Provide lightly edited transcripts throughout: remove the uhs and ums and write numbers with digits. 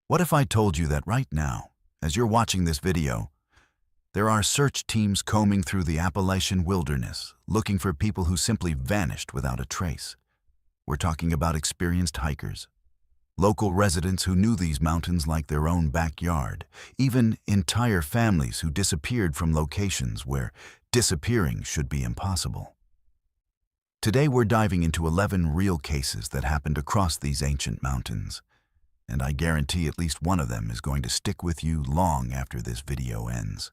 What if I told you that right now, as you're watching this video, there are search teams combing through the Appalachian wilderness, looking for people who simply vanished without a trace? We're talking about experienced hikers, local residents who knew these mountains like their own backyard, even entire families who disappeared from locations where disappearing should be impossible. Today we're diving into 11 real cases that happened across these ancient mountains, and I guarantee at least one of them is going to stick with you long after this video ends.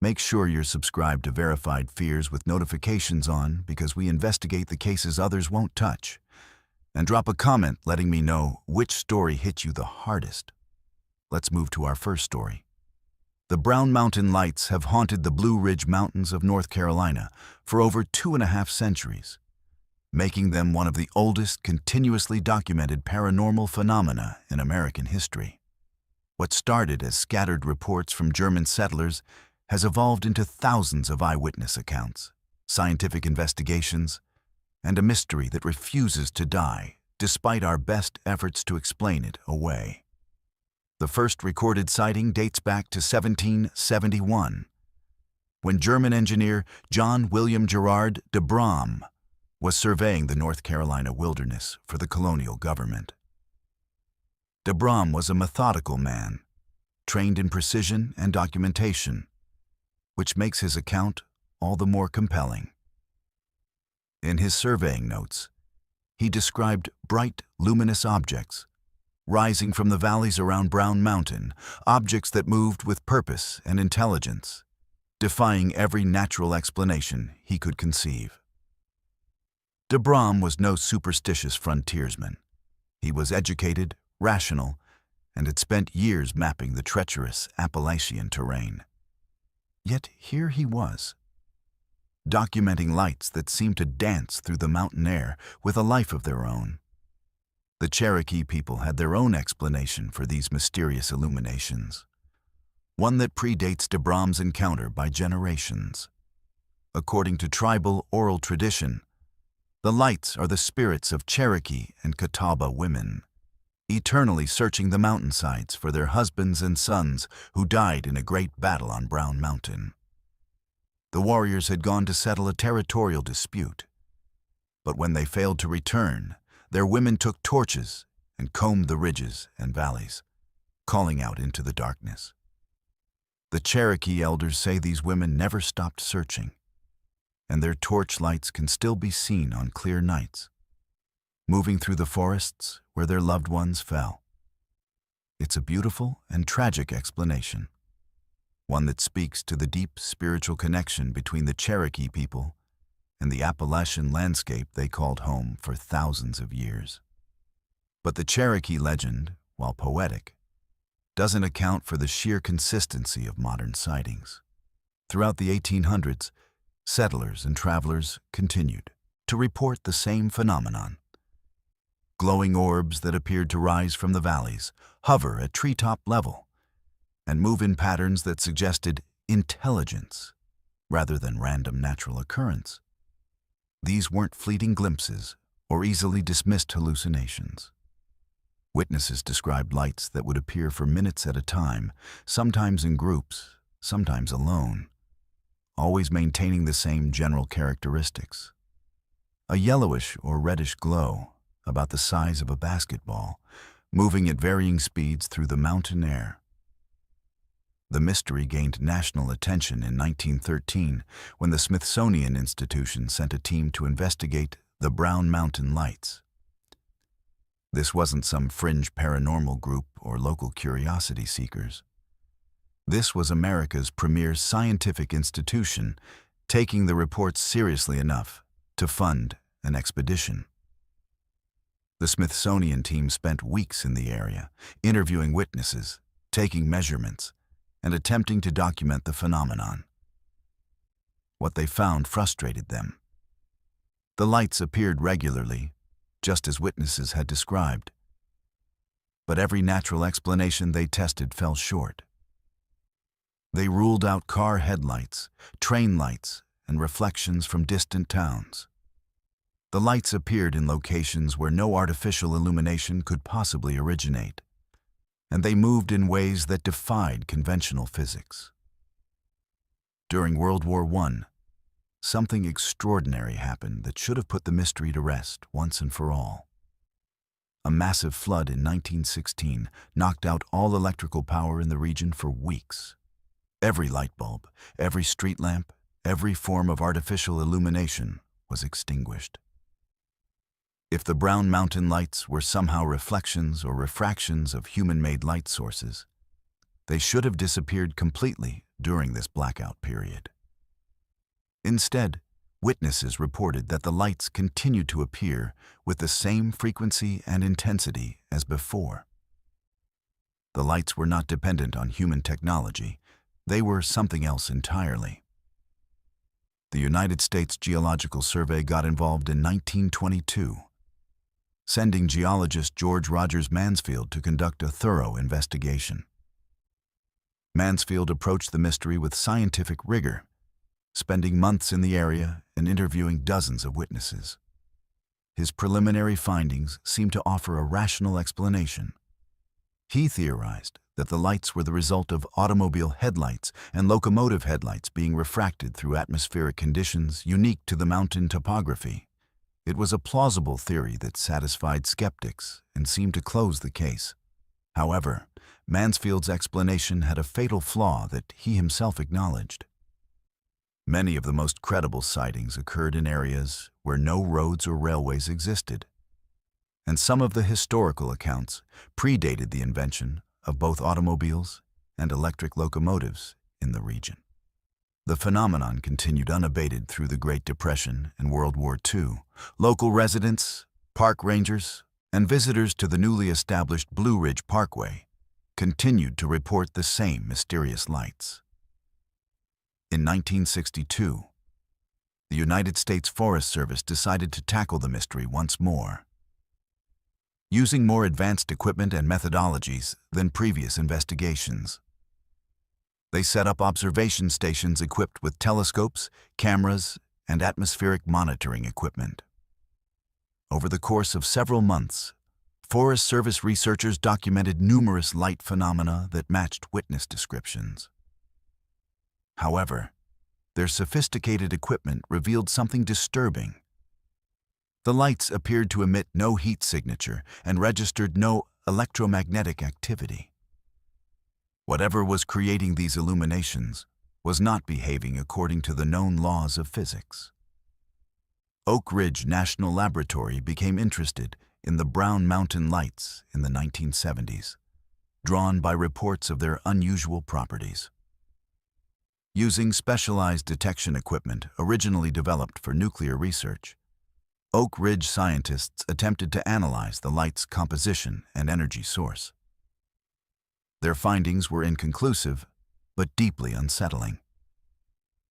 Make sure you're subscribed to Verified Fears with notifications on, because we investigate the cases others won't touch. And drop a comment letting me know which story hit you the hardest. Let's move to our first story. The Brown Mountain Lights have haunted the Blue Ridge Mountains of North Carolina for over 2.5 centuries, making them one of the oldest continuously documented paranormal phenomena in American history. What started as scattered reports from German settlers has evolved into thousands of eyewitness accounts, scientific investigations, and a mystery that refuses to die despite our best efforts to explain it away. The first recorded sighting dates back to 1771, when German engineer John William Gerard de Brom was surveying the North Carolina wilderness for the colonial government. De Brom was a methodical man, trained in precision and documentation, which makes his account all the more compelling. In his surveying notes, he described bright, luminous objects rising from the valleys around Brown Mountain, objects that moved with purpose and intelligence, defying every natural explanation he could conceive. De Brom was no superstitious frontiersman. He was educated, rational, and had spent years mapping the treacherous Appalachian terrain. Yet here he was, documenting lights that seemed to dance through the mountain air with a life of their own. The Cherokee people had their own explanation for these mysterious illuminations, one that predates de Brom's encounter by generations. According to tribal oral tradition, the lights are the spirits of Cherokee and Catawba women, eternally searching the mountainsides for their husbands and sons who died in a great battle on Brown Mountain. The warriors had gone to settle a territorial dispute, but when they failed to return, their women took torches and combed the ridges and valleys, calling out into the darkness. The Cherokee elders say these women never stopped searching, and their torch lights can still be seen on clear nights, moving through the forests where their loved ones fell. It's a beautiful and tragic explanation, one that speaks to the deep spiritual connection between the Cherokee people and the Appalachian landscape they called home for thousands of years. But the Cherokee legend, while poetic, doesn't account for the sheer consistency of modern sightings. Throughout the 1800s, settlers and travelers continued to report the same phenomenon. Glowing orbs that appeared to rise from the valleys, hover at treetop level, and move in patterns that suggested intelligence rather than random natural occurrence. These weren't fleeting glimpses or easily dismissed hallucinations. Witnesses described lights that would appear for minutes at a time, sometimes in groups, sometimes alone, always maintaining the same general characteristics. A yellowish or reddish glow, about the size of a basketball, moving at varying speeds through the mountain air. The mystery gained national attention in 1913 when the Smithsonian Institution sent a team to investigate the Brown Mountain Lights. This wasn't some fringe paranormal group or local curiosity seekers. This was America's premier scientific institution, taking the reports seriously enough to fund an expedition. The Smithsonian team spent weeks in the area, interviewing witnesses, taking measurements, and attempting to document the phenomenon. What they found frustrated them. The lights appeared regularly, just as witnesses had described. But every natural explanation they tested fell short. They ruled out car headlights, train lights, and reflections from distant towns. The lights appeared in locations where no artificial illumination could possibly originate. and they moved in ways that defied conventional physics. During World War I, something extraordinary happened that should have put the mystery to rest once and for all. A massive flood in 1916 knocked out all electrical power in the region for weeks. Every light bulb, every street lamp, every form of artificial illumination was extinguished. If the brown mountain lights were somehow reflections or refractions of human-made light sources, they should have disappeared completely during this blackout period. Instead, witnesses reported that the lights continued to appear with the same frequency and intensity as before. The lights were not dependent on human technology. They were something else entirely. The United States Geological Survey got involved in 1922, sending geologist George Rogers Mansfield to conduct a thorough investigation. Mansfield approached the mystery with scientific rigor, spending months in the area and interviewing dozens of witnesses. His preliminary findings seemed to offer a rational explanation. He theorized that the lights were the result of automobile headlights and locomotive headlights being refracted through atmospheric conditions unique to the mountain topography. It was a plausible theory that satisfied skeptics and seemed to close the case. However, Mansfield's explanation had a fatal flaw that he himself acknowledged. Many of the most credible sightings occurred in areas where no roads or railways existed, and some of the historical accounts predated the invention of both automobiles and electric locomotives in the region. The phenomenon continued unabated through the Great Depression and World War II. Local residents, park rangers, and visitors to the newly established Blue Ridge Parkway continued to report the same mysterious lights. In 1962, the United States Forest Service decided to tackle the mystery once more, using more advanced equipment and methodologies than previous investigations. They set up observation stations equipped with telescopes, cameras, and atmospheric monitoring equipment. Over the course of several months, Forest Service researchers documented numerous light phenomena that matched witness descriptions. However, their sophisticated equipment revealed something disturbing. The lights appeared to emit no heat signature and registered no electromagnetic activity. Whatever was creating these illuminations was not behaving according to the known laws of physics. Oak Ridge National Laboratory became interested in the brown mountain lights in the 1970s, drawn by reports of their unusual properties. Using specialized detection equipment originally developed for nuclear research, Oak Ridge scientists attempted to analyze the light's composition and energy source. Their findings were inconclusive, but deeply unsettling.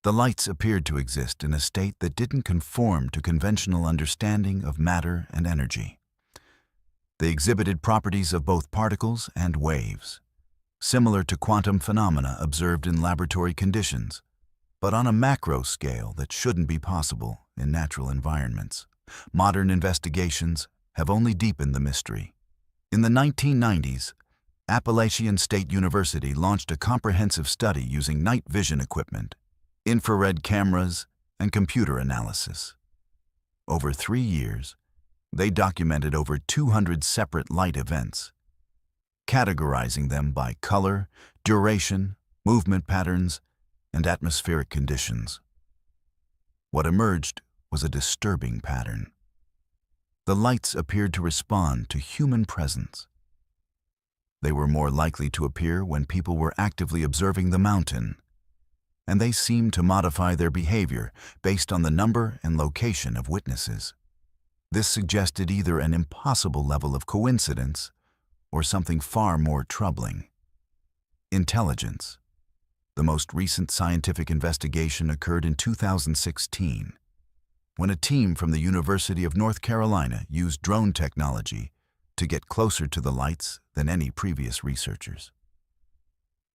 The lights appeared to exist in a state that didn't conform to conventional understanding of matter and energy. They exhibited properties of both particles and waves, similar to quantum phenomena observed in laboratory conditions, but on a macro scale that shouldn't be possible in natural environments. Modern investigations have only deepened the mystery. In the 1990s, Appalachian State University launched a comprehensive study using night vision equipment, infrared cameras, and computer analysis. Over 3 years, they documented over 200 separate light events, categorizing them by color, duration, movement patterns, and atmospheric conditions. What emerged was a disturbing pattern. The lights appeared to respond to human presence. They were more likely to appear when people were actively observing the mountain, and they seemed to modify their behavior based on the number and location of witnesses. This suggested either an impossible level of coincidence or something far more troubling. Intelligence. The most recent scientific investigation occurred in 2016, when a team from the University of North Carolina used drone technology to get closer to the lights than any previous researchers.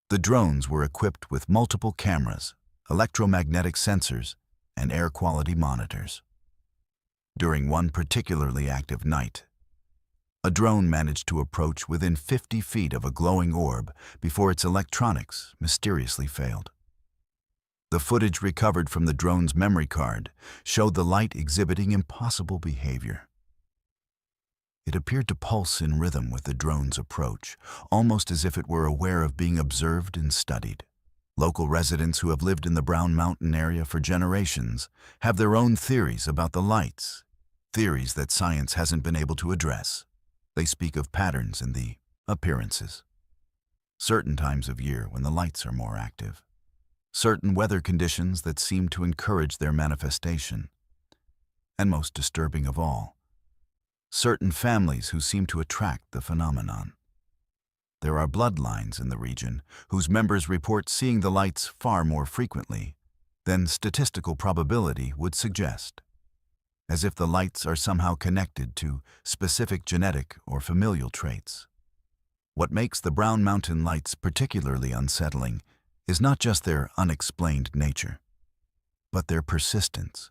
The drones were equipped with multiple cameras, electromagnetic sensors, and air quality monitors. During one particularly active night, A drone managed to approach within 50 feet of a glowing orb before its electronics mysteriously failed. The footage recovered from the drone's memory card showed the light exhibiting impossible behavior. It appeared to pulse in rhythm with the drone's approach, almost as if it were aware of being observed and studied. Local residents who have lived in the Brown Mountain area for generations have their own theories about the lights, theories that science hasn't been able to address. They speak of patterns in the appearances. Certain times of year when the lights are more active. Certain weather conditions that seem to encourage their manifestation. And most disturbing of all, certain families who seem to attract the phenomenon. There are bloodlines in the region whose members report seeing the lights far more frequently than statistical probability would suggest, as if the lights are somehow connected to specific genetic or familial traits. What makes the Brown Mountain lights particularly unsettling is not just their unexplained nature, but their persistence.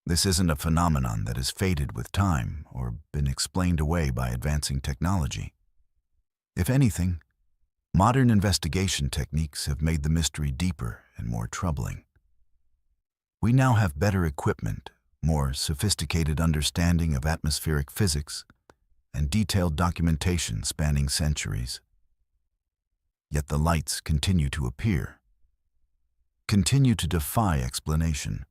This isn't a phenomenon that has faded with time or been explained away by advancing technology. If anything, modern investigation techniques have made the mystery deeper and more troubling. We now have better equipment, more sophisticated understanding of atmospheric physics, and detailed documentation spanning centuries. Yet the lights continue to appear, continue to defy explanation,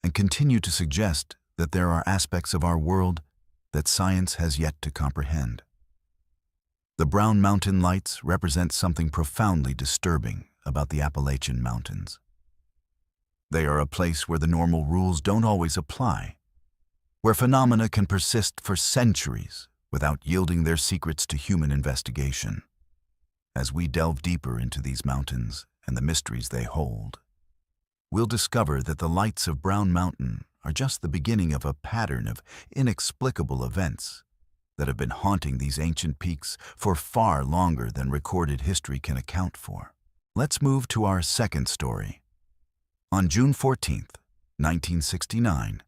and continue to suggest that there are aspects of our world that science has yet to comprehend. The Brown Mountain lights represent something profoundly disturbing about the Appalachian Mountains. They are a place where the normal rules don't always apply, where phenomena can persist for centuries without yielding their secrets to human investigation. As we delve deeper into these mountains and the mysteries they hold, we'll discover that the lights of Brown Mountain are just the beginning of a pattern of inexplicable events that have been haunting these ancient peaks for far longer than recorded history can account for. Let's move to our second story. On June 14th, 1969,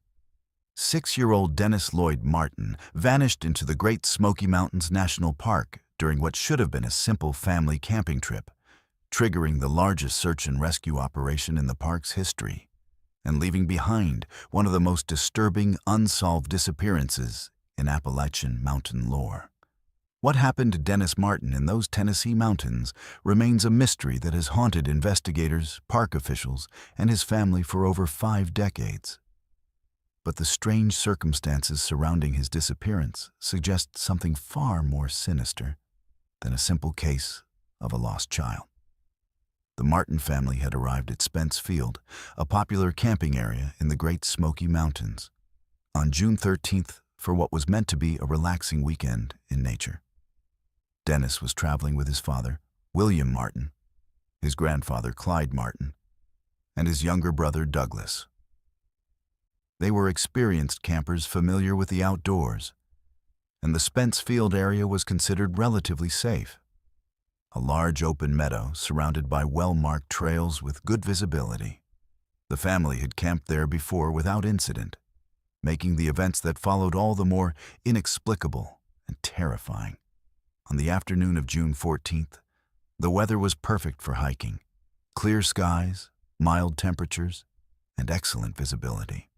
6-year-old Dennis Lloyd Martin vanished into the Great Smoky Mountains National Park during what should have been a simple family camping trip, triggering the largest search and rescue operation in the park's history, and leaving behind one of the most disturbing unsolved disappearances in Appalachian mountain lore. What happened to Dennis Martin in those Tennessee mountains remains a mystery that has haunted investigators, park officials, and his family for over 5 decades. But the strange circumstances surrounding his disappearance suggest something far more sinister than a simple case of a lost child. The Martin family had arrived at Spence Field, a popular camping area in the Great Smoky Mountains, on June 13th for what was meant to be a relaxing weekend in nature. Dennis was traveling with his father, William Martin, his grandfather, Clyde Martin, and his younger brother, Douglas. They were experienced campers familiar with the outdoors, and the Spence Field area was considered relatively safe. A large open meadow surrounded by well-marked trails with good visibility. The family had camped there before without incident, making the events that followed all the more inexplicable and terrifying. On the afternoon of June 14th, the weather was perfect for hiking. Clear skies, mild temperatures, and excellent visibility.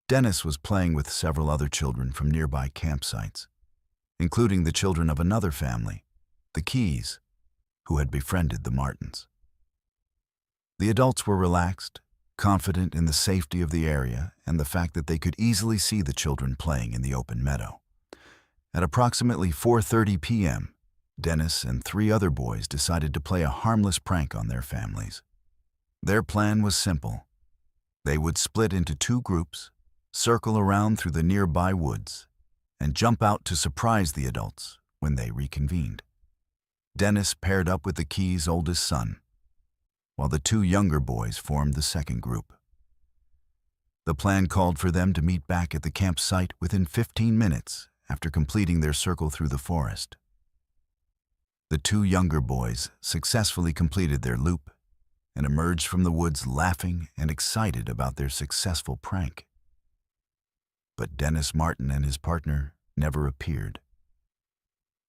Dennis was playing with several other children from nearby campsites, including the children of another family, the Keys, who had befriended the Martins. The adults were relaxed, confident in the safety of the area and the fact that they could easily see the children playing in the open meadow. At approximately 4:30 p.m., Dennis and 3 other boys decided to play a harmless prank on their families. Their plan was simple. They would split into 2 groups, circle around through the nearby woods, and jump out to surprise the adults when they reconvened. Dennis paired up with the Keys' oldest son, while the 2 younger boys formed the second group. The plan called for them to meet back at the campsite within 15 minutes after completing their circle through the forest. The 2 younger boys successfully completed their loop and emerged from the woods laughing and excited about their successful prank. but Dennis Martin and his partner never appeared.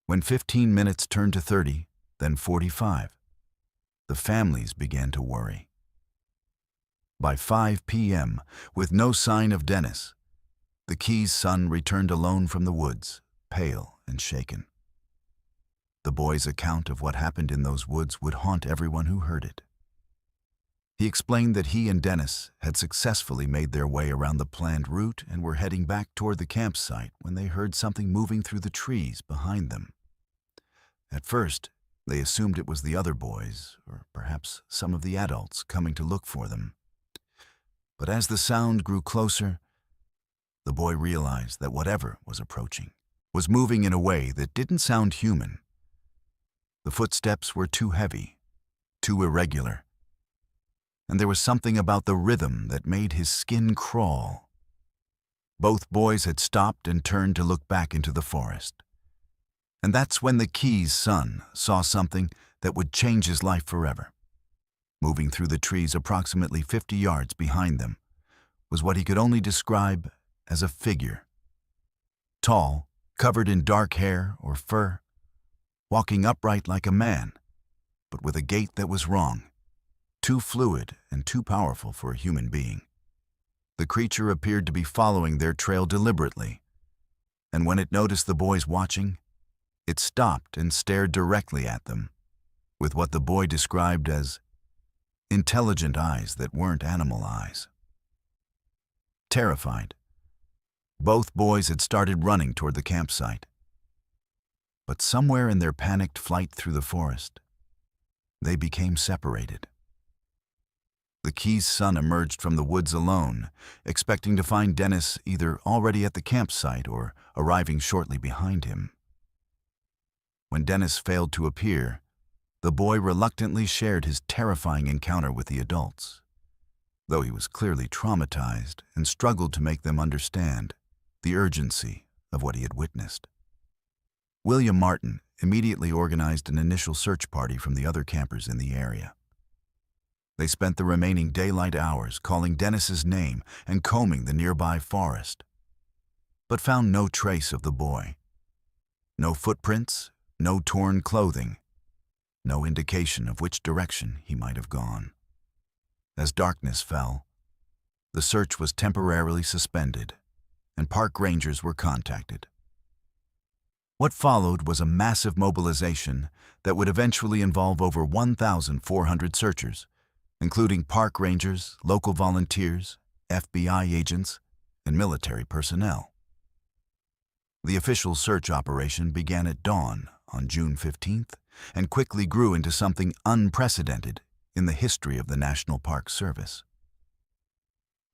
When 15 minutes turned to 30, then 45, the families began to worry. By 5 p.m., with no sign of Dennis, the Keys' son returned alone from the woods, pale and shaken. The boy's account of what happened in those woods would haunt everyone who heard it. He explained that he and Dennis had successfully made their way around the planned route and were heading back toward the campsite when they heard something moving through the trees behind them. At first, they assumed it was the other boys, or perhaps some of the adults, coming to look for them. But as the sound grew closer, the boy realized that whatever was approaching was moving in a way that didn't sound human. The footsteps were too heavy, too irregular, and there was something about the rhythm that made his skin crawl. Both boys had stopped and turned to look back into the forest. And that's when the Keys' son saw something that would change his life forever. Moving through the trees approximately 50 yards behind them was what he could only describe as a figure. Tall, covered in dark hair or fur, walking upright like a man, but with a gait that was wrong, too fluid and too powerful for a human being. The creature appeared to be following their trail deliberately, and when it noticed the boys watching, it stopped and stared directly at them, with what the boy described as intelligent eyes that weren't animal eyes. Terrified, both boys had started running toward the campsite. But somewhere in their panicked flight through the forest, they became separated. The Keys' son emerged from the woods alone, expecting to find Dennis either already at the campsite or arriving shortly behind him. When Dennis failed to appear, the boy reluctantly shared his terrifying encounter with the adults, though he was clearly traumatized and struggled to make them understand the urgency of what he had witnessed. William Martin immediately organized an initial search party from the other campers in the area. They spent the remaining daylight hours calling Dennis's name and combing the nearby forest, but found no trace of the boy. No footprints, no torn clothing, no indication of which direction he might have gone. As darkness fell, the search was temporarily suspended, and park rangers were contacted. What followed was a massive mobilization that would eventually involve over 1,400 searchers, including park rangers, local volunteers, FBI agents, and military personnel. The official search operation began at dawn on June 15th and quickly grew into something unprecedented in the history of the National Park Service.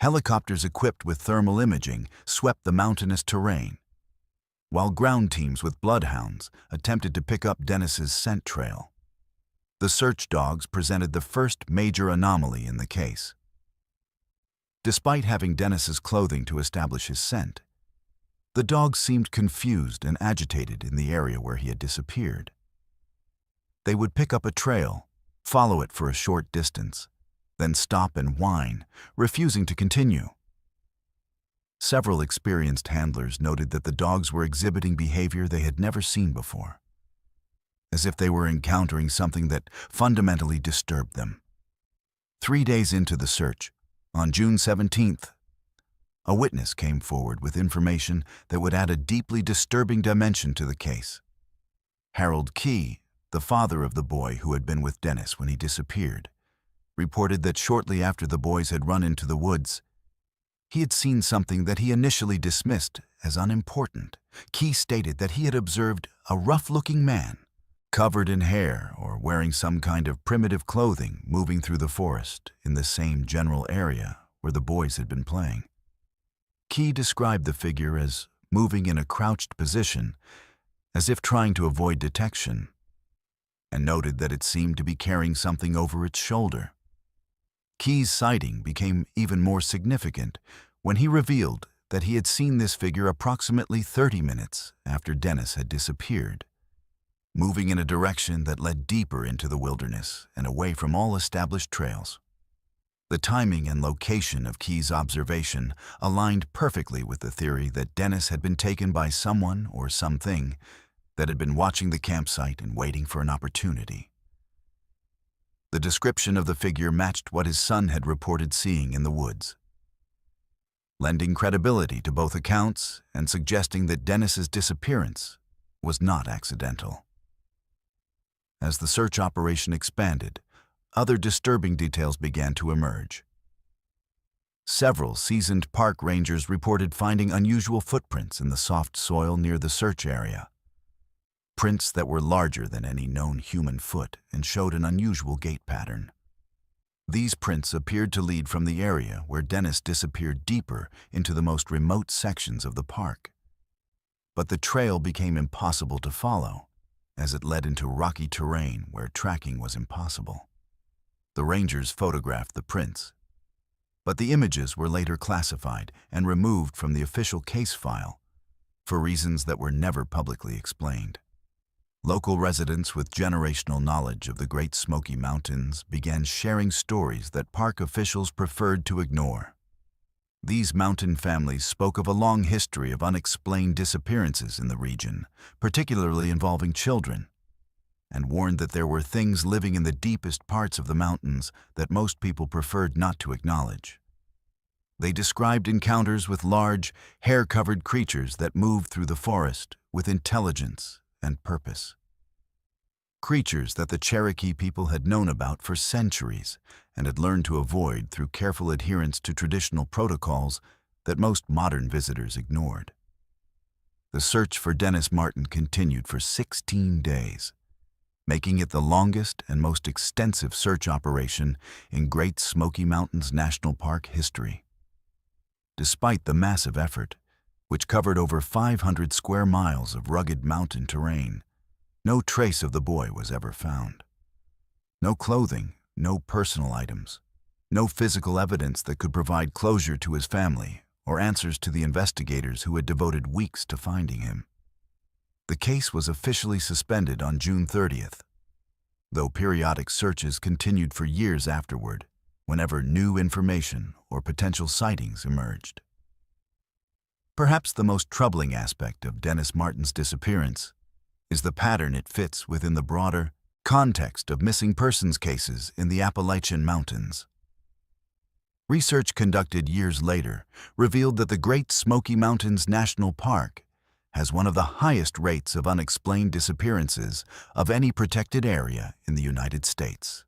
Helicopters equipped with thermal imaging swept the mountainous terrain, while ground teams with bloodhounds attempted to pick up Dennis's scent trail. The search dogs presented the first major anomaly in the case. Despite having Dennis's clothing to establish his scent, the dogs seemed confused and agitated in the area where he had disappeared. They would pick up a trail, follow it for a short distance, then stop and whine, refusing to continue. Several experienced handlers noted that the dogs were exhibiting behavior they had never seen before, as if they were encountering something that fundamentally disturbed them. 3 days into the search, on June 17th, a witness came forward with information that would add a deeply disturbing dimension to the case. Harold Key, the father of the boy who had been with Dennis when he disappeared, reported that shortly after the boys had run into the woods, he had seen something that he initially dismissed as unimportant. Key stated that he had observed a rough-looking man, covered in hair or wearing some kind of primitive clothing, moving through the forest in the same general area where the boys had been playing. Key described the figure as moving in a crouched position, as if trying to avoid detection, and noted that it seemed to be carrying something over its shoulder. Key's sighting became even more significant when he revealed that he had seen this figure approximately 30 minutes after Dennis had disappeared, moving in a direction that led deeper into the wilderness and away from all established trails. The timing and location of Key's observation aligned perfectly with the theory that Dennis had been taken by someone or something that had been watching the campsite and waiting for an opportunity. The description of the figure matched what his son had reported seeing in the woods, lending credibility to both accounts and suggesting that Dennis's disappearance was not accidental. As the search operation expanded, other disturbing details began to emerge. Several seasoned park rangers reported finding unusual footprints in the soft soil near the search area. Prints that were larger than any known human foot and showed an unusual gait pattern. These prints appeared to lead from the area where Dennis disappeared deeper into the most remote sections of the park. But the trail became impossible to follow, as it led into rocky terrain where tracking was impossible. The rangers photographed the prints, but the images were later classified and removed from the official case file for reasons that were never publicly explained. Local residents with generational knowledge of the Great Smoky Mountains began sharing stories that park officials preferred to ignore. These mountain families spoke of a long history of unexplained disappearances in the region, particularly involving children, and warned that there were things living in the deepest parts of the mountains that most people preferred not to acknowledge. They described encounters with large, hair-covered creatures that moved through the forest with intelligence and purpose. Creatures that the Cherokee people had known about for centuries and had learned to avoid through careful adherence to traditional protocols that most modern visitors ignored. The search for Dennis Martin continued for 16 days, making it the longest and most extensive search operation in Great Smoky Mountains National Park history. Despite the massive effort, which covered over 500 square miles of rugged mountain terrain, no trace of the boy was ever found. No clothing, no personal items, no physical evidence that could provide closure to his family or answers to the investigators who had devoted weeks to finding him. The case was officially suspended on June 30th, though periodic searches continued for years afterward, whenever new information or potential sightings emerged. Perhaps the most troubling aspect of Dennis Martin's disappearance is the pattern it fits within the broader context of missing persons cases in the Appalachian Mountains. Research conducted years later revealed that the Great Smoky Mountains National Park has one of the highest rates of unexplained disappearances of any protected area in the United States,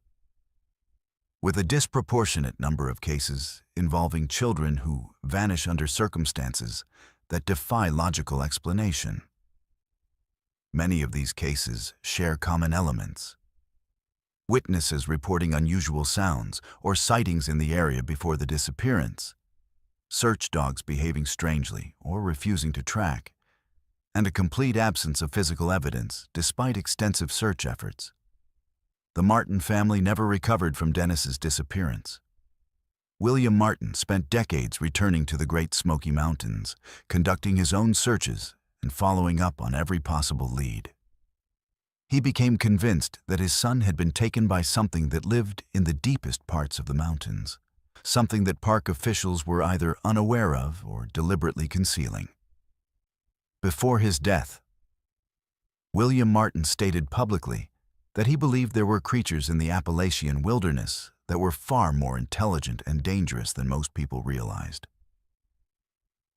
with a disproportionate number of cases involving children who vanish under circumstances that defy logical explanation. Many of these cases share common elements. Witnesses reporting unusual sounds or sightings in the area before the disappearance, search dogs behaving strangely or refusing to track, and a complete absence of physical evidence despite extensive search efforts. The Martin family never recovered from Dennis's disappearance. William Martin spent decades returning to the Great Smoky Mountains, conducting his own searches and following up on every possible lead. He became convinced that his son had been taken by something that lived in the deepest parts of the mountains, something that park officials were either unaware of or deliberately concealing. Before his death, William Martin stated publicly that he believed there were creatures in the Appalachian wilderness that were far more intelligent and dangerous than most people realized,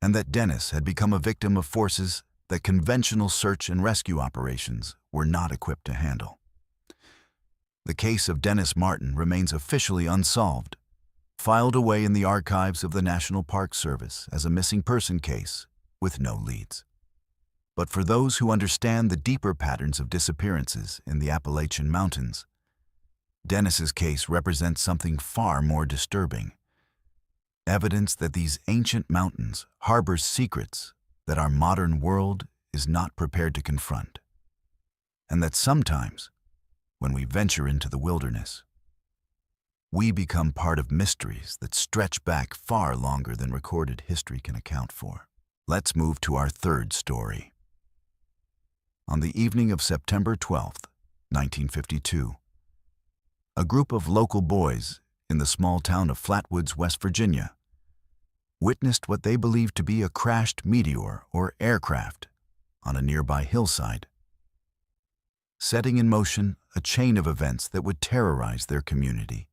and that Dennis had become a victim of forces that conventional search and rescue operations were not equipped to handle. The case of Dennis Martin remains officially unsolved, filed away in the archives of the National Park Service as a missing person case with no leads. But for those who understand the deeper patterns of disappearances in the Appalachian Mountains, Dennis's case represents something far more disturbing. Evidence that these ancient mountains harbor secrets that our modern world is not prepared to confront, and that sometimes, when we venture into the wilderness, we become part of mysteries that stretch back far longer than recorded history can account for. Let's move to our third story. On the evening of September 12th, 1952, a group of local boys in the small town of Flatwoods, West Virginia, witnessed what they believed to be a crashed meteor or aircraft on a nearby hillside, setting in motion a chain of events that would terrorize their community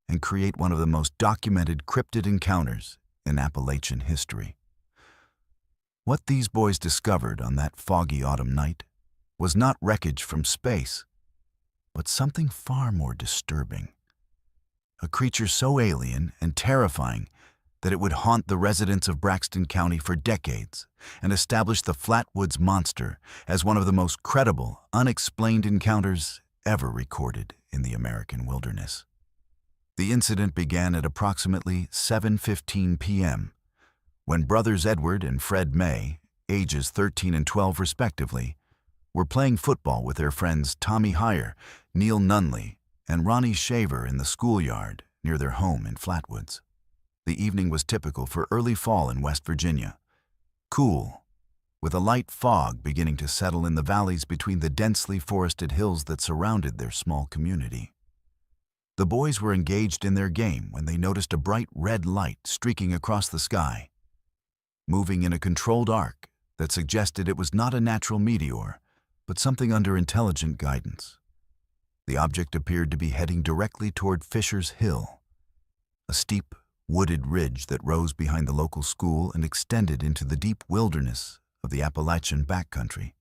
and create one of the most documented cryptid encounters in Appalachian history. What these boys discovered on that foggy autumn night was not wreckage from space, but something far more disturbing. A creature so alien and terrifying that it would haunt the residents of Braxton County for decades and establish the Flatwoods Monster as one of the most credible, unexplained encounters ever recorded in the American wilderness. The incident began at approximately 7:15 p.m. when brothers Edward and Fred May, ages 13 and 12 respectively, were playing football with their friends Tommy Heyer, Neil Nunley, and Ronnie Shaver in the schoolyard near their home in Flatwoods. The evening was typical for early fall in West Virginia. Cool, with a light fog beginning to settle in the valleys between the densely forested hills that surrounded their small community. The boys were engaged in their game when they noticed a bright red light streaking across the sky, moving in a controlled arc that suggested it was not a natural meteor, but something under intelligent guidance. The object appeared to be heading directly toward Fisher's Hill, a steep, wooded ridge that rose behind the local school and extended into the deep wilderness of the Appalachian backcountry.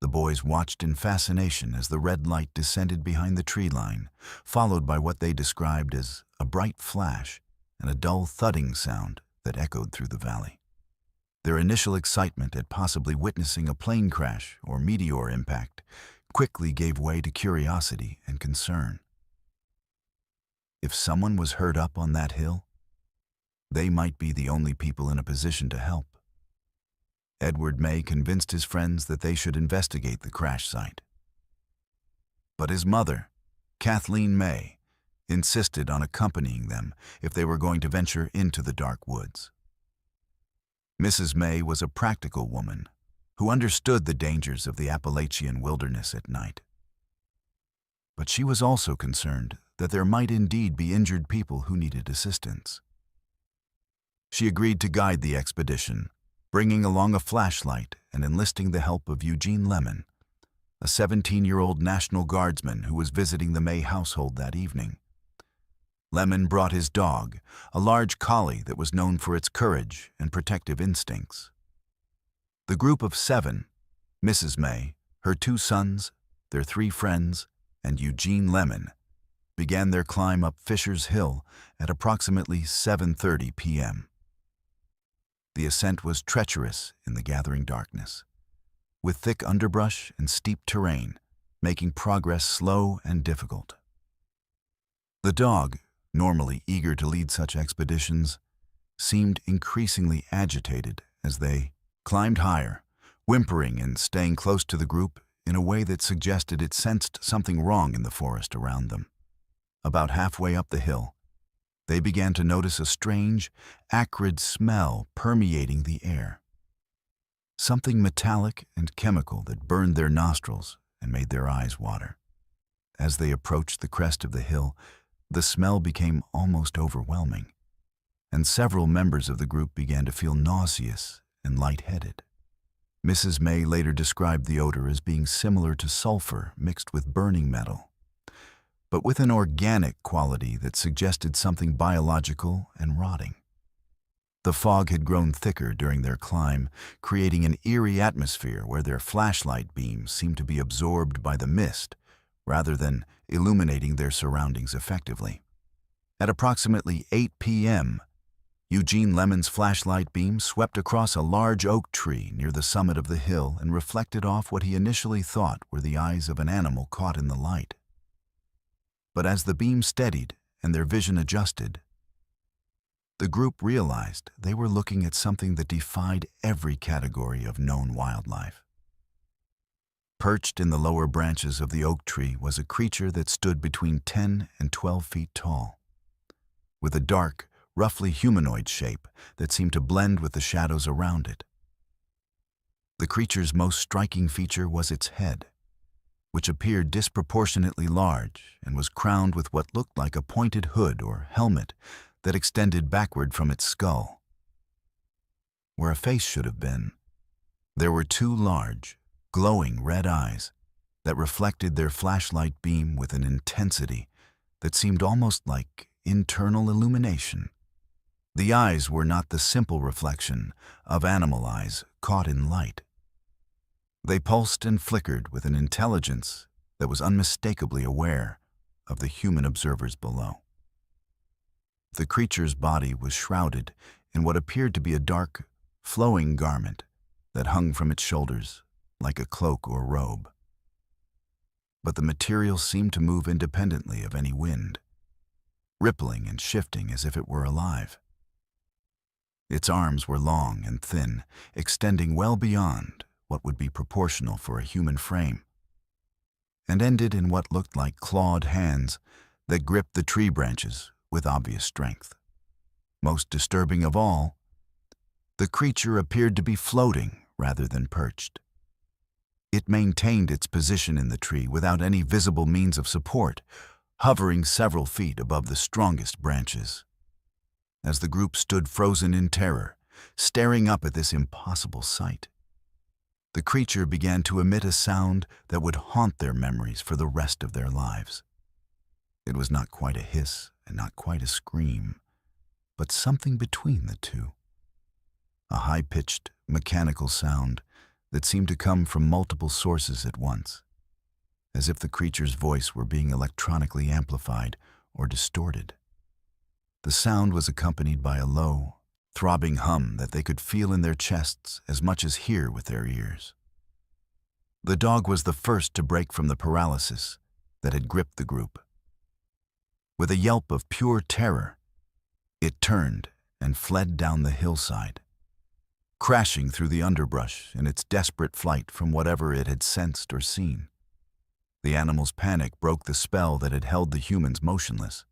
The boys watched in fascination as the red light descended behind the tree line, followed by what they described as a bright flash and a dull thudding sound that echoed through the valley. Their initial excitement at possibly witnessing a plane crash or meteor impact quickly gave way to curiosity and concern. If someone was hurt up on that hill, they might be the only people in a position to help. Edward May convinced his friends that they should investigate the crash site. But his mother, Kathleen May, insisted on accompanying them if they were going to venture into the dark woods. Mrs. May was a practical woman who understood the dangers of the Appalachian wilderness at night. But she was also concerned that there might indeed be injured people who needed assistance. She agreed to guide the expedition, bringing along a flashlight and enlisting the help of Eugene Lemon, a 17-year-old National Guardsman who was visiting the May household that evening. Lemon brought his dog, a large collie that was known for its courage and protective instincts. The group of 7, Mrs. May, her 2 sons, their 3 friends, and Eugene Lemon, began their climb up Fisher's Hill at approximately 7:30 p.m. The ascent was treacherous in the gathering darkness, with thick underbrush and steep terrain, making progress slow and difficult. The dog, normally eager to lead such expeditions, seemed increasingly agitated as they climbed higher, whimpering and staying close to the group in a way that suggested it sensed something wrong in the forest around them. About halfway up the hill, they began to notice a strange, acrid smell permeating the air. Something metallic and chemical that burned their nostrils and made their eyes water. As they approached the crest of the hill, the smell became almost overwhelming, and several members of the group began to feel nauseous and lightheaded. Mrs. May later described the odor as being similar to sulfur mixed with burning metal, but with an organic quality that suggested something biological and rotting. The fog had grown thicker during their climb, creating an eerie atmosphere where their flashlight beams seemed to be absorbed by the mist rather than illuminating their surroundings effectively. At approximately 8 p.m., Eugene Lemon's flashlight beam swept across a large oak tree near the summit of the hill and reflected off what he initially thought were the eyes of an animal caught in the light. But as the beam steadied and their vision adjusted, the group realized they were looking at something that defied every category of known wildlife. Perched in the lower branches of the oak tree was a creature that stood between 10 and 12 feet tall, with a dark, roughly humanoid shape that seemed to blend with the shadows around it. The creature's most striking feature was its head, which appeared disproportionately large and was crowned with what looked like a pointed hood or helmet that extended backward from its skull. Where a face should have been, there were two large, glowing red eyes that reflected their flashlight beam with an intensity that seemed almost like internal illumination. The eyes were not the simple reflection of animal eyes caught in light. They pulsed and flickered with an intelligence that was unmistakably aware of the human observers below. The creature's body was shrouded in what appeared to be a dark, flowing garment that hung from its shoulders like a cloak or robe. But the material seemed to move independently of any wind, rippling and shifting as if it were alive. Its arms were long and thin, extending well beyond what would be proportional for a human frame, and ended in what looked like clawed hands that gripped the tree branches with obvious strength. Most disturbing of all, the creature appeared to be floating rather than perched. It maintained its position in the tree without any visible means of support, hovering several feet above the strongest branches. As the group stood frozen in terror, staring up at this impossible sight, the creature began to emit a sound that would haunt their memories for the rest of their lives. It was not quite a hiss and not quite a scream, but something between the two. A high-pitched, mechanical sound that seemed to come from multiple sources at once, as if the creature's voice were being electronically amplified or distorted. The sound was accompanied by a low, throbbing hum that they could feel in their chests as much as hear with their ears. The dog was the first to break from the paralysis that had gripped the group. With a yelp of pure terror, it turned and fled down the hillside, crashing through the underbrush in its desperate flight from whatever it had sensed or seen. The animal's panic broke the spell that had held the humans motionless,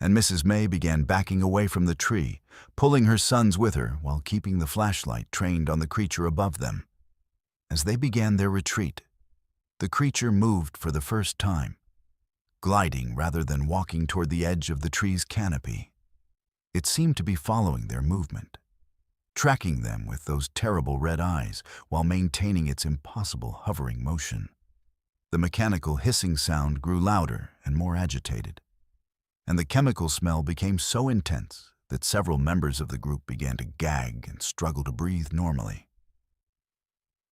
and Mrs. May began backing away from the tree, pulling her sons with her while keeping the flashlight trained on the creature above them. As they began their retreat, the creature moved for the first time, gliding rather than walking toward the edge of the tree's canopy. It seemed to be following their movement, tracking them with those terrible red eyes while maintaining its impossible hovering motion. The mechanical hissing sound grew louder and more agitated, and the chemical smell became so intense that several members of the group began to gag and struggle to breathe normally.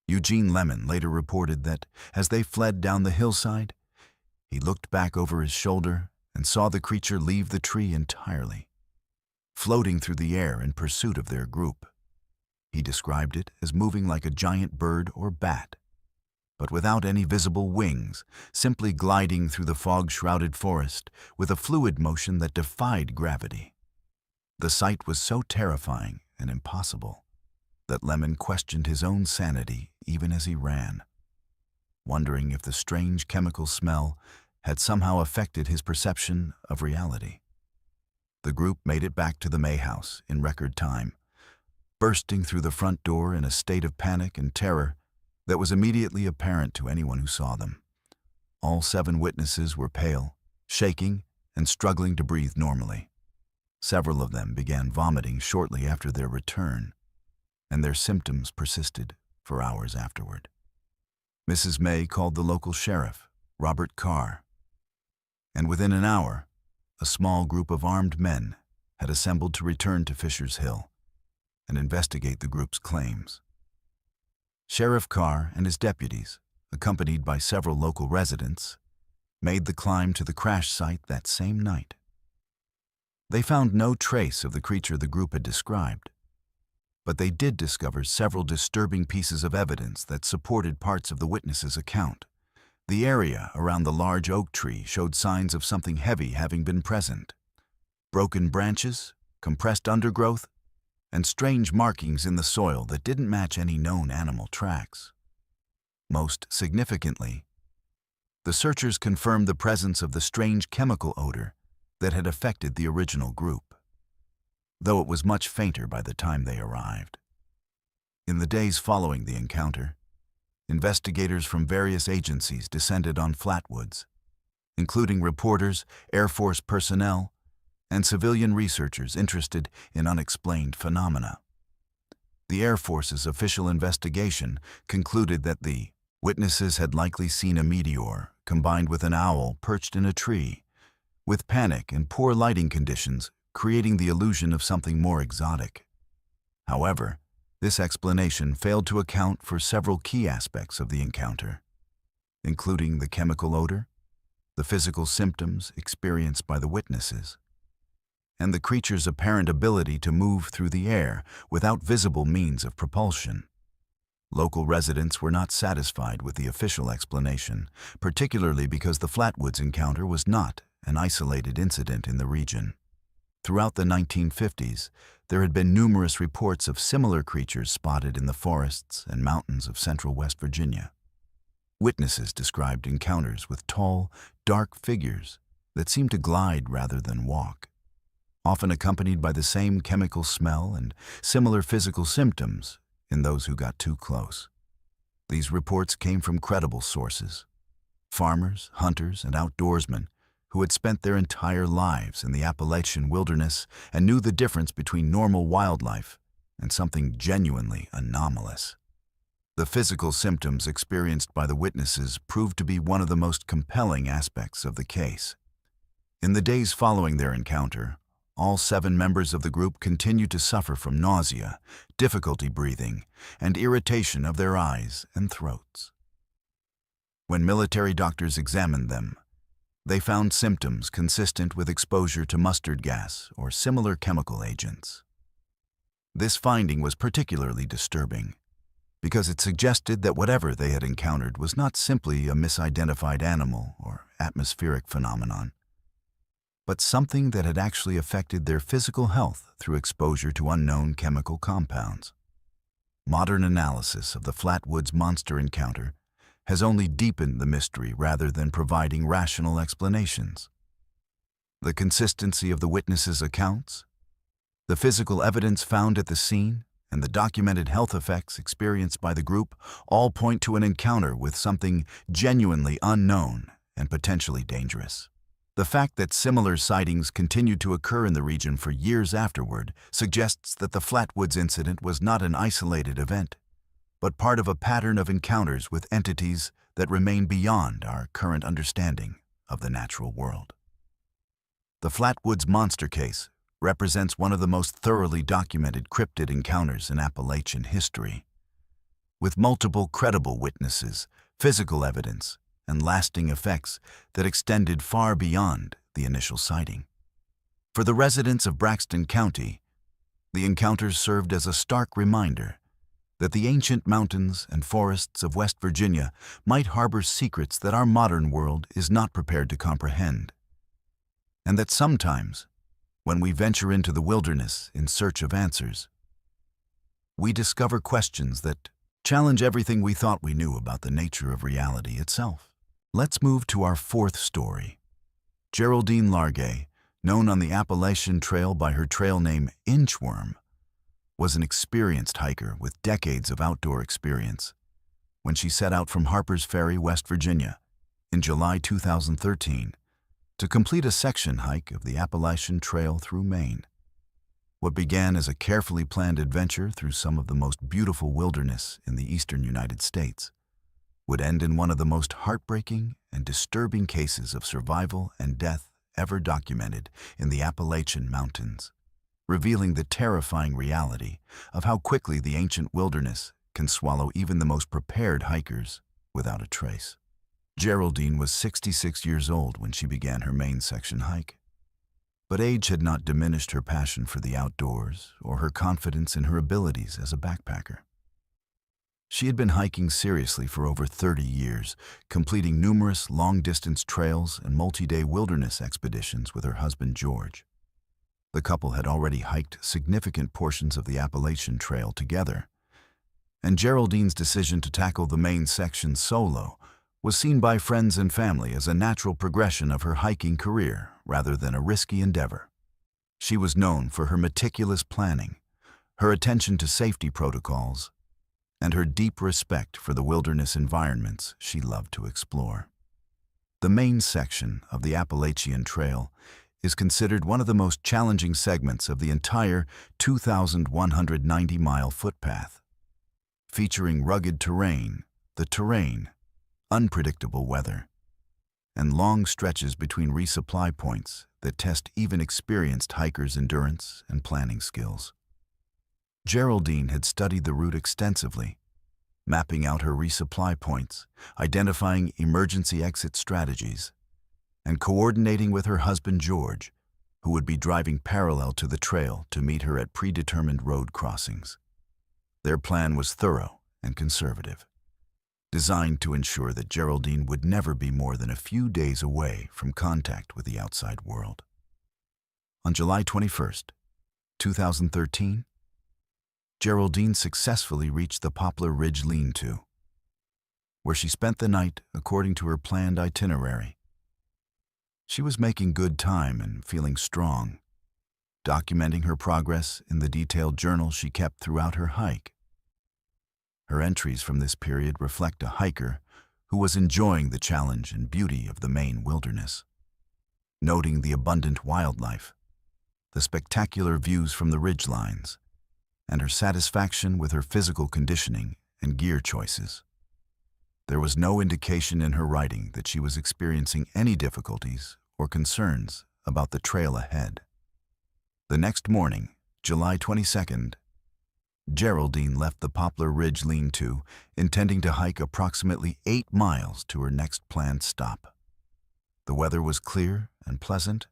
Eugene Lemon later reported that, as they fled down the hillside, he looked back over his shoulder and saw the creature leave the tree entirely, floating through the air in pursuit of their group. He described it as moving like a giant bird or bat, but without any visible wings, simply gliding through the fog-shrouded forest with a fluid motion that defied gravity. The sight was so terrifying and impossible that Lemon questioned his own sanity even as he ran, wondering if the strange chemical smell had somehow affected his perception of reality. The group made it back to the May house in record time, bursting through the front door in a state of panic and terror that was immediately apparent to anyone who saw them. All 7 witnesses were pale, shaking, and struggling to breathe normally. Several of them began vomiting shortly after their return, and their symptoms persisted for hours afterward. Mrs. May called the local sheriff, Robert Carr, and within an hour, a small group of armed men had assembled to return to Fisher's Hill and investigate the group's claims. Sheriff Carr and his deputies, accompanied by several local residents, made the climb to the crash site that same night. They found no trace of the creature the group had described, but they did discover several disturbing pieces of evidence that supported parts of the witnesses' account. The area around the large oak tree showed signs of something heavy having been present. Broken branches, compressed undergrowth, and strange markings in the soil that didn't match any known animal tracks. Most significantly, the searchers confirmed the presence of the strange chemical odor that had affected the original group, though it was much fainter by the time they arrived. In the days following the encounter, investigators from various agencies descended on Flatwoods, including reporters, Air Force personnel, and civilian researchers interested in unexplained phenomena. The Air Force's official investigation concluded that the witnesses had likely seen a meteor combined with an owl perched in a tree, with panic and poor lighting conditions creating the illusion of something more exotic. However, this explanation failed to account for several key aspects of the encounter, including the chemical odor, the physical symptoms experienced by the witnesses, and the creature's apparent ability to move through the air without visible means of propulsion. Local residents were not satisfied with the official explanation, particularly because the Flatwoods encounter was not an isolated incident in the region. Throughout the 1950s, there had been numerous reports of similar creatures spotted in the forests and mountains of central West Virginia. Witnesses described encounters with tall, dark figures that seemed to glide rather than walk, often accompanied by the same chemical smell and similar physical symptoms in those who got too close. These reports came from credible sources: farmers, hunters, and outdoorsmen who had spent their entire lives in the Appalachian wilderness and knew the difference between normal wildlife and something genuinely anomalous. The physical symptoms experienced by the witnesses proved to be one of the most compelling aspects of the case. In the days following their encounter, all 7 members of the group continued to suffer from nausea, difficulty breathing, and irritation of their eyes and throats. When military doctors examined them, they found symptoms consistent with exposure to mustard gas or similar chemical agents. This finding was particularly disturbing because it suggested that whatever they had encountered was not simply a misidentified animal or atmospheric phenomenon, but something that had actually affected their physical health through exposure to unknown chemical compounds. Modern analysis of the Flatwoods monster encounter has only deepened the mystery rather than providing rational explanations. The consistency of the witnesses' accounts, the physical evidence found at the scene, and the documented health effects experienced by the group all point to an encounter with something genuinely unknown and potentially dangerous. The fact that similar sightings continued to occur in the region for years afterward suggests that the Flatwoods incident was not an isolated event, but part of a pattern of encounters with entities that remain beyond our current understanding of the natural world. The Flatwoods monster case represents one of the most thoroughly documented cryptid encounters in Appalachian history, with multiple credible witnesses, physical evidence, and lasting effects that extended far beyond the initial sighting. For the residents of Braxton County, the encounters served as a stark reminder that the ancient mountains and forests of West Virginia might harbor secrets that our modern world is not prepared to comprehend, and that sometimes, when we venture into the wilderness in search of answers, we discover questions that challenge everything we thought we knew about the nature of reality itself. Let's move to our 4th story. Geraldine Largay, known on the Appalachian Trail by her trail name Inchworm, was an experienced hiker with decades of outdoor experience when she set out from Harper's Ferry, West Virginia, in July 2013 to complete a section hike of the Appalachian Trail through Maine. What began as a carefully planned adventure through some of the most beautiful wilderness in the eastern United States would end in one of the most heartbreaking and disturbing cases of survival and death ever documented in the Appalachian Mountains, revealing the terrifying reality of how quickly the ancient wilderness can swallow even the most prepared hikers without a trace. Geraldine was 66 years old when she began her Maine section hike, but age had not diminished her passion for the outdoors or her confidence in her abilities as a backpacker. She had been hiking seriously for over 30 years, completing numerous long-distance trails and multi-day wilderness expeditions with her husband George. The couple had already hiked significant portions of the Appalachian Trail together, and Geraldine's decision to tackle the Maine section solo was seen by friends and family as a natural progression of her hiking career rather than a risky endeavor. She was known for her meticulous planning, her attention to safety protocols, and her deep respect for the wilderness environments she loved to explore. The main section of the Appalachian Trail is considered one of the most challenging segments of the entire 2,190-mile footpath. Featuring rugged terrain, unpredictable weather, and long stretches between resupply points that test even experienced hikers' endurance and planning skills. Geraldine had studied the route extensively, mapping out her resupply points, identifying emergency exit strategies, and coordinating with her husband George, who would be driving parallel to the trail to meet her at predetermined road crossings. Their plan was thorough and conservative, designed to ensure that Geraldine would never be more than a few days away from contact with the outside world. On July 21st, 2013, Geraldine successfully reached the Poplar Ridge lean-to, where she spent the night according to her planned itinerary. She was making good time and feeling strong, documenting her progress in the detailed journal she kept throughout her hike. Her entries from this period reflect a hiker who was enjoying the challenge and beauty of the Maine wilderness, noting the abundant wildlife, the spectacular views from the ridgelines, and her satisfaction with her physical conditioning and gear choices. There was no indication in her writing that she was experiencing any difficulties or concerns about the trail ahead. The next morning, July 22nd, Geraldine left the Poplar Ridge lean-to, intending to hike approximately 8 miles to her next planned stop. The weather was clear and pleasant,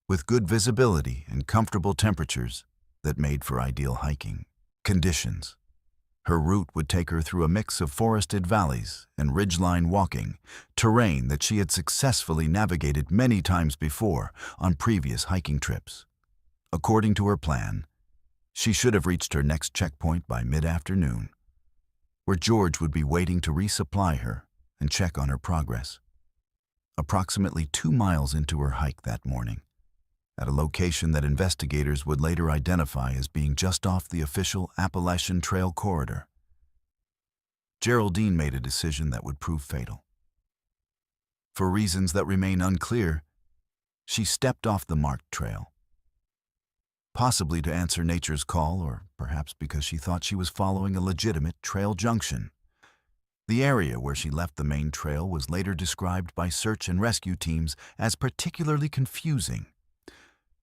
with good visibility and comfortable temperatures that made for ideal hiking conditions. Her route would take her through a mix of forested valleys and ridgeline walking, terrain that she had successfully navigated many times before on previous hiking trips. According to her plan, she should have reached her next checkpoint by mid-afternoon, where George would be waiting to resupply her and check on her progress. Approximately 2 miles into her hike that morning, at a location that investigators would later identify as being just off the official Appalachian Trail corridor, Geraldine made a decision that would prove fatal. For reasons that remain unclear, she stepped off the marked trail, possibly to answer nature's call, or perhaps because she thought she was following a legitimate trail junction. The area where she left the main trail was later described by search and rescue teams as particularly confusing,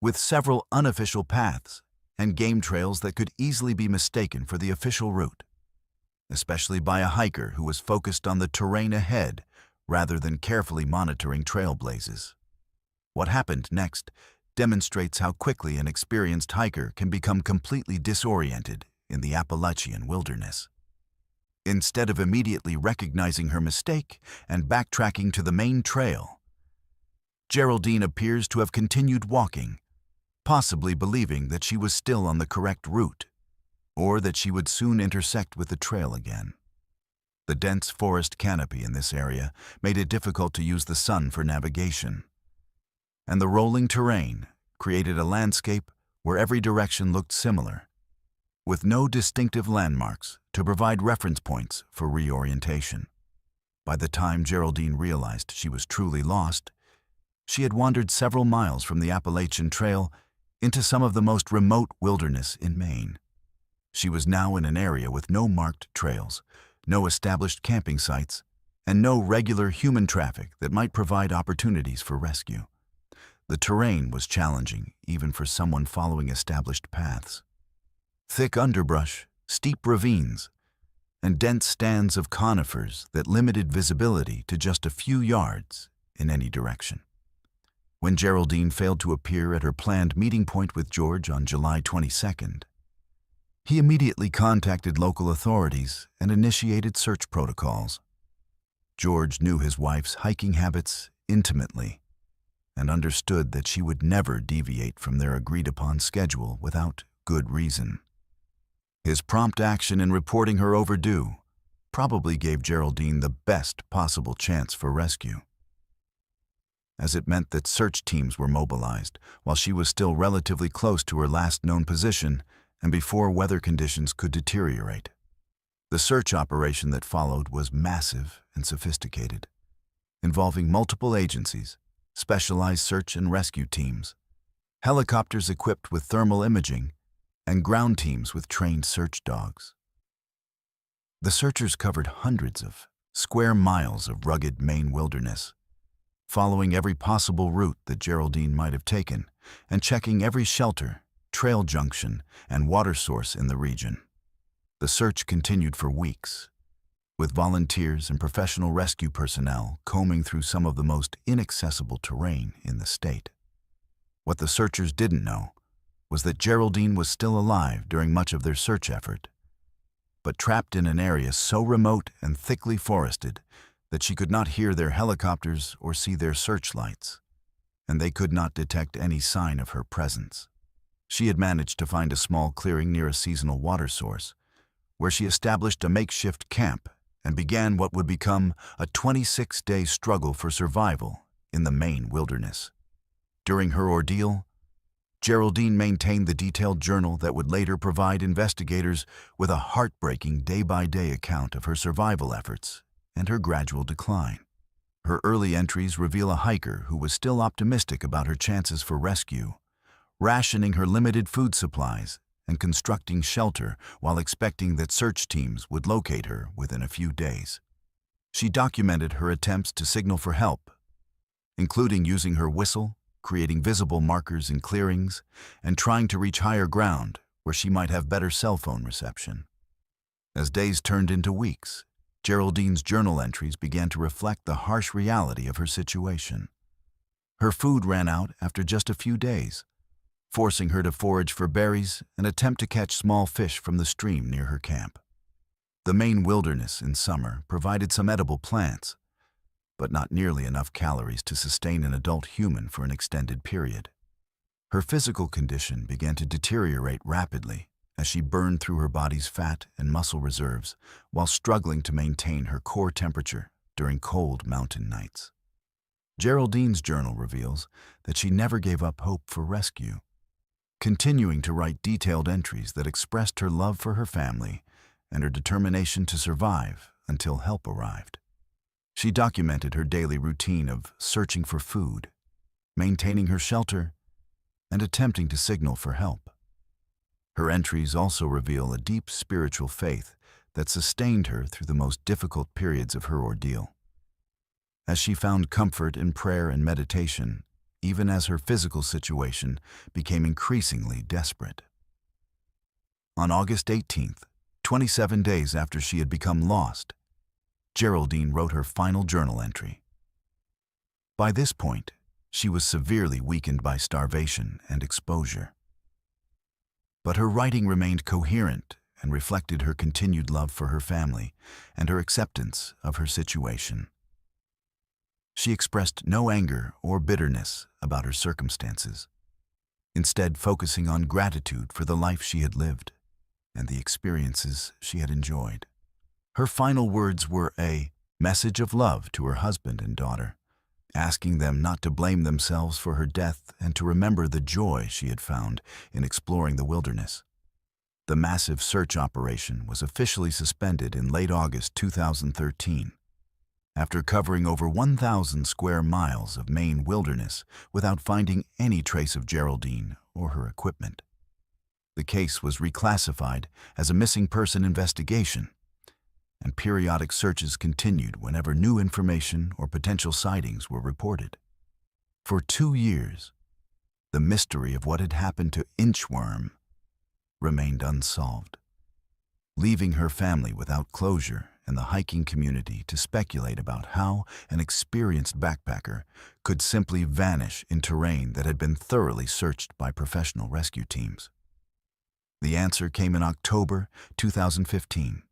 with several unofficial paths and game trails that could easily be mistaken for the official route, especially by a hiker who was focused on the terrain ahead rather than carefully monitoring trail blazes. What happened next demonstrates how quickly an experienced hiker can become completely disoriented in the Appalachian wilderness. Instead of immediately recognizing her mistake and backtracking to the main trail, Geraldine appears to have continued walking, possibly believing that she was still on the correct route, or that she would soon intersect with the trail again. The dense forest canopy in this area made it difficult to use the sun for navigation, and the rolling terrain created a landscape where every direction looked similar, with no distinctive landmarks to provide reference points for reorientation. By the time Geraldine realized she was truly lost, she had wandered several miles from the Appalachian Trail into some of the most remote wilderness in Maine. She was now in an area with no marked trails, no established camping sites, and no regular human traffic that might provide opportunities for rescue. The terrain was challenging even for someone following established paths. Thick underbrush, steep ravines, and dense stands of conifers that limited visibility to just a few yards in any direction. When Geraldine failed to appear at her planned meeting point with George on July 22nd, he immediately contacted local authorities and initiated search protocols. George knew his wife's hiking habits intimately and understood that she would never deviate from their agreed-upon schedule without good reason. His prompt action in reporting her overdue probably gave Geraldine the best possible chance for rescue, as it meant that search teams were mobilized while she was still relatively close to her last known position and before weather conditions could deteriorate. The search operation that followed was massive and sophisticated, involving multiple agencies, specialized search and rescue teams, helicopters equipped with thermal imaging, and ground teams with trained search dogs. The searchers covered hundreds of square miles of rugged Maine wilderness, following every possible route that Geraldine might have taken and checking every shelter, trail junction, and water source in the region. The search continued for weeks, with volunteers and professional rescue personnel combing through some of the most inaccessible terrain in the state. What the searchers didn't know was that Geraldine was still alive during much of their search effort, but trapped in an area so remote and thickly forested that she could not hear their helicopters or see their searchlights, and they could not detect any sign of her presence. She had managed to find a small clearing near a seasonal water source, where she established a makeshift camp and began what would become a 26-day struggle for survival in the Maine wilderness. During her ordeal, Geraldine maintained the detailed journal that would later provide investigators with a heartbreaking day-by-day account of her survival efforts and her gradual decline. Her early entries reveal a hiker who was still optimistic about her chances for rescue, rationing her limited food supplies and constructing shelter while expecting that search teams would locate her within a few days. She documented her attempts to signal for help, including using her whistle, creating visible markers in clearings, and trying to reach higher ground where she might have better cell phone reception. As days turned into weeks, Geraldine's journal entries began to reflect the harsh reality of her situation. Her food ran out after just a few days, forcing her to forage for berries and attempt to catch small fish from the stream near her camp. The Maine wilderness in summer provided some edible plants, but not nearly enough calories to sustain an adult human for an extended period. Her physical condition began to deteriorate rapidly as she burned through her body's fat and muscle reserves while struggling to maintain her core temperature during cold mountain nights. Geraldine's journal reveals that she never gave up hope for rescue, continuing to write detailed entries that expressed her love for her family and her determination to survive until help arrived. She documented her daily routine of searching for food, maintaining her shelter, and attempting to signal for help. Her entries also reveal a deep spiritual faith that sustained her through the most difficult periods of her ordeal. As she found comfort in prayer and meditation, even as her physical situation became increasingly desperate. On August 18th, 27 days after she had become lost, Geraldine wrote her final journal entry. By this point, she was severely weakened by starvation and exposure. But her writing remained coherent and reflected her continued love for her family and her acceptance of her situation. She expressed no anger or bitterness about her circumstances, instead focusing on gratitude for the life she had lived and the experiences she had enjoyed. Her final words were a message of love to her husband and daughter, asking them not to blame themselves for her death and to remember the joy she had found in exploring the wilderness. The massive search operation was officially suspended in late August 2013, after covering over 1,000 square miles of Maine wilderness without finding any trace of Geraldine or her equipment. The case was reclassified as a missing person investigation, and periodic searches continued whenever new information or potential sightings were reported. For 2 years, the mystery of what had happened to Inchworm remained unsolved, leaving her family without closure and the hiking community to speculate about how an experienced backpacker could simply vanish in terrain that had been thoroughly searched by professional rescue teams. The answer came in October 2015,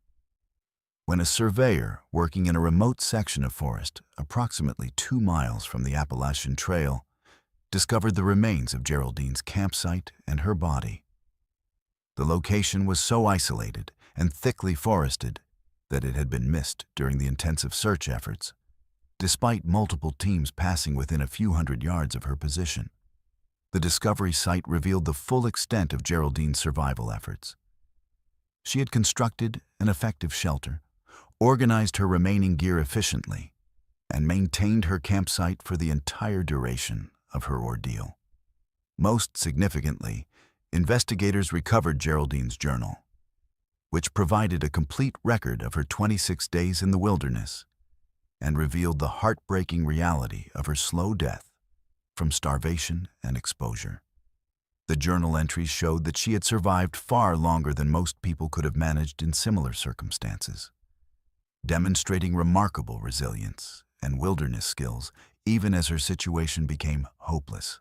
when a surveyor working in a remote section of forest approximately 2 miles from the Appalachian Trail discovered the remains of Geraldine's campsite and her body. The location was so isolated and thickly forested that it had been missed during the intensive search efforts, despite multiple teams passing within a few hundred yards of her position. The discovery site revealed the full extent of Geraldine's survival efforts. she had constructed an effective shelter, organized her remaining gear efficiently, and maintained her campsite for the entire duration of her ordeal. Most significantly, investigators recovered Geraldine's journal, which provided a complete record of her 26 days in the wilderness and revealed the heartbreaking reality of her slow death from starvation and exposure. The journal entries showed that she had survived far longer than most people could have managed in similar circumstances, demonstrating remarkable resilience and wilderness skills even as her situation became hopeless.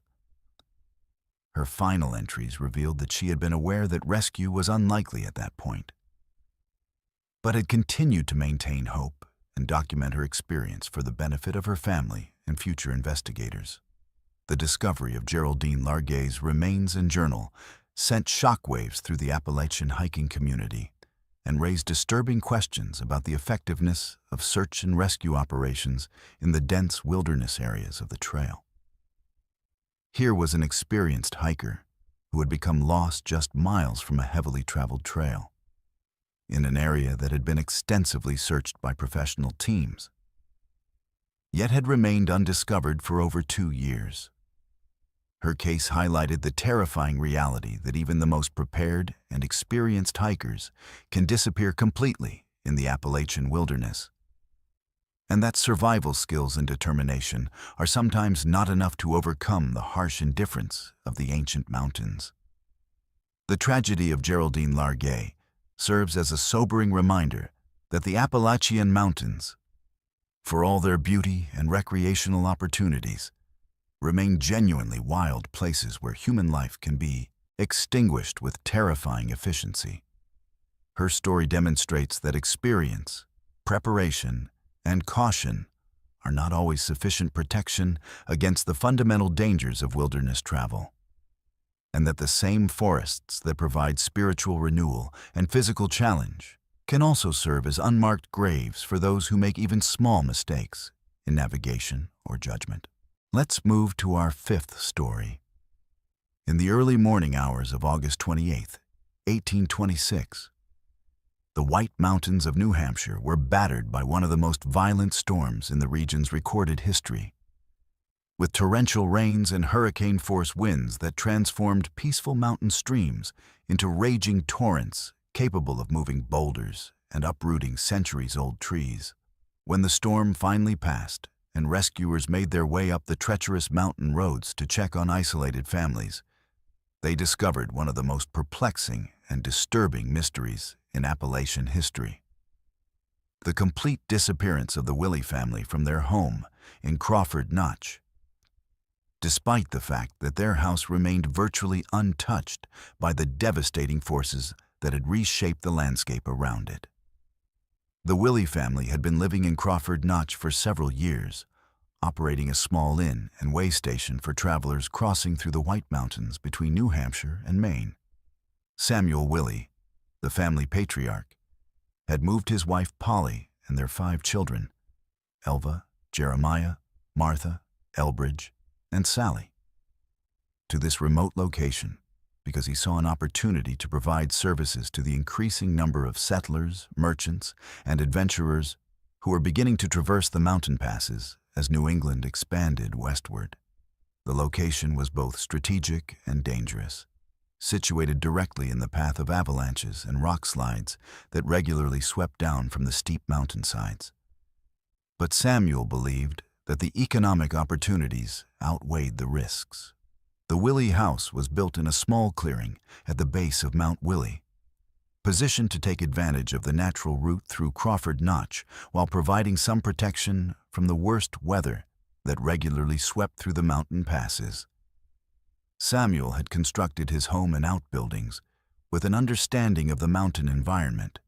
Her final entries revealed that she had been aware that rescue was unlikely at that point, but had continued to maintain hope and document her experience for the benefit of her family and future investigators. The discovery of Geraldine Larguet's remains and journal sent shockwaves through the Appalachian hiking community and raised disturbing questions about the effectiveness of search and rescue operations in the dense wilderness areas of the trail. Here was an experienced hiker who had become lost just miles from a heavily traveled trail, in an area that had been extensively searched by professional teams, yet had remained undiscovered for over 2 years. Her case highlighted the terrifying reality that even the most prepared and experienced hikers can disappear completely in the Appalachian wilderness, and that survival skills and determination are sometimes not enough to overcome the harsh indifference of the ancient mountains. The tragedy of Geraldine Larguet serves as a sobering reminder that the Appalachian Mountains, for all their beauty and recreational opportunities, remain genuinely wild places where human life can be extinguished with terrifying efficiency. Her story demonstrates that experience, preparation, and caution are not always sufficient protection against the fundamental dangers of wilderness travel, and that the same forests that provide spiritual renewal and physical challenge can also serve as unmarked graves for those who make even small mistakes in navigation or judgment. Let's move to our 5th story. In the early morning hours of August 28, 1826, the White Mountains of New Hampshire were battered by one of the most violent storms in the region's recorded history, with torrential rains and hurricane-force winds that transformed peaceful mountain streams into raging torrents capable of moving boulders and uprooting centuries-old trees. When the storm finally passed and rescuers made their way up the treacherous mountain roads to check on isolated families, they discovered one of the most perplexing and disturbing mysteries in Appalachian history: the complete disappearance of the Willey family from their home in Crawford Notch, despite the fact that their house remained virtually untouched by the devastating forces that had reshaped the landscape around it. The Willey family had been living in Crawford Notch for several years, operating a small inn and way station for travelers crossing through the White Mountains between New Hampshire and Maine. Samuel Willey, the family patriarch, had moved his wife Polly and their 5 children, Elva, Jeremiah, Martha, Elbridge, and Sally, to this remote location because he saw an opportunity to provide services to the increasing number of settlers, merchants, and adventurers who were beginning to traverse the mountain passes as New England expanded westward. The location was both strategic and dangerous, situated directly in the path of avalanches and rock slides that regularly swept down from the steep mountainsides. But Samuel believed that the economic opportunities outweighed the risks. The Willey house was built in a small clearing at the base of Mount Willey, positioned to take advantage of the natural route through Crawford Notch while providing some protection from the worst weather that regularly swept through the mountain passes. Samuel had constructed his home and outbuildings with an understanding of the mountain environment,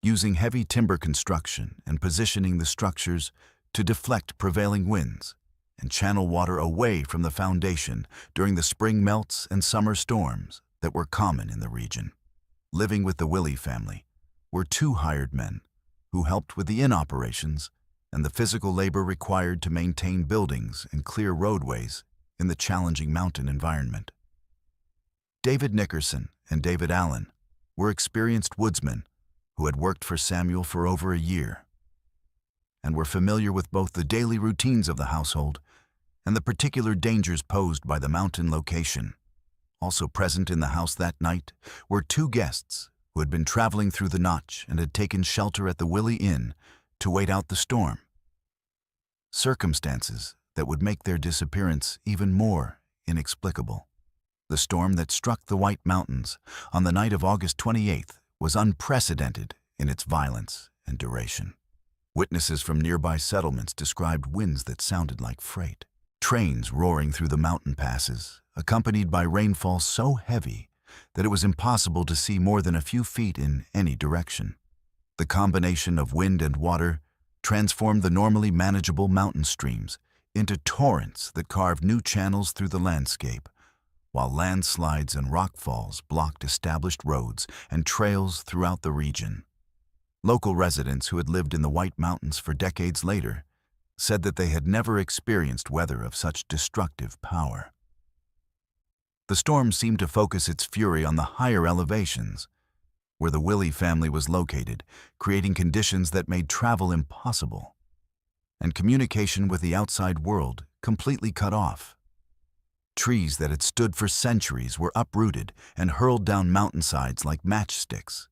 using heavy timber construction and positioning the structures to deflect prevailing winds and channel water away from the foundation during the spring melts and summer storms that were common in the region. Living with the Willey family were 2 hired men who helped with the inn operations and the physical labor required to maintain buildings and clear roadways in the challenging mountain environment. David Nickerson and David Allen were experienced woodsmen who had worked for Samuel for over a year and were familiar with both the daily routines of the household and the particular dangers posed by the mountain location. Also present in the house that night were two guests who had been traveling through the Notch and had taken shelter at the Willie Inn to wait out the storm. Circumstances that would make their disappearance even more inexplicable. The storm that struck the White Mountains on the night of August 28th was unprecedented in its violence and duration. Witnesses from nearby settlements described winds that sounded like freight, trains roaring through the mountain passes, accompanied by rainfall so heavy that it was impossible to see more than a few feet in any direction. The combination of wind and water transformed the normally manageable mountain streams into torrents that carved new channels through the landscape, while landslides and rockfalls blocked established roads and trails throughout the region. Local residents who had lived in the White Mountains for decades later said that they had never experienced weather of such destructive power. The storm seemed to focus its fury on the higher elevations, where the Willie family was located, creating conditions that made travel impossible and communication with the outside world completely cut off. Trees that had stood for centuries were uprooted and hurled down mountainsides like matchsticks,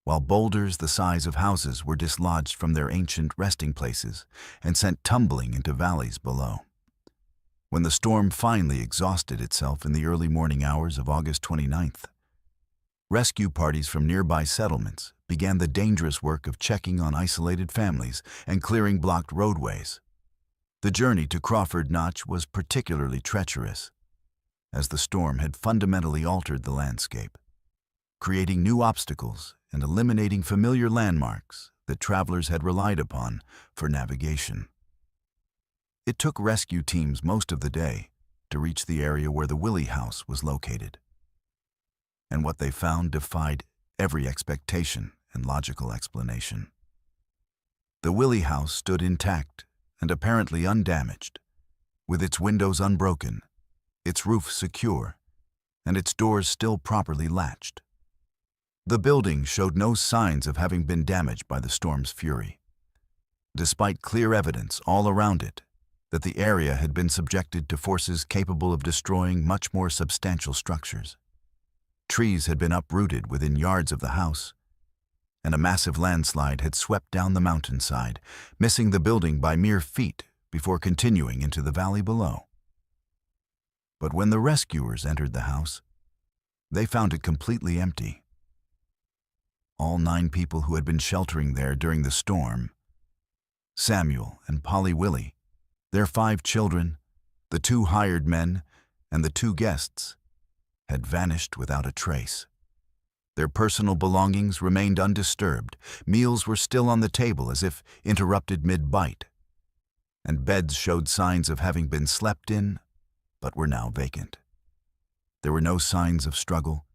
while boulders the size of houses were dislodged from their ancient resting places and sent tumbling into valleys below. When the storm finally exhausted itself in the early morning hours of August 29th, rescue parties from nearby settlements began the dangerous work of checking on isolated families and clearing blocked roadways. The journey to Crawford Notch was particularly treacherous, as the storm had fundamentally altered the landscape, creating new obstacles and eliminating familiar landmarks that travelers had relied upon for navigation. It took rescue teams most of the day to reach the area where the Willie house was located, and what they found defied every expectation and logical explanation. The Willie house stood intact and apparently undamaged, with its windows unbroken, its roof secure, and its doors still properly latched. The building showed no signs of having been damaged by the storm's fury, despite clear evidence all around it that the area had been subjected to forces capable of destroying much more substantial structures. Trees had been uprooted within yards of the house, and a massive landslide had swept down the mountainside, missing the building by mere feet before continuing into the valley below. But when the rescuers entered the house, they found it completely empty. All 9 people who had been sheltering there during the storm, Samuel and Polly Willie, their 5 children, the 2 hired men, and the 2 guests, had vanished without a trace. Their personal belongings remained undisturbed, meals were still on the table as if interrupted mid-bite, and beds showed signs of having been slept in, but were now vacant. There were no signs of struggle,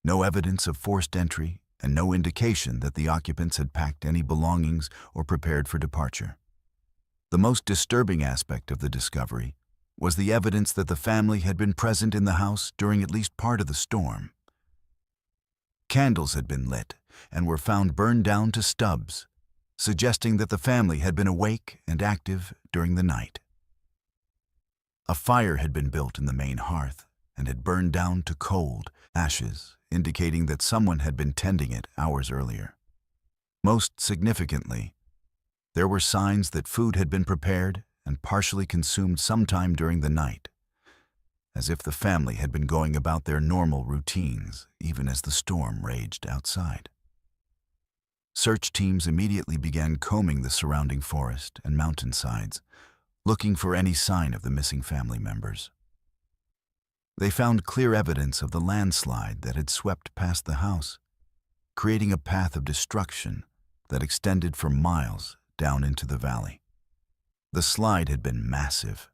no evidence of forced entry, and no indication that the occupants had packed any belongings or prepared for departure. The most disturbing aspect of the discovery was the evidence that the family had been present in the house during at least part of the storm. Candles had been lit and were found burned down to stubs, suggesting that the family had been awake and active during the night. A fire had been built in the main hearth and had burned down to cold ashes, indicating that someone had been tending it hours earlier. Most significantly, there were signs that food had been prepared and partially consumed sometime during the night, as if the family had been going about their normal routines even as the storm raged outside. Search teams immediately began combing the surrounding forest and mountainsides, looking for any sign of the missing family members. They found clear evidence of the landslide that had swept past the house, creating a path of destruction that extended for miles down into the valley. The slide had been massive,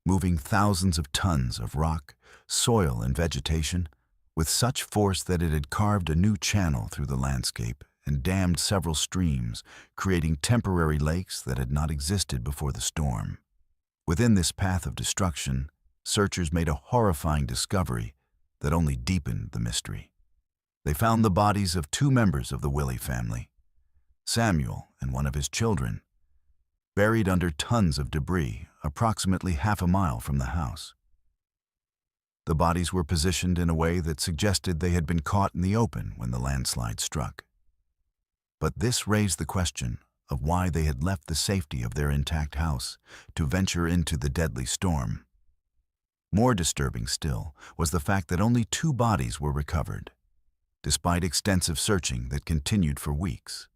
moving thousands of tons of rock, soil, and vegetation with such force that it had carved a new channel through the landscape and dammed several streams, creating temporary lakes that had not existed before the storm. Within this path of destruction, searchers made a horrifying discovery that only deepened the mystery. They found the bodies of two members of the Willie family, Samuel and one of his children, buried under tons of debris approximately half a mile from the house. The bodies were positioned in a way that suggested they had been caught in the open when the landslide struck. But this raised the question of why they had left the safety of their intact house to venture into the deadly storm. More disturbing still was the fact that only two bodies were recovered, despite extensive searching that continued for weeks.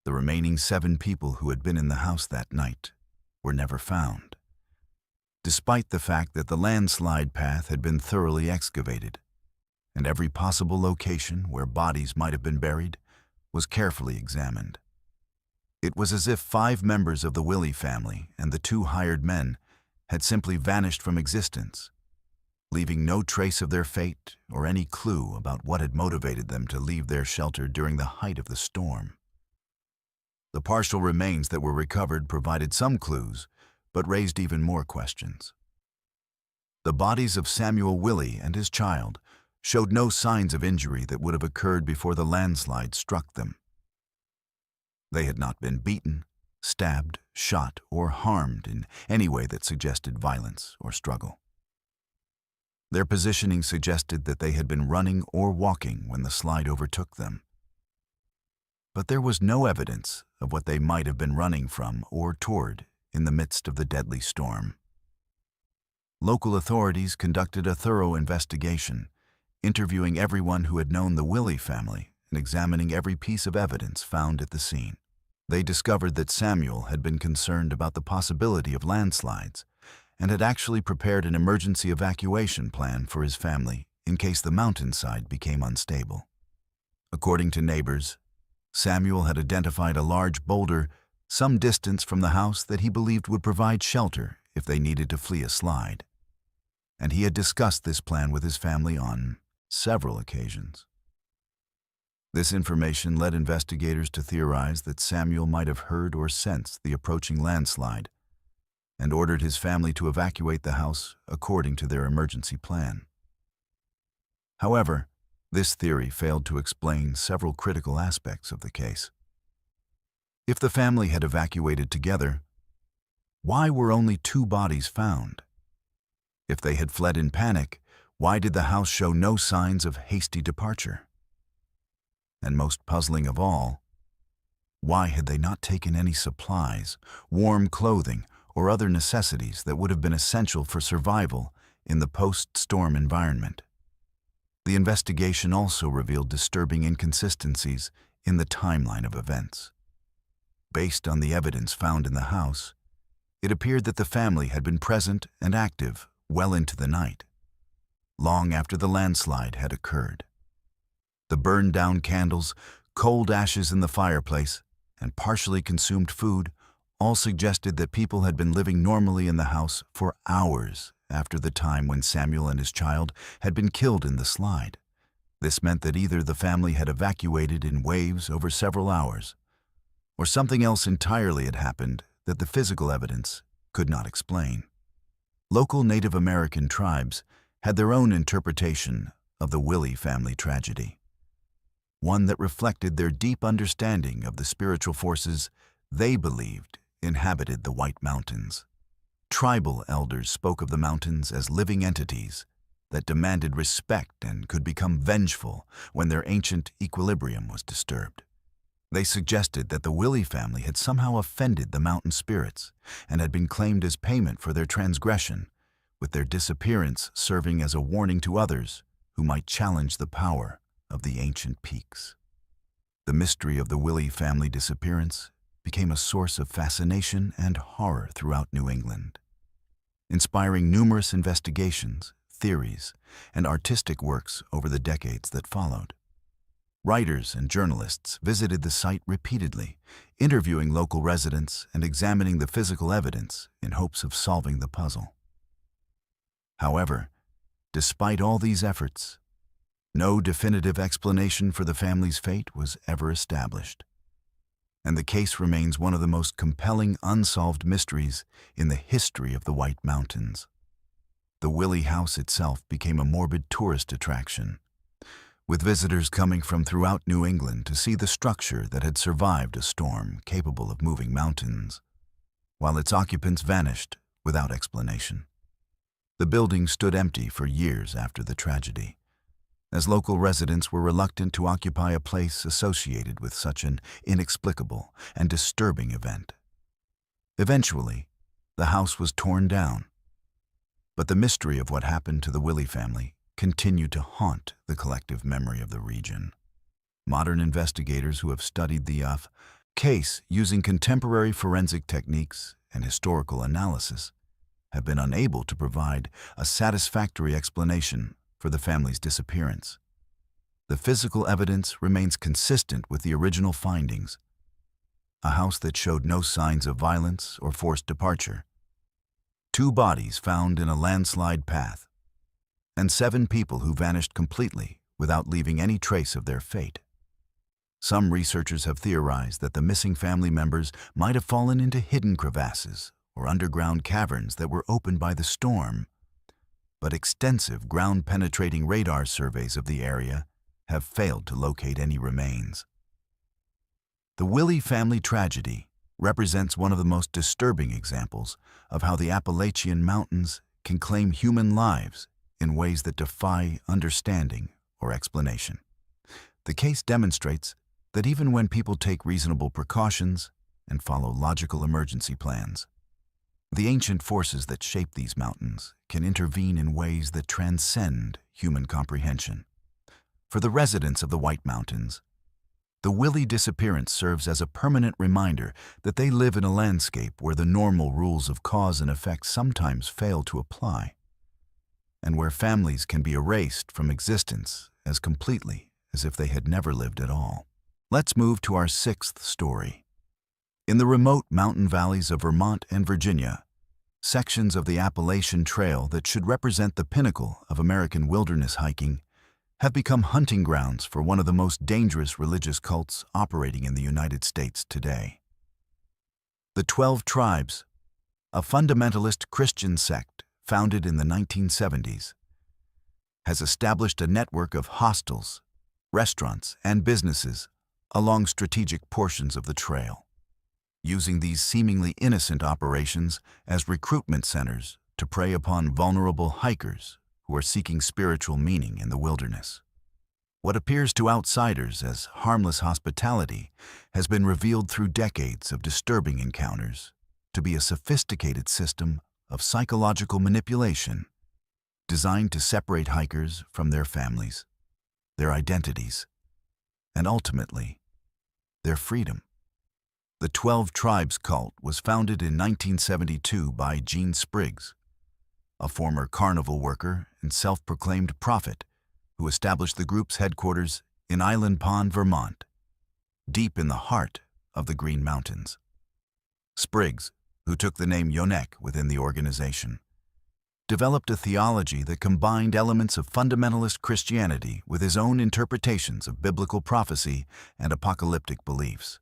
The remaining 7 people who had been in the house that night were never found, despite the fact that the landslide path had been thoroughly excavated, and every possible location where bodies might have been buried was carefully examined. It was as if 5 members of the Willie family and the 2 hired men had simply vanished from existence, leaving no trace of their fate or any clue about what had motivated them to leave their shelter during the height of the storm. The partial remains that were recovered provided some clues, but raised even more questions. The bodies of Samuel Willie and his child showed no signs of injury that would have occurred before the landslide struck them. They had not been beaten, stabbed, shot, or harmed in any way that suggested violence or struggle. Their positioning suggested that they had been running or walking when the slide overtook them. But there was no evidence of what they might have been running from or toward in the midst of the deadly storm. Local authorities conducted a thorough investigation, interviewing everyone who had known the Willie family and examining every piece of evidence found at the scene. They discovered that Samuel had been concerned about the possibility of landslides and had actually prepared an emergency evacuation plan for his family in case the mountainside became unstable. According to neighbors, Samuel had identified a large boulder some distance from the house that he believed would provide shelter if they needed to flee a slide, and he had discussed this plan with his family on several occasions. This information led investigators to theorize that Samuel might have heard or sensed the approaching landslide and ordered his family to evacuate the house according to their emergency plan. However, this theory failed to explain several critical aspects of the case. If the family had evacuated together, why were only 2 bodies found? If they had fled in panic, why did the house show no signs of hasty departure? And most puzzling of all, why had they not taken any supplies, warm clothing, or other necessities that would have been essential for survival in the post-storm environment? The investigation also revealed disturbing inconsistencies in the timeline of events. Based on the evidence found in the house, it appeared that the family had been present and active well into the night, long after the landslide had occurred. The burned-down candles, cold ashes in the fireplace, and partially consumed food all suggested that people had been living normally in the house for hours after the time when Samuel and his child had been killed in the slide. This meant that either the family had evacuated in waves over several hours, or something else entirely had happened that the physical evidence could not explain. Local Native American tribes had their own interpretation of the Willie family tragedy, one that reflected their deep understanding of the spiritual forces they believed inhabited the White Mountains. Tribal elders spoke of the mountains as living entities that demanded respect and could become vengeful when their ancient equilibrium was disturbed. They suggested that the Willie family had somehow offended the mountain spirits and had been claimed as payment for their transgression, with their disappearance serving as a warning to others who might challenge the power of the ancient peaks. The mystery of the Willie family disappearance became a source of fascination and horror throughout New England, inspiring numerous investigations, theories, and artistic works over the decades that followed. Writers and journalists visited the site repeatedly, interviewing local residents and examining the physical evidence in hopes of solving the puzzle. However, despite all these efforts, no definitive explanation for the family's fate was ever established, and the case remains one of the most compelling unsolved mysteries in the history of the White Mountains. The Willie house itself became a morbid tourist attraction, with visitors coming from throughout New England to see the structure that had survived a storm capable of moving mountains, while its occupants vanished without explanation. The building stood empty for years after the tragedy, as local residents were reluctant to occupy a place associated with such an inexplicable and disturbing event. Eventually, the house was torn down, but the mystery of what happened to the Willie family continued to haunt the collective memory of the region. Modern investigators who have studied the case using contemporary forensic techniques and historical analysis have been unable to provide a satisfactory explanation for the family's disappearance. The physical evidence remains consistent with the original findings: a house that showed no signs of violence or forced departure, 2 bodies found in a landslide path, and 7 people who vanished completely without leaving any trace of their fate. Some researchers have theorized that the missing family members might have fallen into hidden crevasses or underground caverns that were opened by the storm, but extensive ground-penetrating radar surveys of the area have failed to locate any remains. The Willie family tragedy represents one of the most disturbing examples of how the Appalachian Mountains can claim human lives in ways that defy understanding or explanation. The case demonstrates that even when people take reasonable precautions and follow logical emergency plans, the ancient forces that shape these mountains can intervene in ways that transcend human comprehension. For the residents of the White Mountains, the Willie disappearance serves as a permanent reminder that they live in a landscape where the normal rules of cause and effect sometimes fail to apply, and where families can be erased from existence as completely as if they had never lived at all. Let's move to our 6th story. In the remote mountain valleys of Vermont and Virginia, sections of the Appalachian Trail that should represent the pinnacle of American wilderness hiking have become hunting grounds for one of the most dangerous religious cults operating in the United States today. The 12 Tribes, a fundamentalist Christian sect founded in the 1970s, has established a network of hostels, restaurants, and businesses along strategic portions of the trail, using these seemingly innocent operations as recruitment centers to prey upon vulnerable hikers who are seeking spiritual meaning in the wilderness. What appears to outsiders as harmless hospitality has been revealed through decades of disturbing encounters to be a sophisticated system of psychological manipulation designed to separate hikers from their families, their identities, and ultimately, their freedom. The 12 Tribes cult was founded in 1972 by Gene Spriggs, a former carnival worker and self-proclaimed prophet who established the group's headquarters in Island Pond, Vermont, deep in the heart of the Green Mountains. Spriggs, who took the name Yonek within the organization, developed a theology that combined elements of fundamentalist Christianity with his own interpretations of biblical prophecy and apocalyptic beliefs.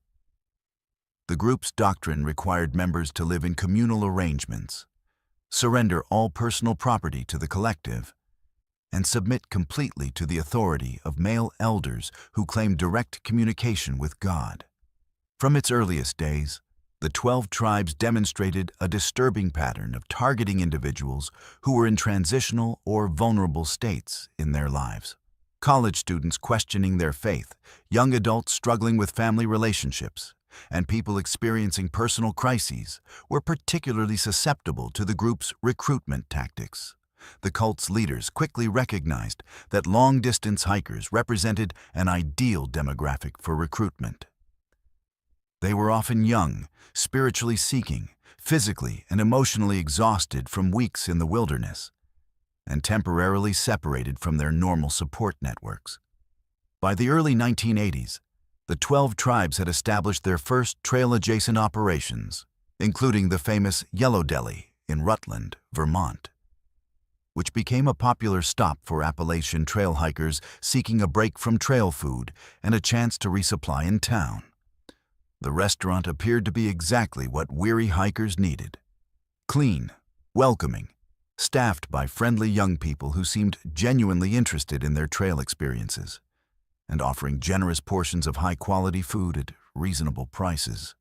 The group's doctrine required members to live in communal arrangements, surrender all personal property to the collective, and submit completely to the authority of male elders who claimed direct communication with God. From its earliest days, the 12 Tribes demonstrated a disturbing pattern of targeting individuals who were in transitional or vulnerable states in their lives. College students questioning their faith, young adults struggling with family relationships, and people experiencing personal crises were particularly susceptible to the group's recruitment tactics. The cult's leaders quickly recognized that long-distance hikers represented an ideal demographic for recruitment. They were often young, spiritually seeking, physically and emotionally exhausted from weeks in the wilderness, and temporarily separated from their normal support networks. By the early 1980s, the 12 Tribes had established their first trail-adjacent operations, including the famous Yellow Deli in Rutland, Vermont, which became a popular stop for Appalachian trail hikers seeking a break from trail food and a chance to resupply in town. The restaurant appeared to be exactly what weary hikers needed: clean, welcoming, staffed by friendly young people who seemed genuinely interested in their trail experiences. and offering generous portions of high-quality food at reasonable prices.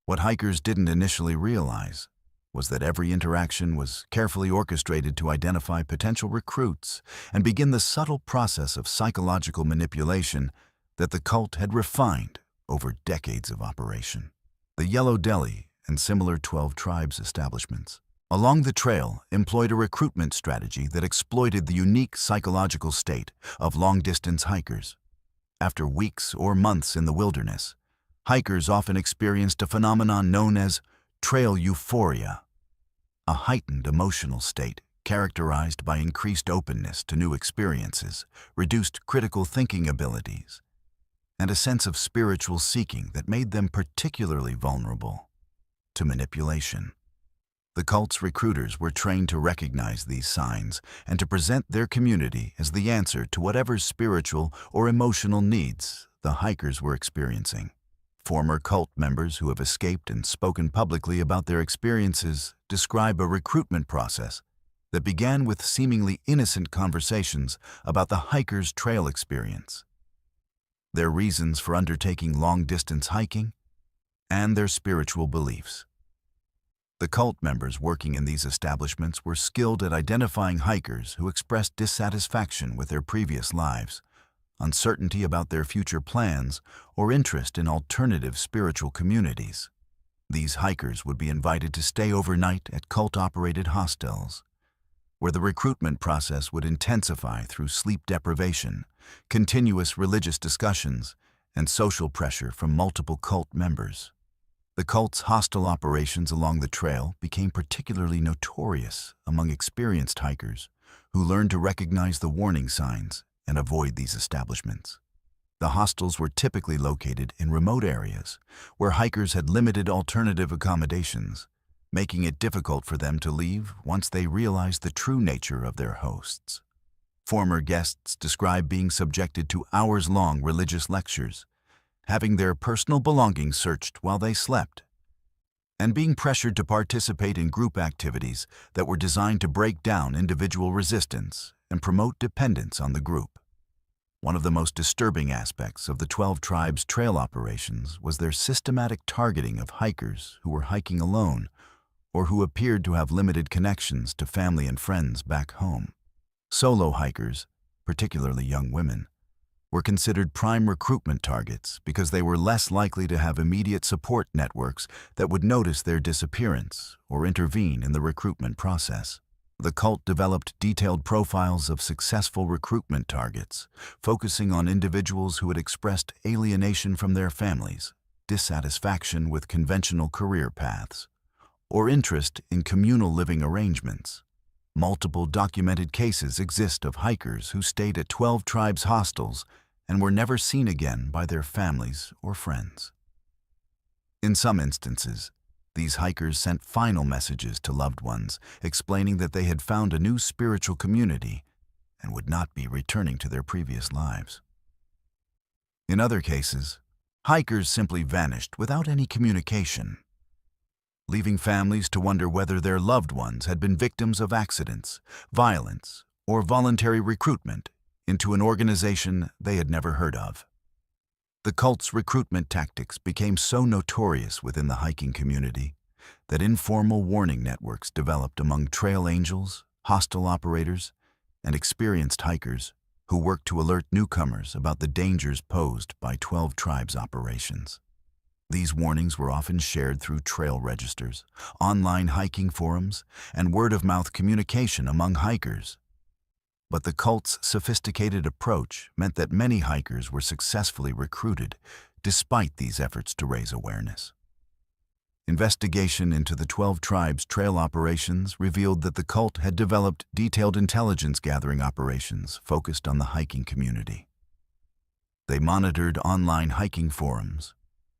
What hikers didn't initially realize was that every interaction was carefully orchestrated to identify potential recruits and begin the subtle process of psychological manipulation that the cult had refined over decades of operation. The Yellow Deli and similar 12 Tribes establishments along the trail employed a recruitment strategy that exploited the unique psychological state of long-distance hikers. After weeks or months in the wilderness, hikers often experienced a phenomenon known as trail euphoria, a heightened emotional state characterized by increased openness to new experiences, reduced critical thinking abilities, and a sense of spiritual seeking that made them particularly vulnerable to manipulation. The cult's recruiters were trained to recognize these signs and to present their community as the answer to whatever spiritual or emotional needs the hikers were experiencing. Former cult members who have escaped and spoken publicly about their experiences describe a recruitment process that began with seemingly innocent conversations about the hikers' trail experience, their reasons for undertaking long-distance hiking, and their spiritual beliefs. The cult members working in these establishments were skilled at identifying hikers who expressed dissatisfaction with their previous lives, uncertainty about their future plans, or interest in alternative spiritual communities. These hikers would be invited to stay overnight at cult-operated hostels, where the recruitment process would intensify through sleep deprivation, continuous religious discussions, and social pressure from multiple cult members. The cult's hostile operations along the trail became particularly notorious among experienced hikers who learned to recognize the warning signs and avoid these establishments. The hostels were typically located in remote areas where hikers had limited alternative accommodations, making it difficult for them to leave once they realized the true nature of their hosts. Former guests describe being subjected to hours-long religious lectures, having their personal belongings searched while they slept, and being pressured to participate in group activities that were designed to break down individual resistance and promote dependence on the group. One of the most disturbing aspects of the 12 Tribes trail operations was their systematic targeting of hikers who were hiking alone or who appeared to have limited connections to family and friends back home. Solo hikers, particularly young women, were considered prime recruitment targets because they were less likely to have immediate support networks that would notice their disappearance or intervene in the recruitment process. The cult developed detailed profiles of successful recruitment targets, focusing on individuals who had expressed alienation from their families, dissatisfaction with conventional career paths, or interest in communal living arrangements. Multiple documented cases exist of hikers who stayed at 12 Tribes hostels and were never seen again by their families or friends. In some instances, these hikers sent final messages to loved ones explaining that they had found a new spiritual community and would not be returning to their previous lives. In other cases, hikers simply vanished without any communication, leaving families to wonder whether their loved ones had been victims of accidents, violence, or voluntary recruitment into an organization they had never heard of. The cult's recruitment tactics became so notorious within the hiking community that informal warning networks developed among trail angels, hostel operators, and experienced hikers who worked to alert newcomers about the dangers posed by 12 Tribes operations. These warnings were often shared through trail registers, online hiking forums, and word-of-mouth communication among hikers. But the cult's sophisticated approach meant that many hikers were successfully recruited despite these efforts to raise awareness. Investigation into the 12 Tribes trail operations revealed that the cult had developed detailed intelligence-gathering operations focused on the hiking community. They monitored online hiking forums,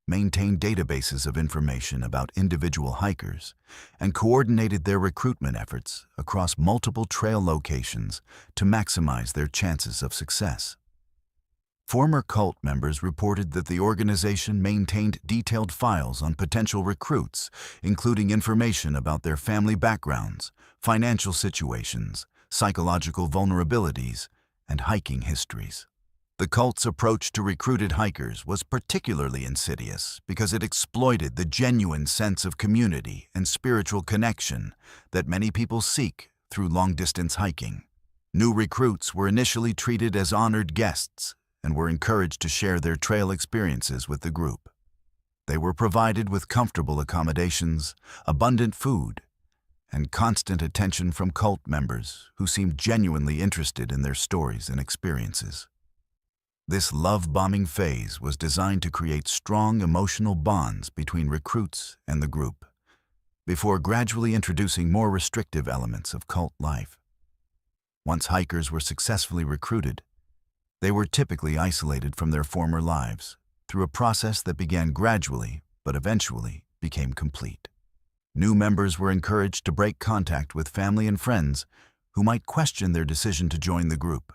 maintained databases of information about individual hikers, and coordinated their recruitment efforts across multiple trail locations to maximize their chances of success. Former cult members reported that the organization maintained detailed files on potential recruits, including information about their family backgrounds, financial situations, psychological vulnerabilities, and hiking histories. The cult's approach to recruited hikers was particularly insidious because it exploited the genuine sense of community and spiritual connection that many people seek through long-distance hiking. New recruits were initially treated as honored guests and were encouraged to share their trail experiences with the group. They were provided with comfortable accommodations, abundant food, and constant attention from cult members who seemed genuinely interested in their stories and experiences. This love-bombing phase was designed to create strong emotional bonds between recruits and the group, before gradually introducing more restrictive elements of cult life. Once hikers were successfully recruited, they were typically isolated from their former lives through a process that began gradually but eventually became complete. New members were encouraged to break contact with family and friends who might question their decision to join the group.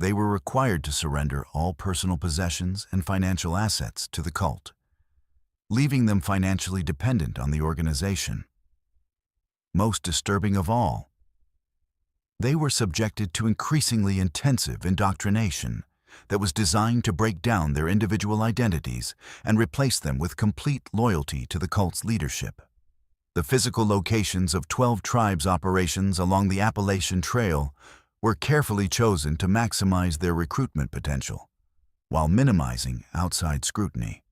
They were required to surrender all personal possessions and financial assets to the cult, leaving them financially dependent on the organization. Most disturbing of all, they were subjected to increasingly intensive indoctrination that was designed to break down their individual identities and replace them with complete loyalty to the cult's leadership. The physical locations of 12 tribes' operations along the Appalachian Trail were carefully chosen to maximize their recruitment potential, while minimizing outside scrutiny.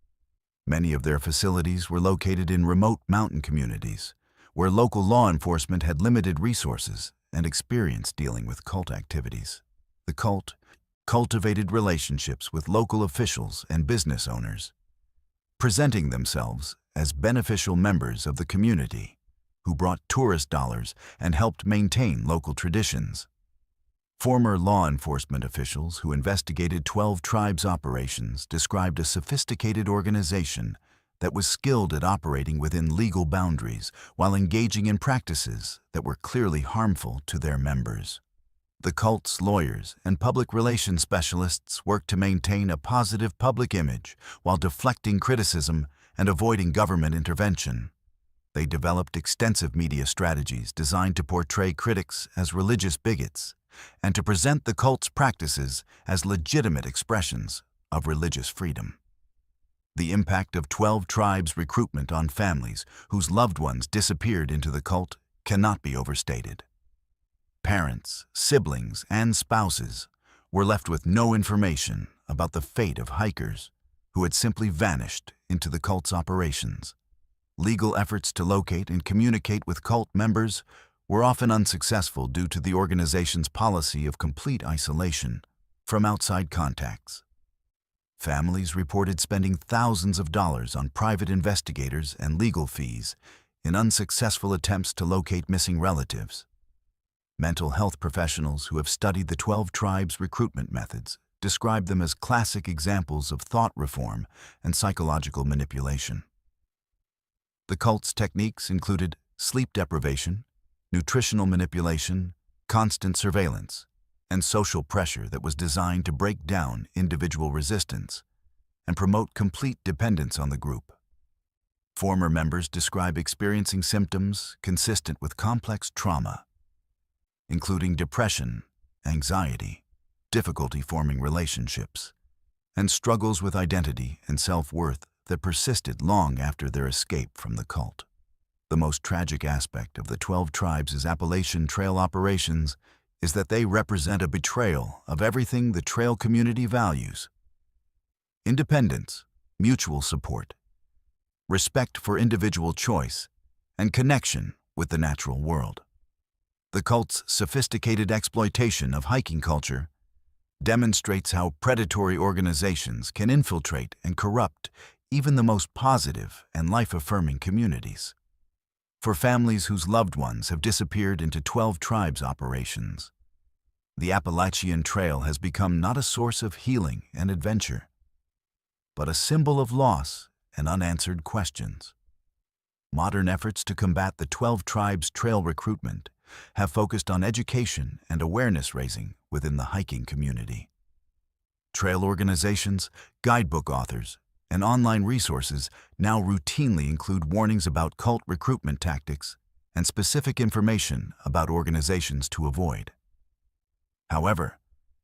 Many of their facilities were located in remote mountain communities, where local law enforcement had limited resources and experience dealing with cult activities. The cult cultivated relationships with local officials and business owners, presenting themselves as beneficial members of the community who brought tourist dollars and helped maintain local traditions. Former law enforcement officials who investigated 12 tribes' operations described a sophisticated organization that was skilled at operating within legal boundaries while engaging in practices that were clearly harmful to their members. The cult's lawyers and public relations specialists worked to maintain a positive public image while deflecting criticism and avoiding government intervention. They developed extensive media strategies designed to portray critics as religious bigots and to present the cult's practices as legitimate expressions of religious freedom. The impact of 12 tribes' recruitment on families whose loved ones disappeared into the cult cannot be overstated. Parents, siblings, and spouses were left with no information about the fate of hikers who had simply vanished into the cult's operations. Legal efforts to locate and communicate with cult members were often unsuccessful due to the organization's policy of complete isolation from outside contacts. Families reported spending thousands of dollars on private investigators and legal fees in unsuccessful attempts to locate missing relatives. Mental health professionals who have studied the 12 tribes' recruitment methods describe them as classic examples of thought reform and psychological manipulation. The cult's techniques included sleep deprivation, nutritional manipulation, constant surveillance, and social pressure that was designed to break down individual resistance and promote complete dependence on the group. Former members describe experiencing symptoms consistent with complex trauma, including depression, anxiety, difficulty forming relationships, and struggles with identity and self-worth that persisted long after their escape from the cult. The most tragic aspect of the 12 tribes' Appalachian Trail operations is that they represent a betrayal of everything the trail community values: independence, mutual support, respect for individual choice, and connection with the natural world. The cult's sophisticated exploitation of hiking culture demonstrates how predatory organizations can infiltrate and corrupt even the most positive and life-affirming communities. For families whose loved ones have disappeared into 12 tribes operations, the Appalachian Trail has become not a source of healing and adventure, but a symbol of loss and unanswered questions. Modern efforts to combat the 12 tribes' trail recruitment have focused on education and awareness raising within the hiking community. Trail organizations, guidebook authors, and online resources now routinely include warnings about cult recruitment tactics and specific information about organizations to avoid. However,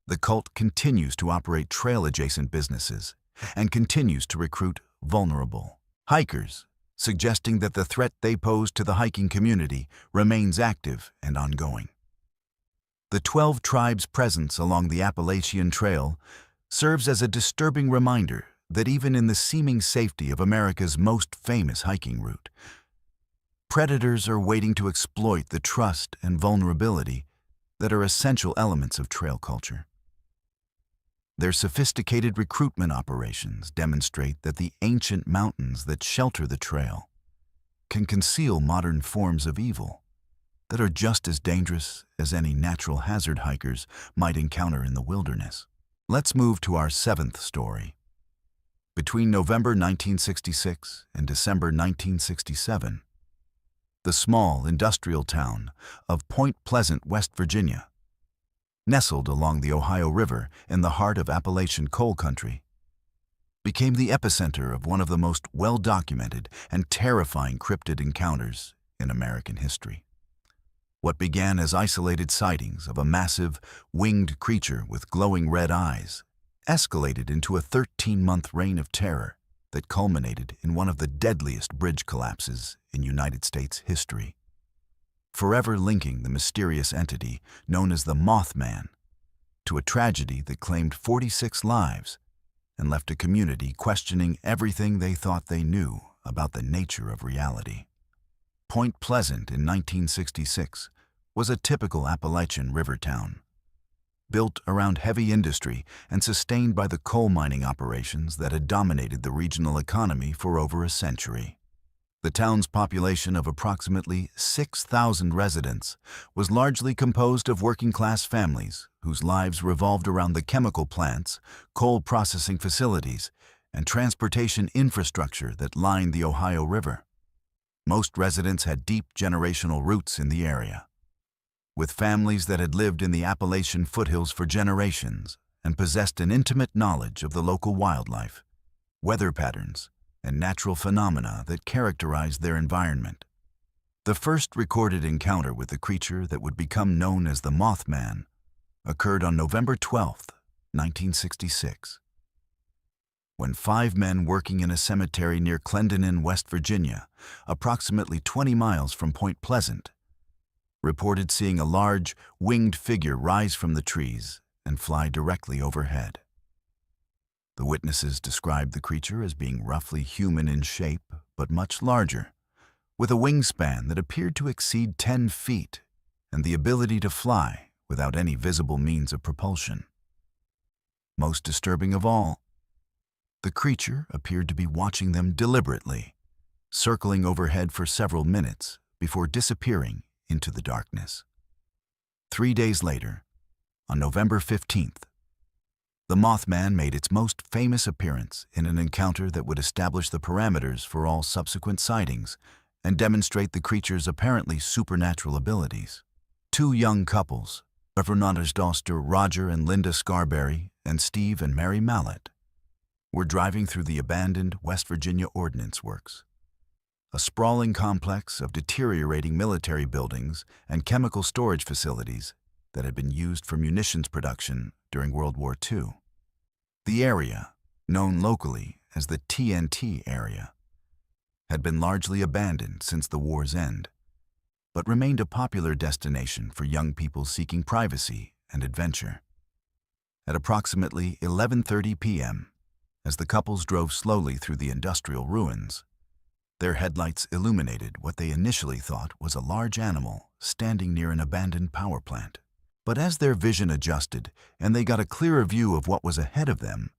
The cult continues to operate trail-adjacent businesses and continues to recruit vulnerable hikers, suggesting that the threat they pose to the hiking community remains active and ongoing. The 12 tribes' presence along the Appalachian Trail serves as a disturbing reminder that even in the seeming safety of America's most famous hiking route, predators are waiting to exploit the trust and vulnerability that are essential elements of trail culture. Their sophisticated recruitment operations demonstrate that the ancient mountains that shelter the trail can conceal modern forms of evil that are just as dangerous as any natural hazard hikers might encounter in the wilderness. Let's move to our 7th story. Between November 1966 and December 1967, the small industrial town of Point Pleasant, West Virginia, nestled along the Ohio River in the heart of Appalachian coal country, became the epicenter of one of the most well-documented and terrifying cryptid encounters in American history. What began as isolated sightings of a massive, winged creature with glowing red eyes escalated into a 13-month reign of terror that culminated in one of the deadliest bridge collapses in United States history, forever linking the mysterious entity known as the Mothman to a tragedy that claimed 46 lives and left a community questioning everything they thought they knew about the nature of reality. Point Pleasant in 1966 was a typical Appalachian river town, built around heavy industry and sustained by the coal mining operations that had dominated the regional economy for over a century. The town's population of approximately 6,000 residents was largely composed of working-class families whose lives revolved around the chemical plants, coal processing facilities, and transportation infrastructure that lined the Ohio River. Most residents had deep generational roots in the area, with families that had lived in the Appalachian foothills for generations and possessed an intimate knowledge of the local wildlife, weather patterns, and natural phenomena that characterized their environment. The first recorded encounter with the creature that would become known as the Mothman occurred on November 12, 1966, when 5 men working in a cemetery near Clendenin, West Virginia, approximately 20 miles from Point Pleasant, reported seeing a large, winged figure rise from the trees and fly directly overhead. The witnesses described the creature as being roughly human in shape, but much larger, with a wingspan that appeared to exceed 10 feet and the ability to fly without any visible means of propulsion. Most disturbing of all, the creature appeared to be watching them deliberately, circling overhead for several minutes before disappearing into the darkness. 3 days later, on November 15th, the Mothman made its most famous appearance in an encounter that would establish the parameters for all subsequent sightings and demonstrate the creature's apparently supernatural abilities. 2 young couples, Reverenders Roger and Linda Scarberry and Steve and Mary Mallett, were driving through the abandoned West Virginia Ordnance Works, a sprawling complex of deteriorating military buildings and chemical storage facilities that had been used for munitions production during World War II. The area, known locally as the TNT area, had been largely abandoned since the war's end, but remained a popular destination for young people seeking privacy and adventure. At approximately 11:30 p.m., as the couples drove slowly through the industrial ruins, their headlights illuminated what they initially thought was a large animal standing near an abandoned power plant. But as their vision adjusted and they got a clearer view of what was ahead of them,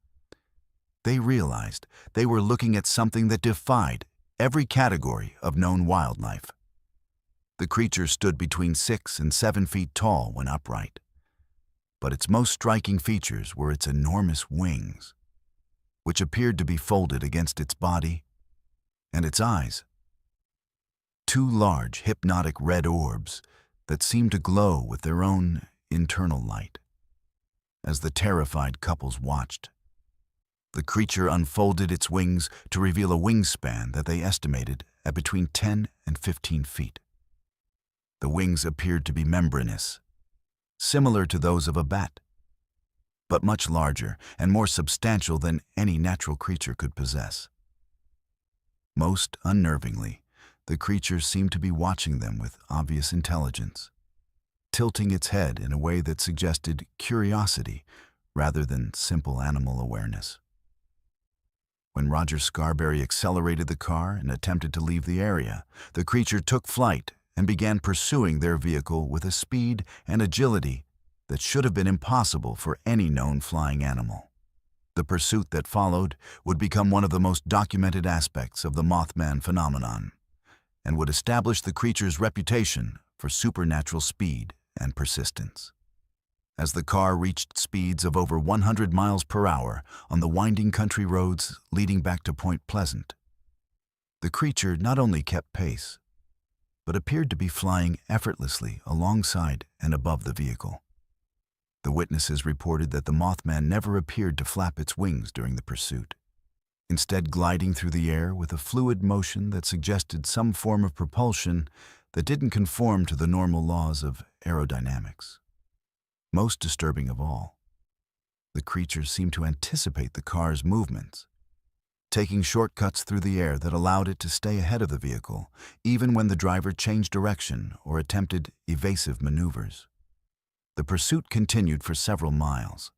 they realized they were looking at something that defied every category of known wildlife. The creature stood between 6 and 7 feet tall when upright, but its most striking features were its enormous wings, which appeared to be folded against its body, and its eyes, 2 large, hypnotic red orbs that seemed to glow with their own internal light. As the terrified couples watched, the creature unfolded its wings to reveal a wingspan that they estimated at between 10 and 15 feet. The wings appeared to be membranous, similar to those of a bat, but much larger and more substantial than any natural creature could possess. Most unnervingly, the creature seemed to be watching them with obvious intelligence, tilting its head in a way that suggested curiosity rather than simple animal awareness. When Roger Scarberry accelerated the car and attempted to leave the area, the creature took flight and began pursuing their vehicle with a speed and agility that should have been impossible for any known flying animal. The pursuit that followed would become one of the most documented aspects of the Mothman phenomenon and would establish the creature's reputation for supernatural speed and persistence. As the car reached speeds of over 100 miles per hour on the winding country roads leading back to Point Pleasant, the creature not only kept pace, but appeared to be flying effortlessly alongside and above the vehicle. The witnesses reported that the Mothman never appeared to flap its wings during the pursuit, instead gliding through the air with a fluid motion that suggested some form of propulsion that didn't conform to the normal laws of aerodynamics. Most disturbing of all, the creature seemed to anticipate the car's movements, taking shortcuts through the air that allowed it to stay ahead of the vehicle, even when the driver changed direction or attempted evasive maneuvers. The pursuit continued for several miles,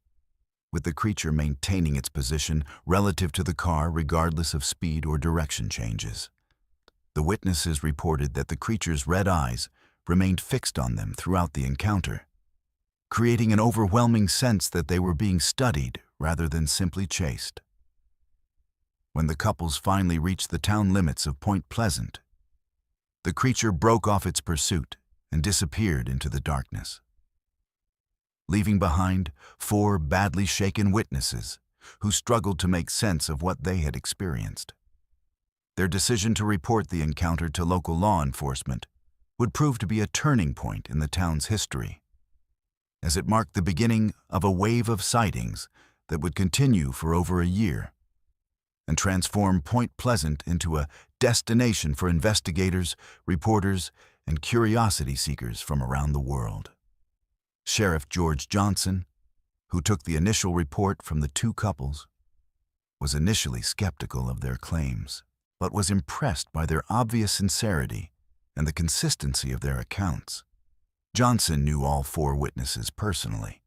with the creature maintaining its position relative to the car regardless of speed or direction changes. The witnesses reported that the creature's red eyes remained fixed on them throughout the encounter, creating an overwhelming sense that they were being studied rather than simply chased. When the couples finally reached the town limits of Point Pleasant, the creature broke off its pursuit and disappeared into the darkness, leaving behind 4 badly shaken witnesses who struggled to make sense of what they had experienced. Their decision to report the encounter to local law enforcement would prove to be a turning point in the town's history, as it marked the beginning of a wave of sightings that would continue for over a year and transform Point Pleasant into a destination for investigators, reporters, and curiosity seekers from around the world. Sheriff George Johnson, who took the initial report from the 2 couples, was initially skeptical of their claims, but was impressed by their obvious sincerity and the consistency of their accounts. Johnson knew all 4 witnesses personally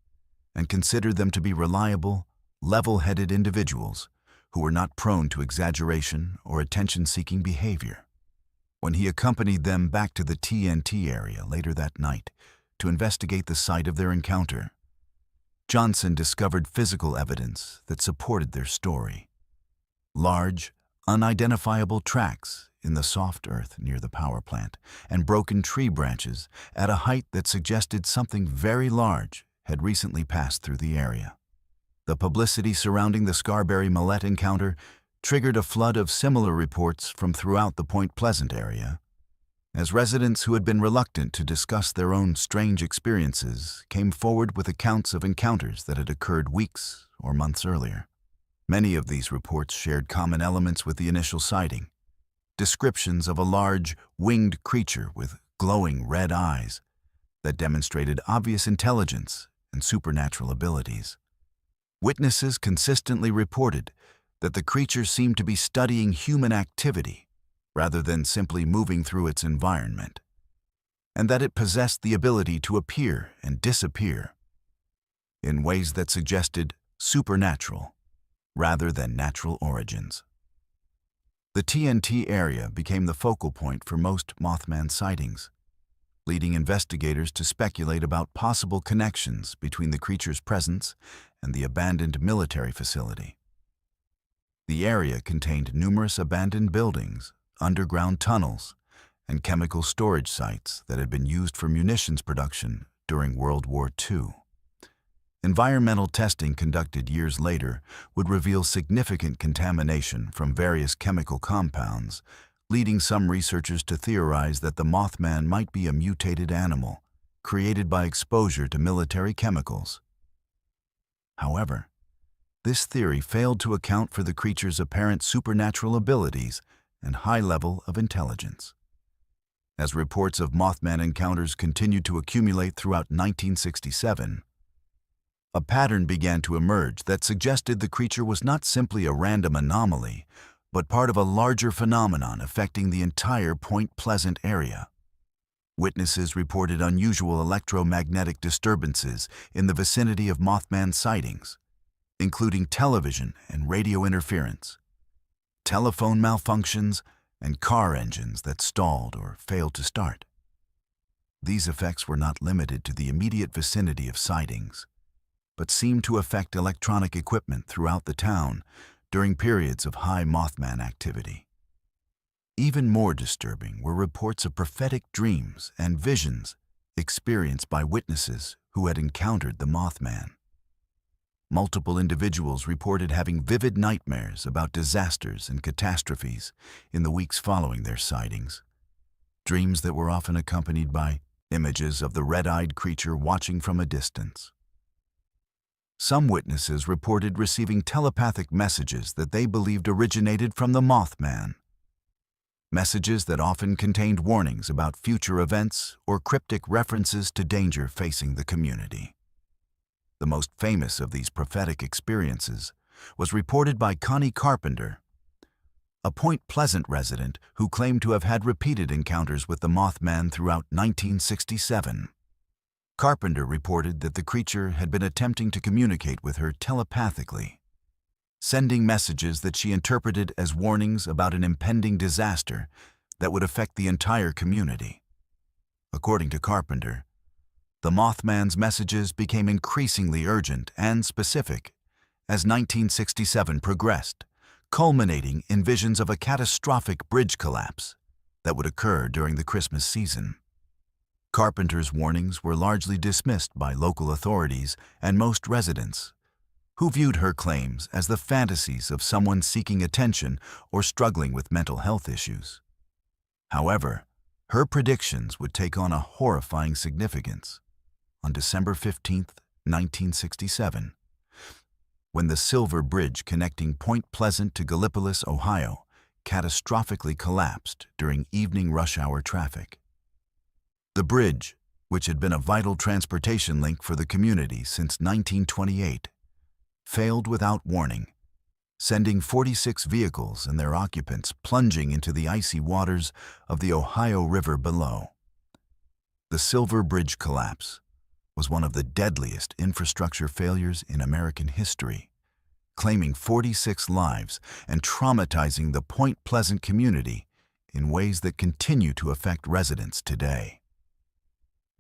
and considered them to be reliable, level-headed individuals who were not prone to exaggeration or attention-seeking behavior. When he accompanied them back to the TNT area later that night to investigate the site of their encounter, Johnson discovered physical evidence that supported their story. Large, unidentifiable tracks in the soft earth near the power plant and broken tree branches at a height that suggested something very large had recently passed through the area. The publicity surrounding the Scarberry-Millette encounter triggered a flood of similar reports from throughout the Point Pleasant area, as residents who had been reluctant to discuss their own strange experiences came forward with accounts of encounters that had occurred weeks or months earlier. Many of these reports shared common elements with the initial sighting: descriptions of a large, winged creature with glowing red eyes that demonstrated obvious intelligence and supernatural abilities. Witnesses consistently reported that the creature seemed to be studying human activity rather than simply moving through its environment, and that it possessed the ability to appear and disappear in ways that suggested supernatural rather than natural origins. The TNT area became the focal point for most Mothman sightings, leading investigators to speculate about possible connections between the creature's presence and the abandoned military facility. The area contained numerous abandoned buildings, underground tunnels, and chemical storage sites that had been used for munitions production during World War II. Environmental testing conducted years later would reveal significant contamination from various chemical compounds, leading some researchers to theorize that the Mothman might be a mutated animal created by exposure to military chemicals. However, this theory failed to account for the creature's apparent supernatural abilities and high level of intelligence. As reports of Mothman encounters continued to accumulate throughout 1967, A pattern began to emerge that suggested the creature was not simply a random anomaly, but part of a larger phenomenon affecting the entire Point Pleasant area. Witnesses reported unusual electromagnetic disturbances in the vicinity of Mothman sightings, including television and radio interference, telephone malfunctions, and car engines that stalled or failed to start. These effects were not limited to the immediate vicinity of sightings, but seemed to affect electronic equipment throughout the town during periods of high Mothman activity. Even more disturbing were reports of prophetic dreams and visions experienced by witnesses who had encountered the Mothman. Multiple individuals reported having vivid nightmares about disasters and catastrophes in the weeks following their sightings, dreams that were often accompanied by images of the red-eyed creature watching from a distance. Some witnesses reported receiving telepathic messages that they believed originated from the Mothman, messages that often contained warnings about future events or cryptic references to danger facing the community. The most famous of these prophetic experiences was reported by Connie Carpenter, a Point Pleasant resident who claimed to have had repeated encounters with the Mothman throughout 1967. Carpenter reported that the creature had been attempting to communicate with her telepathically, sending messages that she interpreted as warnings about an impending disaster that would affect the entire community. According to Carpenter, the Mothman's messages became increasingly urgent and specific as 1967 progressed, culminating in visions of a catastrophic bridge collapse that would occur during the Christmas season. Carpenter's warnings were largely dismissed by local authorities and most residents, who viewed her claims as the fantasies of someone seeking attention or struggling with mental health issues. However, her predictions would take on a horrifying significance on December 15, 1967, when the Silver Bridge connecting Point Pleasant to Gallipolis, Ohio, catastrophically collapsed during evening rush hour traffic. The bridge, which had been a vital transportation link for the community since 1928, failed without warning, sending 46 vehicles and their occupants plunging into the icy waters of the Ohio River below. The Silver Bridge collapse was one of the deadliest infrastructure failures in American history, claiming 46 lives and traumatizing the Point Pleasant community in ways that continue to affect residents today.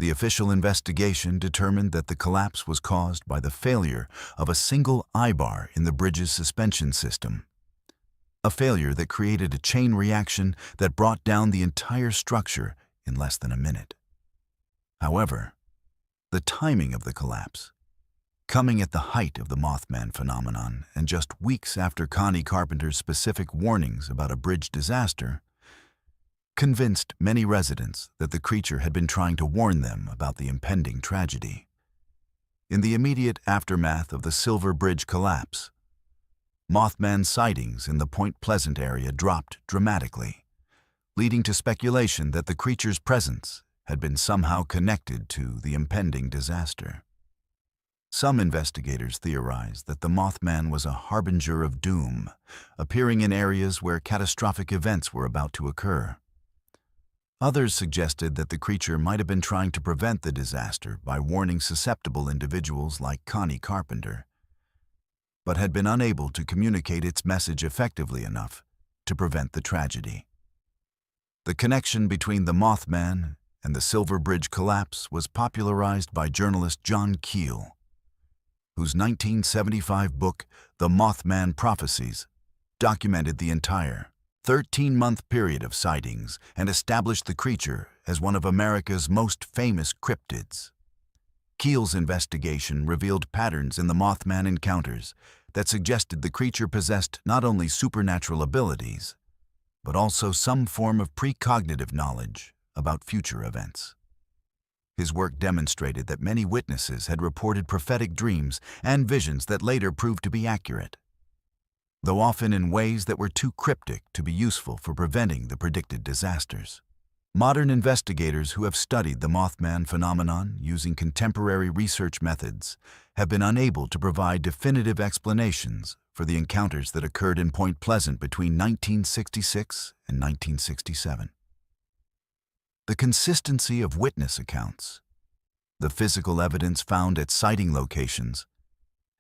The official investigation determined that the collapse was caused by the failure of a single eye-bar in the bridge's suspension system, a failure that created a chain reaction that brought down the entire structure in less than a minute. However, the timing of the collapse, coming at the height of the Mothman phenomenon and just weeks after Connie Carpenter's specific warnings about a bridge disaster, convinced many residents that the creature had been trying to warn them about the impending tragedy. In the immediate aftermath of the Silver Bridge collapse, Mothman sightings in the Point Pleasant area dropped dramatically, leading to speculation that the creature's presence had been somehow connected to the impending disaster. Some investigators theorized that the Mothman was a harbinger of doom, appearing in areas where catastrophic events were about to occur. Others suggested that the creature might have been trying to prevent the disaster by warning susceptible individuals like Connie Carpenter, but had been unable to communicate its message effectively enough to prevent the tragedy. The connection between the Mothman and the Silver Bridge collapse was popularized by journalist John Keel, whose 1975 book, The Mothman Prophecies, documented the entire 13-month period of sightings and established the creature as one of America's most famous cryptids. Keel's investigation revealed patterns in the Mothman encounters that suggested the creature possessed not only supernatural abilities, but also some form of precognitive knowledge about future events. His work demonstrated that many witnesses had reported prophetic dreams and visions that later proved to be accurate, though often in ways that were too cryptic to be useful for preventing the predicted disasters. Modern investigators who have studied the Mothman phenomenon using contemporary research methods have been unable to provide definitive explanations for the encounters that occurred in Point Pleasant between 1966 and 1967. The consistency of witness accounts, the physical evidence found at sighting locations,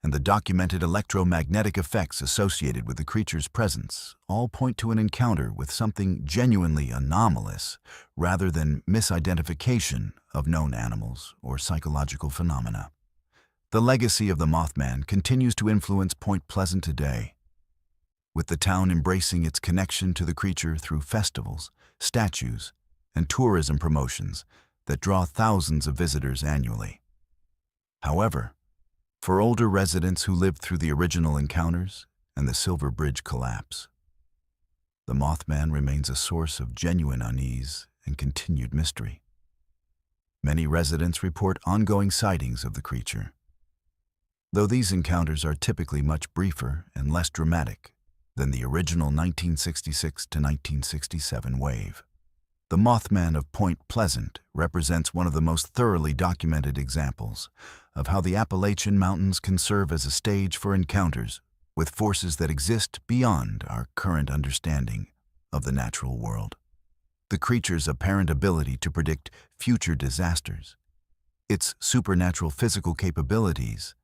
and the documented electromagnetic effects associated with the creature's presence all point to an encounter with something genuinely anomalous rather than misidentification of known animals or psychological phenomena. The legacy of the Mothman continues to influence Point Pleasant today, with the town embracing its connection to the creature through festivals, statues, and tourism promotions that draw thousands of visitors annually. However, for older residents who lived through the original encounters and the Silver Bridge collapse, the Mothman remains a source of genuine unease and continued mystery. Many residents report ongoing sightings of the creature, though these encounters are typically much briefer and less dramatic than the original 1966 to 1967 wave. The Mothman of Point Pleasant represents one of the most thoroughly documented examples of how the Appalachian Mountains can serve as a stage for encounters with forces that exist beyond our current understanding of the natural world. The creature's apparent ability to predict future disasters, its supernatural physical capabilities,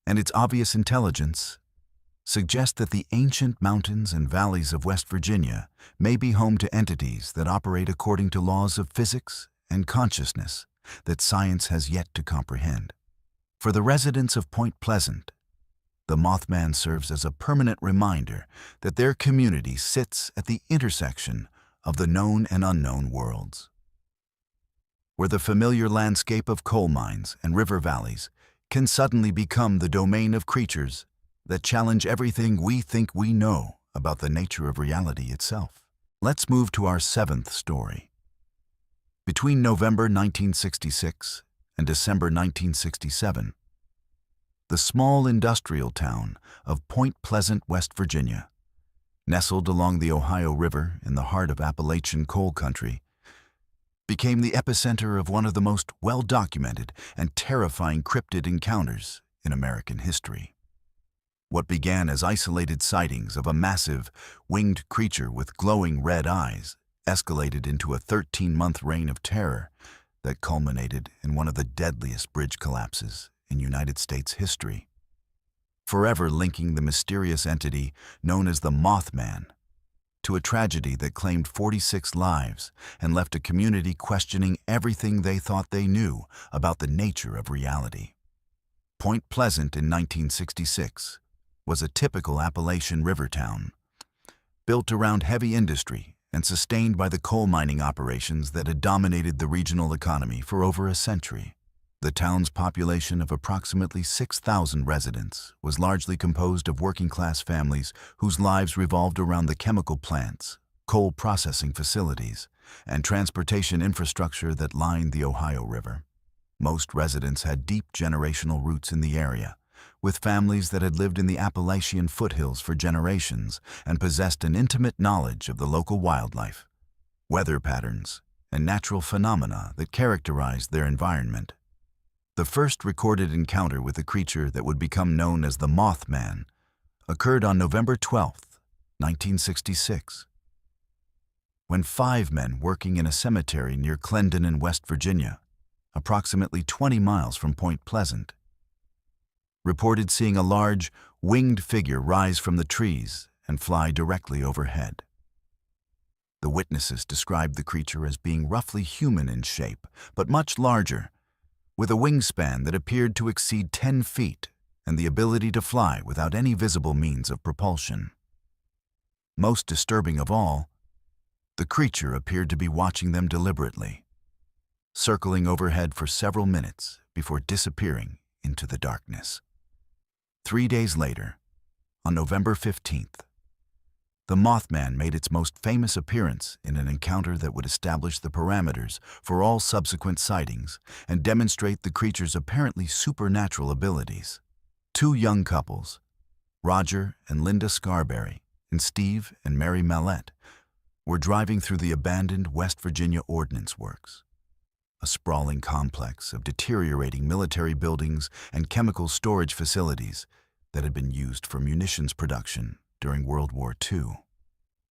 and its obvious intelligence suggest that the ancient mountains and valleys of West Virginia may be home to entities that operate according to laws of physics and consciousness that science has yet to comprehend. For the residents of Point Pleasant, the Mothman serves as a permanent reminder that their community sits at the intersection of the known and unknown worlds, where the familiar landscape of coal mines and river valleys can suddenly become the domain of creatures that challenge everything we think we know about the nature of reality itself. Let's move to our seventh story. Between November 1966 and December 1967, the small industrial town of Point Pleasant, West Virginia, nestled along the Ohio River in the heart of Appalachian coal country, became the epicenter of one of the most well-documented and terrifying cryptid encounters in American history. What began as isolated sightings of a massive, winged creature with glowing red eyes escalated into a 13-month reign of terror that culminated in one of the deadliest bridge collapses in United States history, forever linking the mysterious entity known as the Mothman to a tragedy that claimed 46 lives and left a community questioning everything they thought they knew about the nature of reality. Point Pleasant in 1966 was a typical Appalachian river town, built around heavy industry and sustained by the coal mining operations that had dominated the regional economy for over a century. The town's population of approximately 6,000 residents was largely composed of working-class families whose lives revolved around the chemical plants, coal processing facilities, and transportation infrastructure that lined the Ohio River. Most residents had deep generational roots in the area, with families that had lived in the Appalachian foothills for generations and possessed an intimate knowledge of the local wildlife, weather patterns, and natural phenomena that characterized their environment. The first recorded encounter with a creature that would become known as the Mothman occurred on November 12, 1966, when 5 men working in a cemetery near Clendon in West Virginia, approximately 20 miles from Point Pleasant, reported seeing a large, winged figure rise from the trees and fly directly overhead. The witnesses described the creature as being roughly human in shape, but much larger, with a wingspan that appeared to exceed 10 feet and the ability to fly without any visible means of propulsion. Most disturbing of all, the creature appeared to be watching them deliberately, circling overhead for several minutes before disappearing into the darkness. 3 days later, on November 15th, the Mothman made its most famous appearance in an encounter that would establish the parameters for all subsequent sightings and demonstrate the creature's apparently supernatural abilities. 2 young couples, Roger and Linda Scarberry, and Steve and Mary Mallette, were driving through the abandoned West Virginia Ordnance Works, a sprawling complex of deteriorating military buildings and chemical storage facilities that had been used for munitions production during World War II.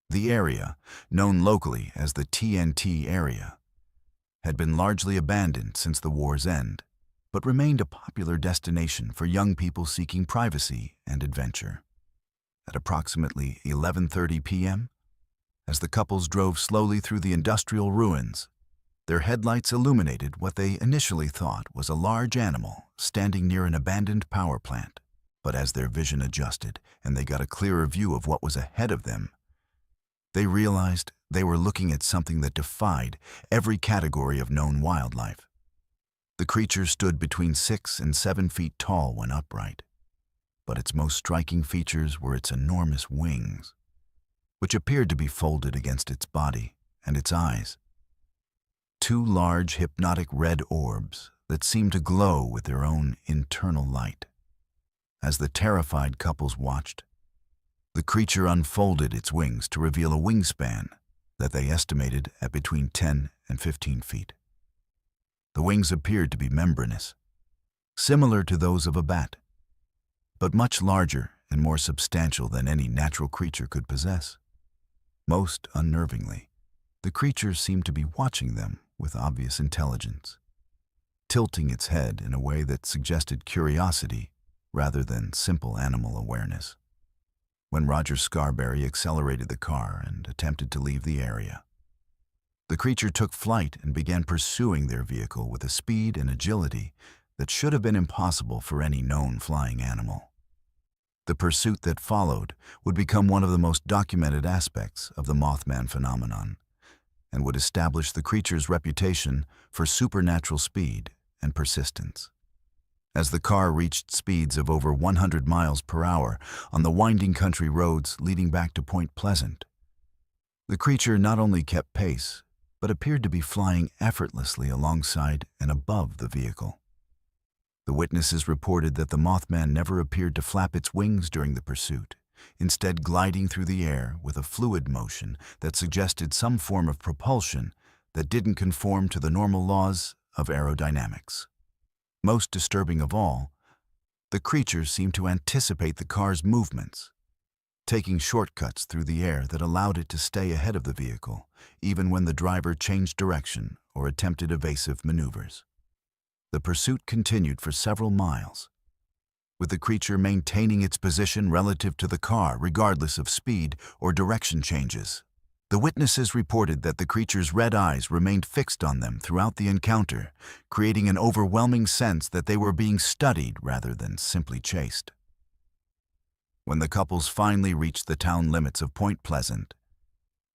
The area, known locally as the TNT area, had been largely abandoned since the war's end, but remained a popular destination for young people seeking privacy and adventure. At approximately 11:30 p.m., as the couples drove slowly through the industrial ruins, their headlights illuminated what they initially thought was a large animal standing near an abandoned power plant. But as their vision adjusted and they got a clearer view of what was ahead of them, they realized they were looking at something that defied every category of known wildlife. The creature stood between 6 and 7 feet tall when upright, but its most striking features were its enormous wings, which appeared to be folded against its body and its eyes. Two large, hypnotic red orbs that seemed to glow with their own internal light. As the terrified couples watched, the creature unfolded its wings to reveal a wingspan that they estimated at between 10 and 15 feet. The wings appeared to be membranous, similar to those of a bat, but much larger and more substantial than any natural creature could possess. Most unnervingly, the creature seemed to be watching them with obvious intelligence, tilting its head in a way that suggested curiosity rather than simple animal awareness. When Roger Scarberry accelerated the car and attempted to leave the area, the creature took flight and began pursuing their vehicle with a speed and agility that should have been impossible for any known flying animal. The pursuit that followed would become one of the most documented aspects of the Mothman phenomenon and would establish the creature's reputation for supernatural speed and persistence. As the car reached speeds of over 100 miles per hour on the winding country roads leading back to Point Pleasant, the creature not only kept pace, but appeared to be flying effortlessly alongside and above the vehicle. The witnesses reported that the Mothman never appeared to flap its wings during the pursuit, instead gliding through the air with a fluid motion that suggested some form of propulsion that didn't conform to the normal laws of aerodynamics. Most disturbing of all, the creature seemed to anticipate the car's movements, taking shortcuts through the air that allowed it to stay ahead of the vehicle, even when the driver changed direction or attempted evasive maneuvers. The pursuit continued for several miles, with the creature maintaining its position relative to the car regardless of speed or direction changes. The witnesses reported that the creature's red eyes remained fixed on them throughout the encounter, creating an overwhelming sense that they were being studied rather than simply chased. When the couples finally reached the town limits of Point Pleasant,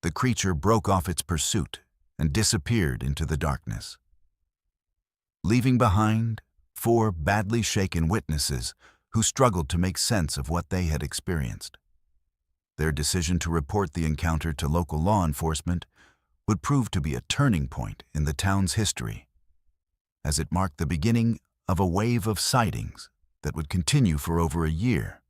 the creature broke off its pursuit and disappeared into the darkness, leaving behind 4 badly shaken witnesses who struggled to make sense of what they had experienced. Their decision to report the encounter to local law enforcement would prove to be a turning point in the town's history, as it marked the beginning of a wave of sightings that would continue for over a year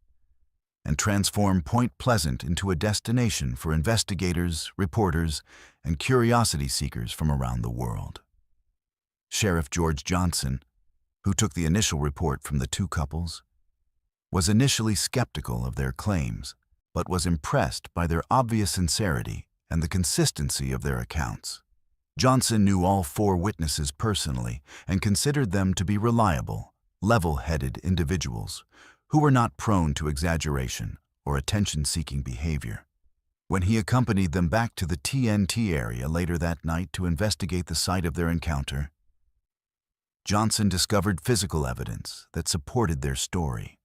and transform Point Pleasant into a destination for investigators, reporters, and curiosity seekers from around the world. Sheriff George Johnson, who took the initial report from the 2 couples, was initially skeptical of their claims, but was impressed by their obvious sincerity and the consistency of their accounts. Johnson knew all 4 witnesses personally and considered them to be reliable, level-headed individuals who were not prone to exaggeration or attention-seeking behavior. When he accompanied them back to the TNT area later that night to investigate the site of their encounter, Johnson discovered physical evidence that supported their story.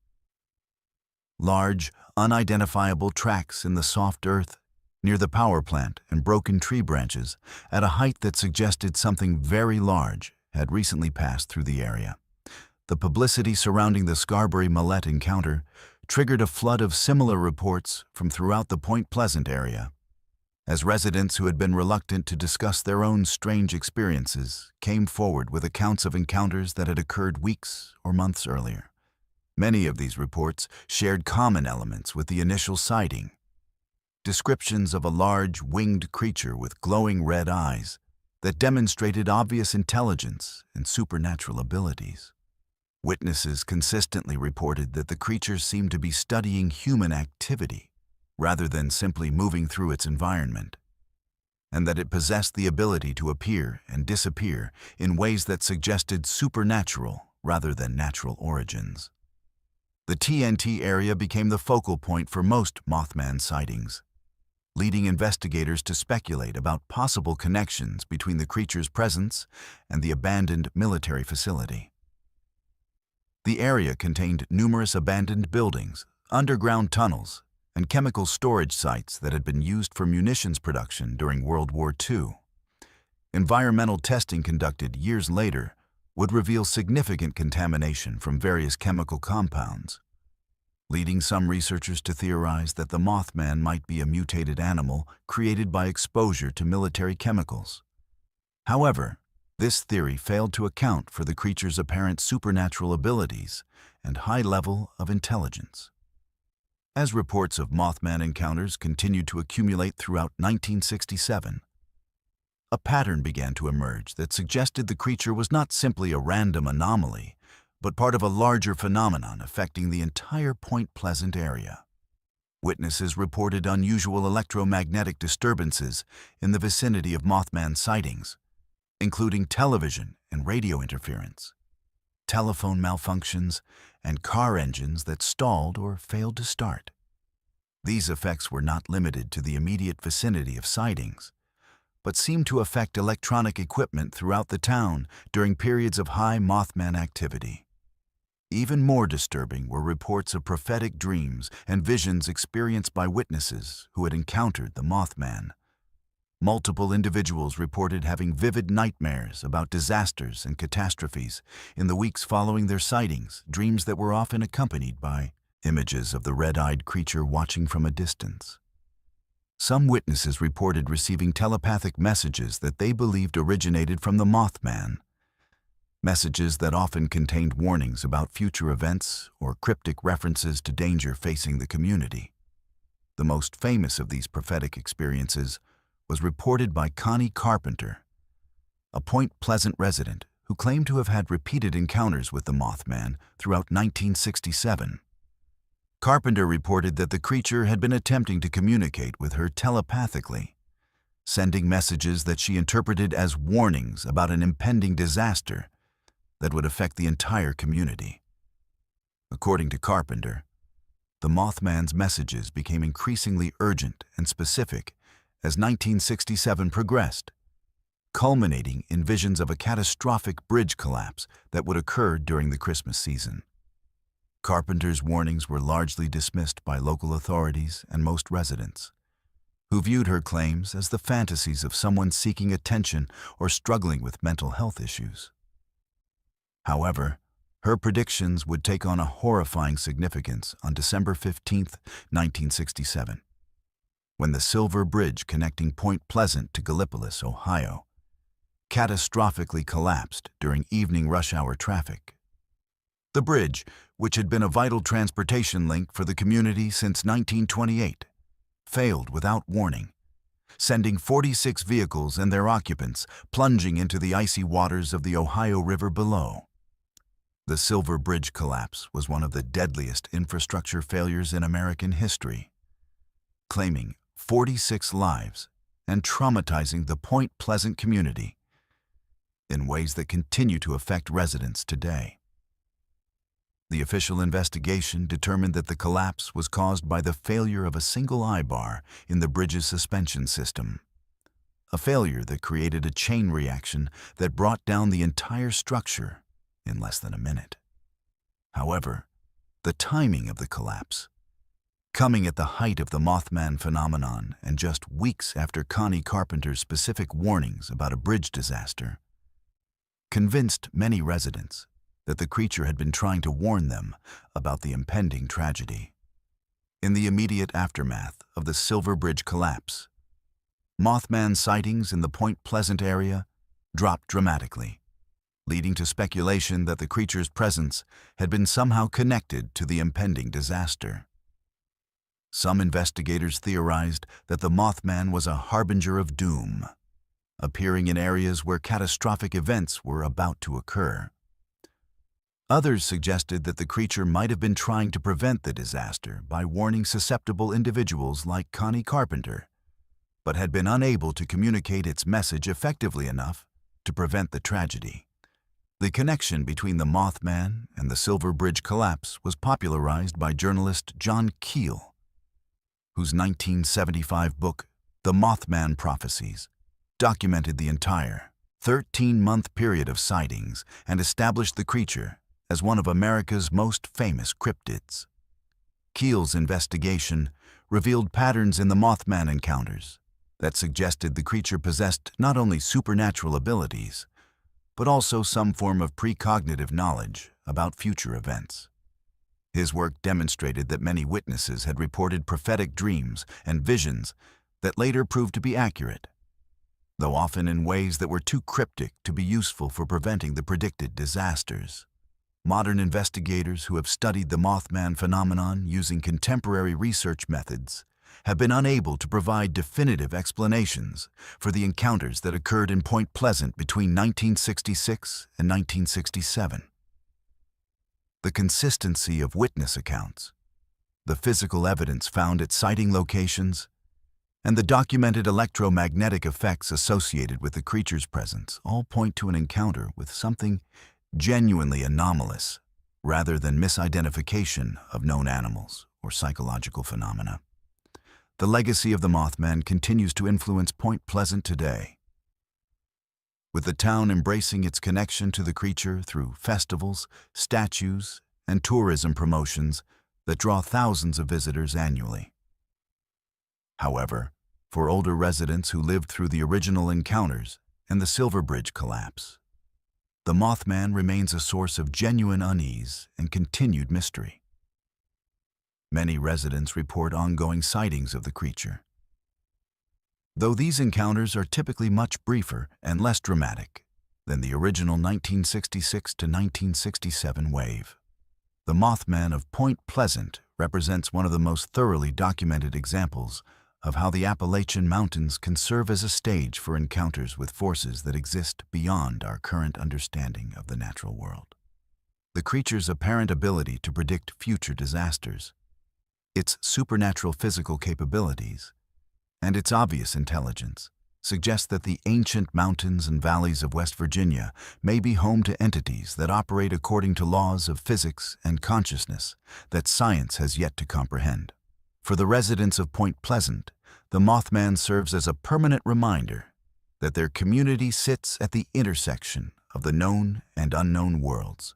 Large, unidentifiable tracks in the soft earth near the power plant and broken tree branches at a height that suggested something very large had recently passed through the area. The publicity surrounding the Scarberry-Millette encounter triggered a flood of similar reports from throughout the Point Pleasant area, as residents who had been reluctant to discuss their own strange experiences came forward with accounts of encounters that had occurred weeks or months earlier. Many of these reports shared common elements with the initial sighting. descriptions of a large, winged creature with glowing red eyes that demonstrated obvious intelligence and supernatural abilities. Witnesses consistently reported that the creature seemed to be studying human activity rather than simply moving through its environment, and that it possessed the ability to appear and disappear in ways that suggested supernatural rather than natural origins. The TNT area became the focal point for most Mothman sightings, leading investigators to speculate about possible connections between the creature's presence and the abandoned military facility. The area contained numerous abandoned buildings, underground tunnels, and chemical storage sites that had been used for munitions production during World War II. Environmental testing conducted years later would reveal significant contamination from various chemical compounds, leading some researchers to theorize that the Mothman might be a mutated animal created by exposure to military chemicals. However, this theory failed to account for the creature's apparent supernatural abilities and high level of intelligence. As reports of Mothman encounters continued to accumulate throughout 1967, a pattern began to emerge that suggested the creature was not simply a random anomaly, but part of a larger phenomenon affecting the entire Point Pleasant area. Witnesses reported unusual electromagnetic disturbances in the vicinity of Mothman sightings, including television and radio interference, telephone malfunctions, and car engines that stalled or failed to start. These effects were not limited to the immediate vicinity of sightings, but seemed to affect electronic equipment throughout the town during periods of high Mothman activity. Even more disturbing were reports of prophetic dreams and visions experienced by witnesses who had encountered the Mothman. Multiple individuals reported having vivid nightmares about disasters and catastrophes in the weeks following their sightings, dreams that were often accompanied by images of the red-eyed creature watching from a distance. Some witnesses reported receiving telepathic messages that they believed originated from the Mothman, messages that often contained warnings about future events or cryptic references to danger facing the community. The most famous of these prophetic experiences was reported by Connie Carpenter, a Point Pleasant resident who claimed to have had repeated encounters with the Mothman throughout 1967. Carpenter reported that the creature had been attempting to communicate with her telepathically, sending messages that she interpreted as warnings about an impending disaster that would affect the entire community. According to Carpenter, the Mothman's messages became increasingly urgent and specific as 1967 progressed, culminating in visions of a catastrophic bridge collapse that would occur during the Christmas season. Carpenter's warnings were largely dismissed by local authorities and most residents, who viewed her claims as the fantasies of someone seeking attention or struggling with mental health issues. However, her predictions would take on a horrifying significance on December 15, 1967. When the Silver Bridge connecting Point Pleasant to Gallipolis, Ohio, catastrophically collapsed during evening rush hour traffic. The bridge, which had been a vital transportation link for the community since 1928, failed without warning, sending 46 vehicles and their occupants plunging into the icy waters of the Ohio River below. The Silver Bridge collapse was one of the deadliest infrastructure failures in American history, claiming 46 lives and traumatizing the Point Pleasant community in ways that continue to affect residents today. The official investigation determined that the collapse was caused by the failure of a single eye bar in the bridge's suspension system, a failure that created a chain reaction that brought down the entire structure in less than a minute. However, the timing of the collapse, coming at the height of the Mothman phenomenon and just weeks after Connie Carpenter's specific warnings about a bridge disaster, convinced many residents that the creature had been trying to warn them about the impending tragedy. In the immediate aftermath of the Silver Bridge collapse, Mothman sightings in the Point Pleasant area dropped dramatically, leading to speculation that the creature's presence had been somehow connected to the impending disaster. Some investigators theorized that the Mothman was a harbinger of doom, appearing in areas where catastrophic events were about to occur. Others suggested that the creature might have been trying to prevent the disaster by warning susceptible individuals like Connie Carpenter, but had been unable to communicate its message effectively enough to prevent the tragedy. The connection between the Mothman and the Silver Bridge collapse was popularized by journalist John Keel, whose 1975 book, The Mothman Prophecies, documented the entire 13-month period of sightings and established the creature as one of America's most famous cryptids. Keel's investigation revealed patterns in the Mothman encounters that suggested the creature possessed not only supernatural abilities, but also some form of precognitive knowledge about future events. His work demonstrated that many witnesses had reported prophetic dreams and visions that later proved to be accurate, though often in ways that were too cryptic to be useful for preventing the predicted disasters. Modern investigators who have studied the Mothman phenomenon using contemporary research methods have been unable to provide definitive explanations for the encounters that occurred in Point Pleasant between 1966 and 1967. The consistency of witness accounts, the physical evidence found at sighting locations, and the documented electromagnetic effects associated with the creature's presence all point to an encounter with something genuinely anomalous, rather than misidentification of known animals or psychological phenomena. The legacy of the Mothman continues to influence Point Pleasant today, with the town embracing its connection to the creature through festivals, statues, and tourism promotions that draw thousands of visitors annually. However, for older residents who lived through the original encounters and the Silver Bridge collapse, the Mothman remains a source of genuine unease and continued mystery. Many residents report ongoing sightings of the creature, though these encounters are typically much briefer and less dramatic than the original 1966 to 1967 wave. The Mothman of Point Pleasant represents one of the most thoroughly documented examples of how the Appalachian Mountains can serve as a stage for encounters with forces that exist beyond our current understanding of the natural world. The creature's apparent ability to predict future disasters, its supernatural physical capabilities, and its obvious intelligence suggest that the ancient mountains and valleys of West Virginia may be home to entities that operate according to laws of physics and consciousness that science has yet to comprehend. For the residents of Point Pleasant, the Mothman serves as a permanent reminder that their community sits at the intersection of the known and unknown worlds,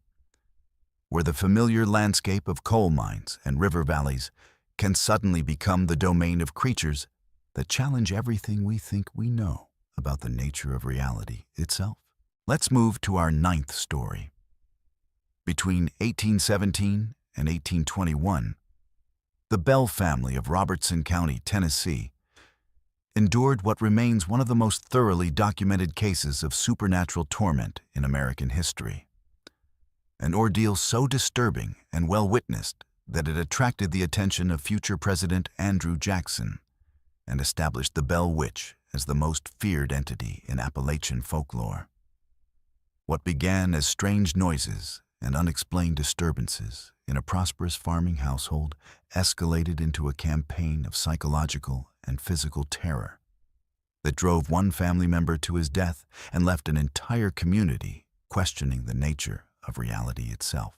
where the familiar landscape of coal mines and river valleys can suddenly become the domain of creatures that challenge everything we think we know about the nature of reality itself. Let's move to our ninth story. Between 1817 and 1821, the Bell family of Robertson County, Tennessee, endured what remains one of the most thoroughly documented cases of supernatural torment in American history. An ordeal so disturbing and well-witnessed that it attracted the attention of future President Andrew Jackson and established the Bell Witch as the most feared entity in Appalachian folklore. What began as strange noises and unexplained disturbances in a prosperous farming household escalated into a campaign of psychological and physical terror that drove one family member to his death and left an entire community questioning the nature of reality itself.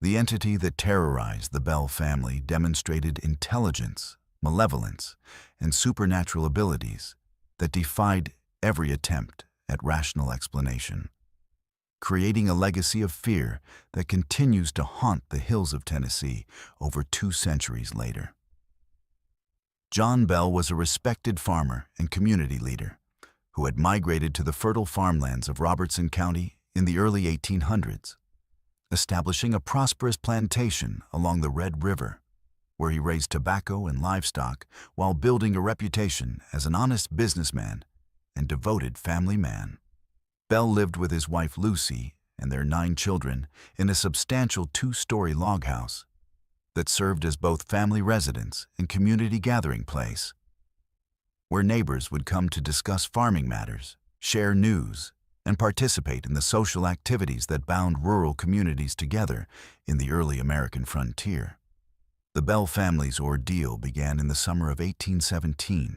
The entity that terrorized the Bell family demonstrated intelligence, malevolence, and supernatural abilities that defied every attempt at rational explanation, creating a legacy of fear that continues to haunt the hills of Tennessee over 2 centuries later. John Bell was a respected farmer and community leader who had migrated to the fertile farmlands of Robertson County in the early 1800s, establishing a prosperous plantation along the Red River, where he raised tobacco and livestock while building a reputation as an honest businessman and devoted family man. Bell lived with his wife Lucy and their 9 children in a substantial 2-story log house that served as both family residence and community gathering place, where neighbors would come to discuss farming matters, share news, and participate in the social activities that bound rural communities together in the early American frontier. The Bell family's ordeal began in the summer of 1817,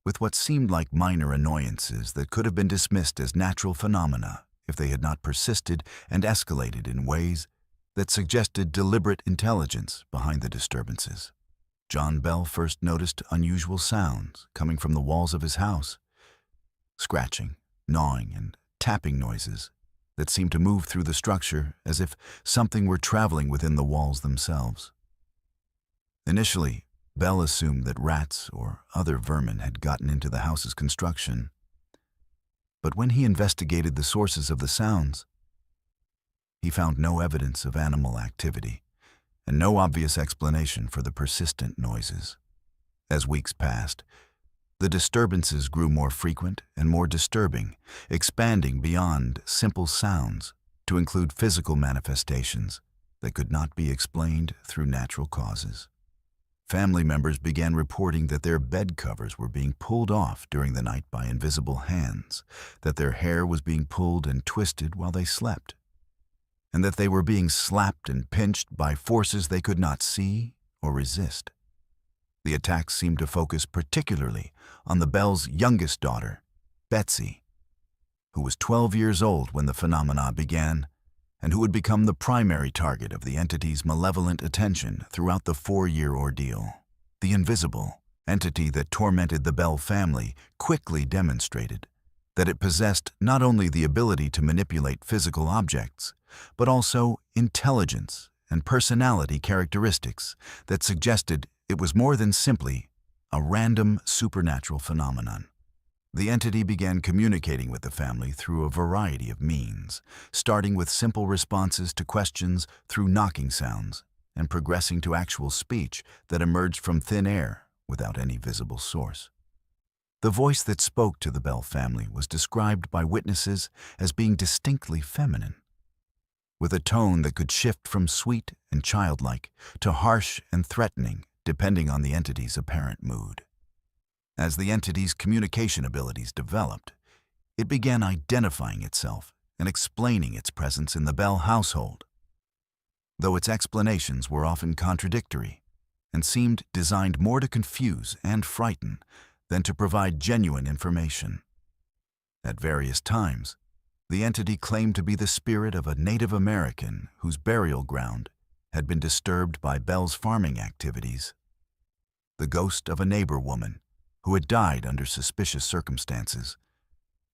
with what seemed like minor annoyances that could have been dismissed as natural phenomena if they had not persisted and escalated in ways that suggested deliberate intelligence behind the disturbances. John Bell first noticed unusual sounds coming from the walls of his house, scratching, gnawing, and tapping noises that seemed to move through the structure as if something were traveling within the walls themselves. Initially, Bell assumed that rats or other vermin had gotten into the house's construction, but when he investigated the sources of the sounds, he found no evidence of animal activity and no obvious explanation for the persistent noises. As weeks passed, the disturbances grew more frequent and more disturbing, expanding beyond simple sounds to include physical manifestations that could not be explained through natural causes. Family members began reporting that their bed covers were being pulled off during the night by invisible hands, that their hair was being pulled and twisted while they slept, and that they were being slapped and pinched by forces they could not see or resist. The attacks seemed to focus particularly on the Bells' youngest daughter, Betsy, who was 12 years old when the phenomena began and who would become the primary target of the entity's malevolent attention throughout the 4-year ordeal. The invisible entity that tormented the Bell family quickly demonstrated that it possessed not only the ability to manipulate physical objects, but also intelligence and personality characteristics that suggested it was more than simply a random supernatural phenomenon. The entity began communicating with the family through a variety of means, starting with simple responses to questions through knocking sounds and progressing to actual speech that emerged from thin air without any visible source. The voice that spoke to the Bell family was described by witnesses as being distinctly feminine, with a tone that could shift from sweet and childlike to harsh and threatening depending on the entity's apparent mood. As the entity's communication abilities developed, it began identifying itself and explaining its presence in the Bell household, though its explanations were often contradictory and seemed designed more to confuse and frighten than to provide genuine information. At various times, the entity claimed to be the spirit of a Native American whose burial ground had been disturbed by Bell's farming activities, the ghost of a neighbor woman who had died under suspicious circumstances,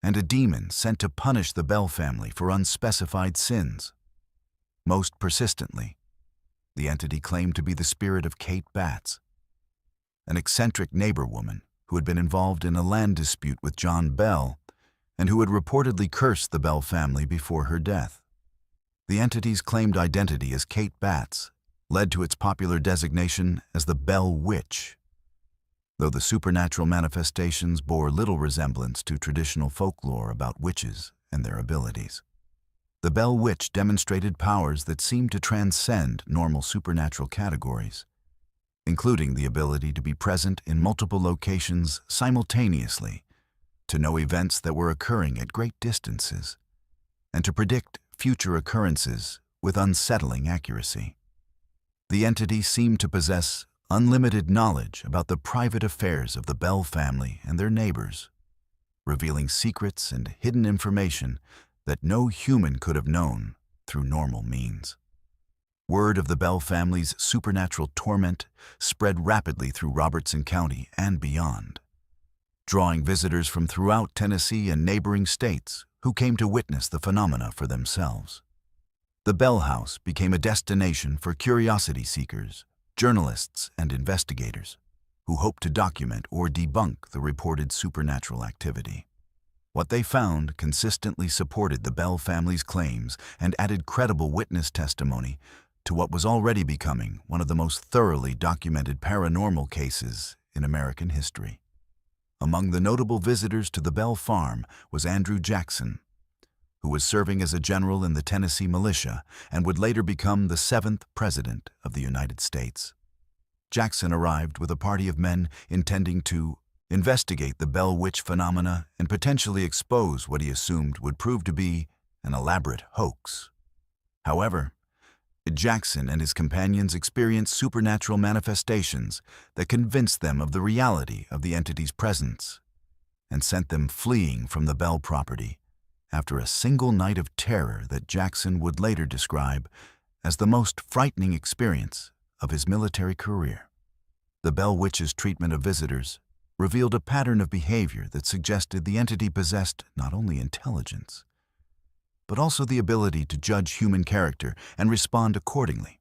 and a demon sent to punish the Bell family for unspecified sins. Most persistently, the entity claimed to be the spirit of Kate Batts, an eccentric neighbor woman who had been involved in a land dispute with John Bell and who had reportedly cursed the Bell family before her death. The entity's claimed identity as Kate Batts led to its popular designation as the Bell Witch, though the supernatural manifestations bore little resemblance to traditional folklore about witches and their abilities. The Bell Witch demonstrated powers that seemed to transcend normal supernatural categories, including the ability to be present in multiple locations simultaneously, to know events that were occurring at great distances, and to predict future occurrences with unsettling accuracy. The entity seemed to possess unlimited knowledge about the private affairs of the Bell family and their neighbors, revealing secrets and hidden information that no human could have known through normal means. Word of the Bell family's supernatural torment spread rapidly through Robertson County and beyond, drawing visitors from throughout Tennessee and neighboring states who came to witness the phenomena for themselves. The Bell House became a destination for curiosity seekers, journalists, and investigators who hoped to document or debunk the reported supernatural activity. What they found consistently supported the Bell family's claims and added credible witness testimony to what was already becoming one of the most thoroughly documented paranormal cases in American history. Among the notable visitors to the Bell farm was Andrew Jackson, who was serving as a general in the Tennessee militia and would later become the 7th President of the United States. Jackson arrived with a party of men intending to investigate the Bell Witch phenomena and potentially expose what he assumed would prove to be an elaborate hoax. However, Jackson and his companions experienced supernatural manifestations that convinced them of the reality of the entity's presence and sent them fleeing from the Bell property after a single night of terror that Jackson would later describe as the most frightening experience of his military career. The Bell Witch's treatment of visitors revealed a pattern of behavior that suggested the entity possessed not only intelligence, but also the ability to judge human character and respond accordingly.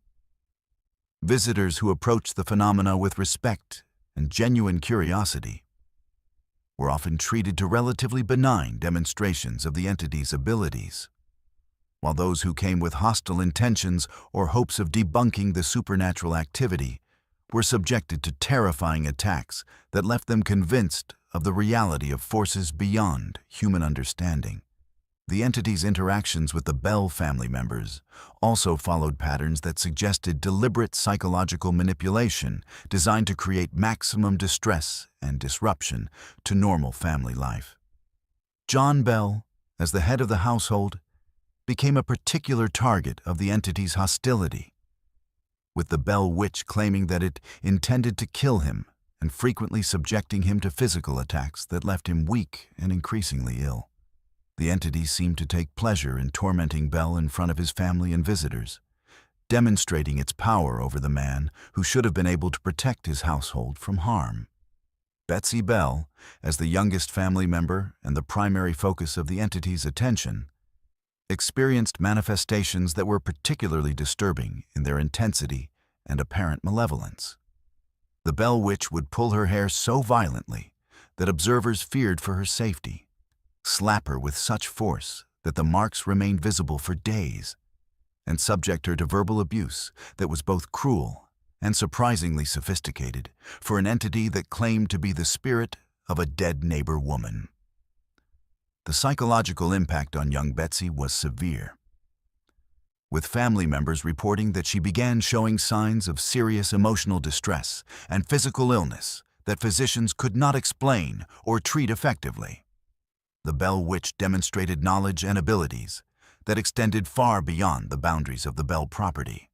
Visitors who approached the phenomena with respect and genuine curiosity were often treated to relatively benign demonstrations of the entity's abilities, while those who came with hostile intentions or hopes of debunking the supernatural activity were subjected to terrifying attacks that left them convinced of the reality of forces beyond human understanding. The entity's interactions with the Bell family members also followed patterns that suggested deliberate psychological manipulation designed to create maximum distress and disruption to normal family life. John Bell, as the head of the household, became a particular target of the entity's hostility, with the Bell Witch claiming that it intended to kill him and frequently subjecting him to physical attacks that left him weak and increasingly ill. The entity seemed to take pleasure in tormenting Bell in front of his family and visitors, demonstrating its power over the man who should have been able to protect his household from harm. Betsy Bell, as the youngest family member and the primary focus of the entity's attention, experienced manifestations that were particularly disturbing in their intensity and apparent malevolence. The Bell Witch would pull her hair so violently that observers feared for her safety, slap her with such force that the marks remained visible for days, and subject her to verbal abuse that was both cruel and surprisingly sophisticated for an entity that claimed to be the spirit of a dead neighbor woman. The psychological impact on young Betsy was severe, with family members reporting that she began showing signs of serious emotional distress and physical illness that physicians could not explain or treat effectively. The Bell Witch demonstrated knowledge and abilities that extended far beyond the boundaries of the Bell property,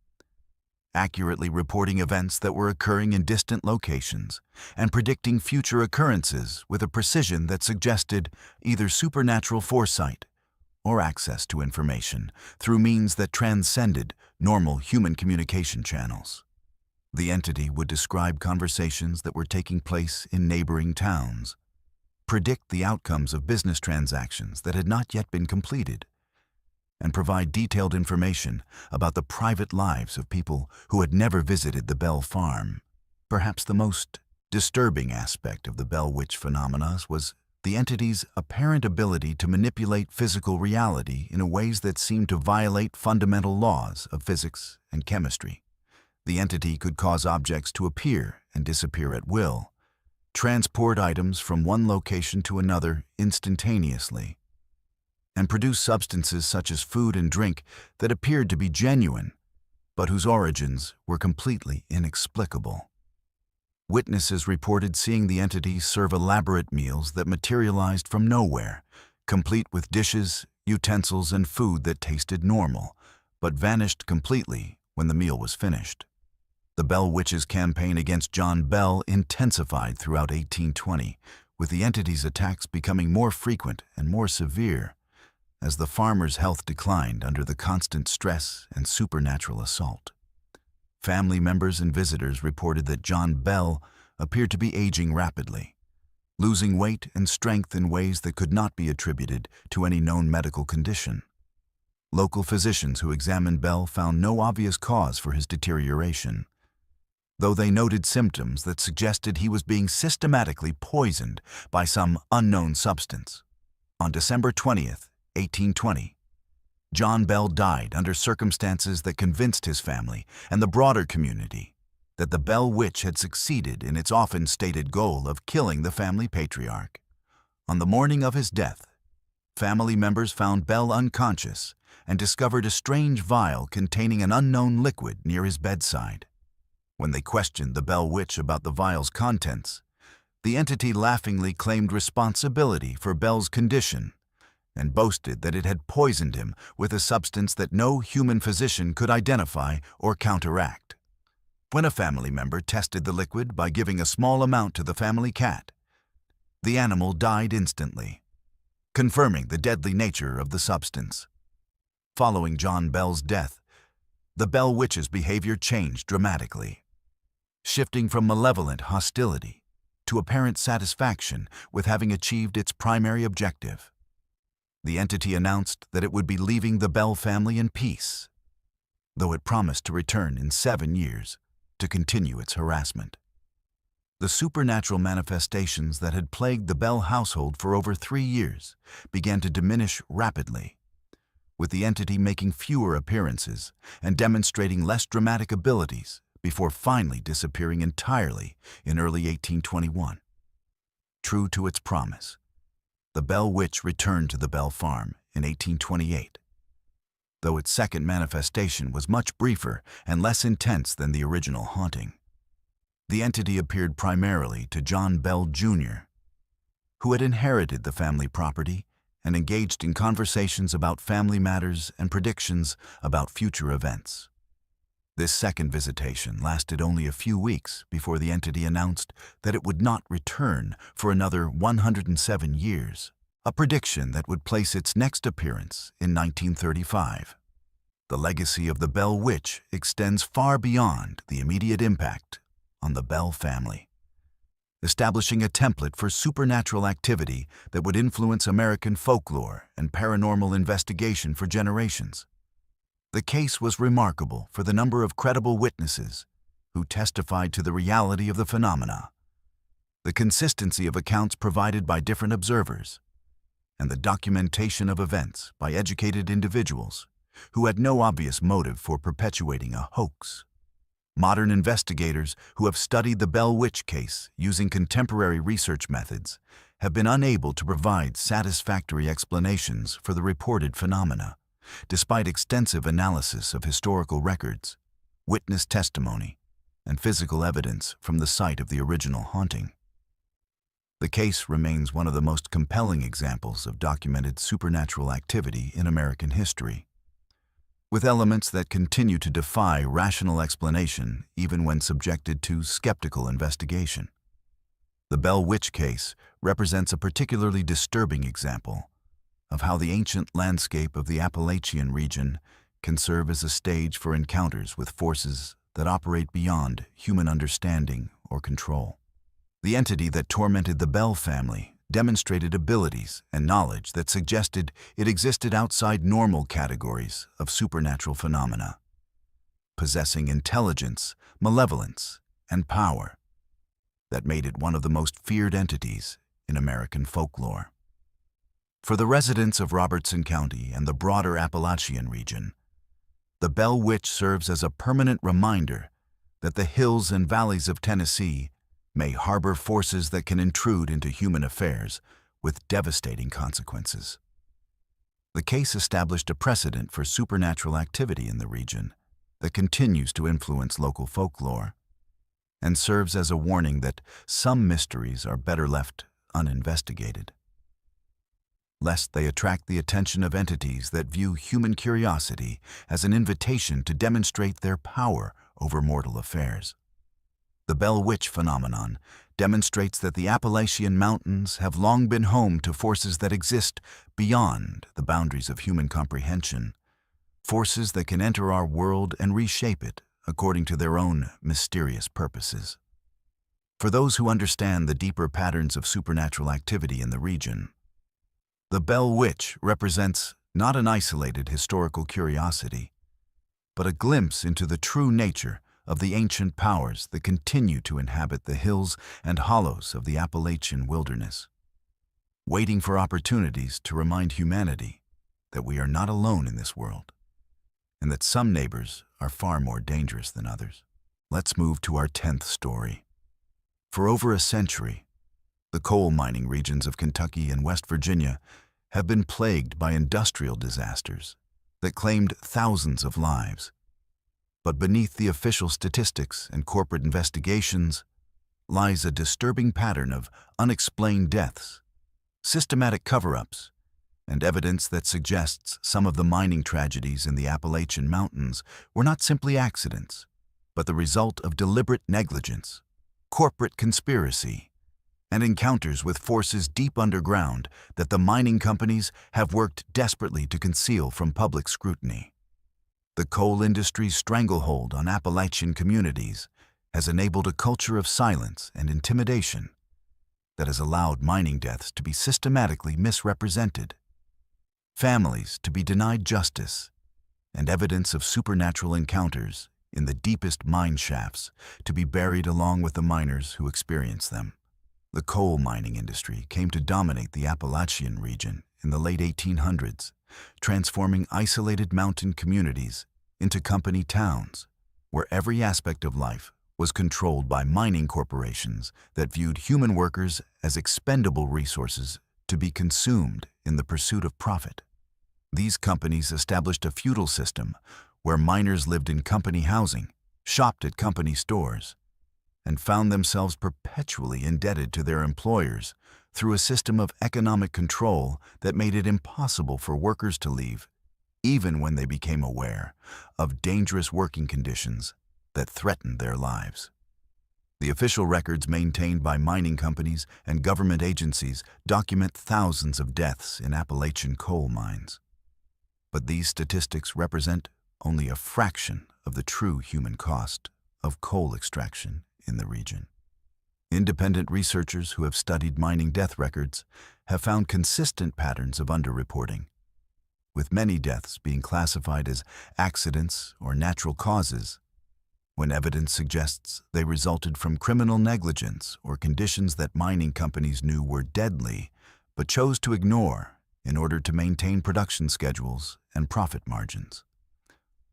accurately reporting events that were occurring in distant locations and predicting future occurrences with a precision that suggested either supernatural foresight or access to information through means that transcended normal human communication channels. The entity would describe conversations that were taking place in neighboring towns, predict the outcomes of business transactions that had not yet been completed, and provide detailed information about the private lives of people who had never visited the Bell farm. Perhaps the most disturbing aspect of the Bell Witch phenomena was the entity's apparent ability to manipulate physical reality in ways that seemed to violate fundamental laws of physics and chemistry. The entity could cause objects to appear and disappear at will, transport items from one location to another instantaneously, and produce substances such as food and drink that appeared to be genuine, but whose origins were completely inexplicable. Witnesses reported seeing the entity serve elaborate meals that materialized from nowhere, complete with dishes, utensils, and food that tasted normal, but vanished completely when the meal was finished. The Bell Witch's campaign against John Bell intensified throughout 1820, with the entity's attacks becoming more frequent and more severe as the farmer's health declined under the constant stress and supernatural assault. Family members and visitors reported that John Bell appeared to be aging rapidly, losing weight and strength in ways that could not be attributed to any known medical condition. Local physicians who examined Bell found no obvious cause for his deterioration, though they noted symptoms that suggested he was being systematically poisoned by some unknown substance. On December 20th, 1820, John Bell died under circumstances that convinced his family and the broader community that the Bell Witch had succeeded in its often stated goal of killing the family patriarch. On the morning of his death, family members found Bell unconscious and discovered a strange vial containing an unknown liquid near his bedside. When they questioned the Bell Witch about the vial's contents, the entity laughingly claimed responsibility for Bell's condition and boasted that it had poisoned him with a substance that no human physician could identify or counteract. When a family member tested the liquid by giving a small amount to the family cat, the animal died instantly, confirming the deadly nature of the substance. Following John Bell's death, the Bell Witch's behavior changed dramatically, shifting from malevolent hostility to apparent satisfaction with having achieved its primary objective. The entity announced that it would be leaving the Bell family in peace, though it promised to return in 7 years to continue its harassment. The supernatural manifestations that had plagued the Bell household for over 3 years began to diminish rapidly, with the entity making fewer appearances and demonstrating less dramatic abilities before finally disappearing entirely in early 1821. True to its promise, the Bell Witch returned to the Bell farm in 1828, though its second manifestation was much briefer and less intense than the original haunting. The entity appeared primarily to John Bell, Jr., who had inherited the family property and engaged in conversations about family matters and predictions about future events. This second visitation lasted only a few weeks before the entity announced that it would not return for another 107 years, a prediction that would place its next appearance in 1935. The legacy of the Bell Witch extends far beyond the immediate impact on the Bell family, establishing a template for supernatural activity that would influence American folklore and paranormal investigation for generations. The case was remarkable for the number of credible witnesses who testified to the reality of the phenomena, the consistency of accounts provided by different observers, and the documentation of events by educated individuals who had no obvious motive for perpetuating a hoax. Modern investigators who have studied the Bell Witch case using contemporary research methods have been unable to provide satisfactory explanations for the reported phenomena, despite extensive analysis of historical records, witness testimony, and physical evidence from the site of the original haunting. The case remains one of the most compelling examples of documented supernatural activity in American history, with elements that continue to defy rational explanation even when subjected to skeptical investigation. The Bell Witch case represents a particularly disturbing example of how the ancient landscape of the Appalachian region can serve as a stage for encounters with forces that operate beyond human understanding or control. The entity that tormented the Bell family demonstrated abilities and knowledge that suggested it existed outside normal categories of supernatural phenomena, possessing intelligence, malevolence, and power that made it one of the most feared entities in American folklore. For the residents of Robertson County and the broader Appalachian region, the Bell Witch serves as a permanent reminder that the hills and valleys of Tennessee may harbor forces that can intrude into human affairs with devastating consequences. The case established a precedent for supernatural activity in the region that continues to influence local folklore and serves as a warning that some mysteries are better left uninvestigated, lest they attract the attention of entities that view human curiosity as an invitation to demonstrate their power over mortal affairs. The Bell Witch phenomenon demonstrates that the Appalachian Mountains have long been home to forces that exist beyond the boundaries of human comprehension, forces that can enter our world and reshape it according to their own mysterious purposes. For those who understand the deeper patterns of supernatural activity in the region, the Bell Witch represents not an isolated historical curiosity, but a glimpse into the true nature of the ancient powers that continue to inhabit the hills and hollows of the Appalachian wilderness, waiting for opportunities to remind humanity that we are not alone in this world, and that some neighbors are far more dangerous than others. Let's move to our 10th story. For over a century, the coal mining regions of Kentucky and West Virginia have been plagued by industrial disasters that claimed thousands of lives. But beneath the official statistics and corporate investigations lies a disturbing pattern of unexplained deaths, systematic cover-ups, and evidence that suggests some of the mining tragedies in the Appalachian Mountains were not simply accidents, but the result of deliberate negligence, corporate conspiracy, and encounters with forces deep underground that the mining companies have worked desperately to conceal from public scrutiny. The coal industry's stranglehold on Appalachian communities has enabled a culture of silence and intimidation that has allowed mining deaths to be systematically misrepresented, families to be denied justice, and evidence of supernatural encounters in the deepest mine shafts to be buried along with the miners who experience them. The coal mining industry came to dominate the Appalachian region in the late 1800s, transforming isolated mountain communities into company towns, where every aspect of life was controlled by mining corporations that viewed human workers as expendable resources to be consumed in the pursuit of profit. These companies established a feudal system where miners lived in company housing, shopped at company stores, and found themselves perpetually indebted to their employers through a system of economic control that made it impossible for workers to leave, even when they became aware of dangerous working conditions that threatened their lives. The official records maintained by mining companies and government agencies document thousands of deaths in Appalachian coal mines. But these statistics represent only a fraction of the true human cost of coal extraction in the region. Independent researchers who have studied mining death records have found consistent patterns of underreporting, with many deaths being classified as accidents or natural causes, when evidence suggests they resulted from criminal negligence or conditions that mining companies knew were deadly but chose to ignore in order to maintain production schedules and profit margins.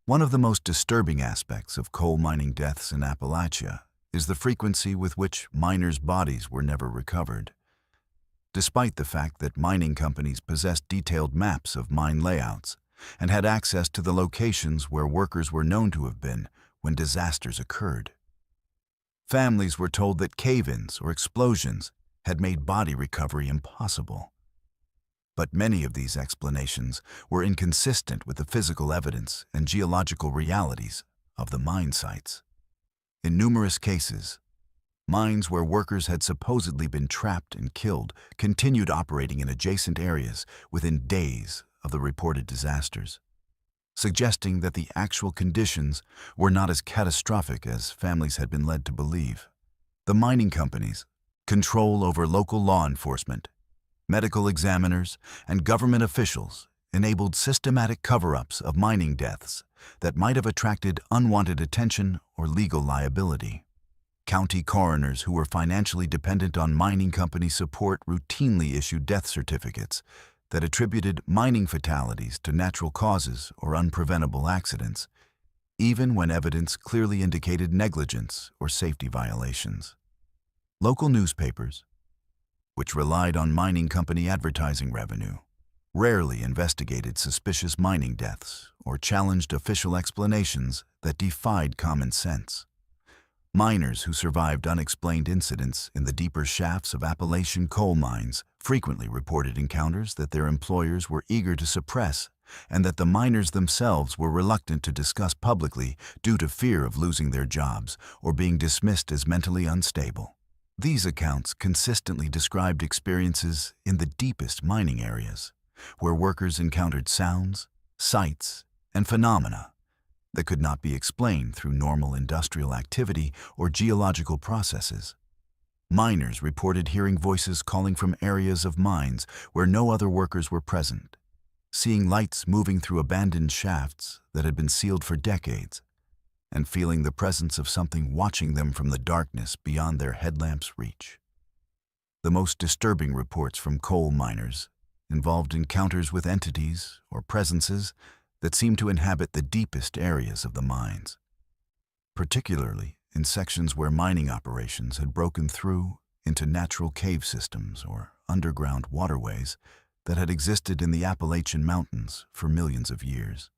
One of the most disturbing aspects of coal mining deaths in Appalachia is the frequency with which miners' bodies were never recovered. Despite the fact that mining companies possessed detailed maps of mine layouts and had access to the locations where workers were known to have been when disasters occurred, families were told that cave-ins or explosions had made body recovery impossible. But many of these explanations were inconsistent with the physical evidence and geological realities of the mine sites. In numerous cases, mines where workers had supposedly been trapped and killed continued operating in adjacent areas within days of the reported disasters, suggesting that the actual conditions were not as catastrophic as families had been led to believe. The mining companies' control over local law enforcement, medical examiners, and government officials enabled systematic cover-ups of mining deaths that might have attracted unwanted attention or legal liability. County coroners who were financially dependent on mining company support routinely issued death certificates that attributed mining fatalities to natural causes or unpreventable accidents, even when evidence clearly indicated negligence or safety violations. Local newspapers, which relied on mining company advertising revenue, rarely investigated suspicious mining deaths or challenged official explanations that defied common sense. Miners who survived unexplained incidents in the deeper shafts of Appalachian coal mines frequently reported encounters that their employers were eager to suppress and that the miners themselves were reluctant to discuss publicly due to fear of losing their jobs or being dismissed as mentally unstable. These accounts consistently described experiences in the deepest mining areas, where workers encountered sounds, sights, and phenomena that could not be explained through normal industrial activity or geological processes. Miners reported hearing voices calling from areas of mines where no other workers were present, seeing lights moving through abandoned shafts that had been sealed for decades, and feeling the presence of something watching them from the darkness beyond their headlamp's reach. The most disturbing reports from coal miners involved encounters with entities or presences that seemed to inhabit the deepest areas of the mines, particularly in sections where mining operations had broken through into natural cave systems or underground waterways that had existed in the Appalachian Mountains for millions of years.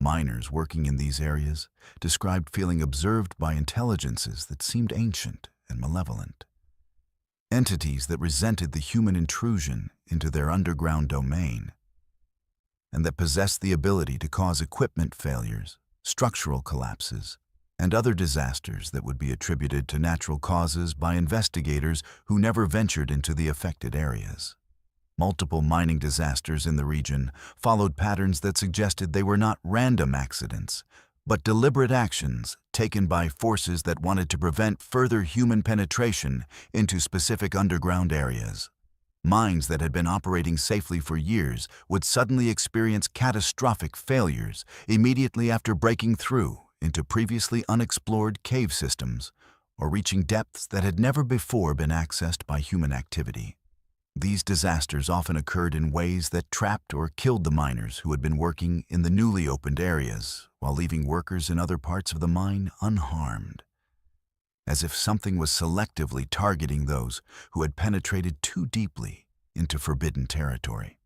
Miners working in these areas described feeling observed by intelligences that seemed ancient and malevolent. Entities that resented the human intrusion into their underground domain, and that possessed the ability to cause equipment failures, structural collapses, and other disasters that would be attributed to natural causes by investigators who never ventured into the affected areas. Multiple mining disasters in the region followed patterns that suggested they were not random accidents, but deliberate actions taken by forces that wanted to prevent further human penetration into specific underground areas. Mines that had been operating safely for years would suddenly experience catastrophic failures immediately after breaking through into previously unexplored cave systems or reaching depths that had never before been accessed by human activity. These disasters often occurred in ways that trapped or killed the miners who had been working in the newly opened areas, while leaving workers in other parts of the mine unharmed, as if something was selectively targeting those who had penetrated too deeply into forbidden territory.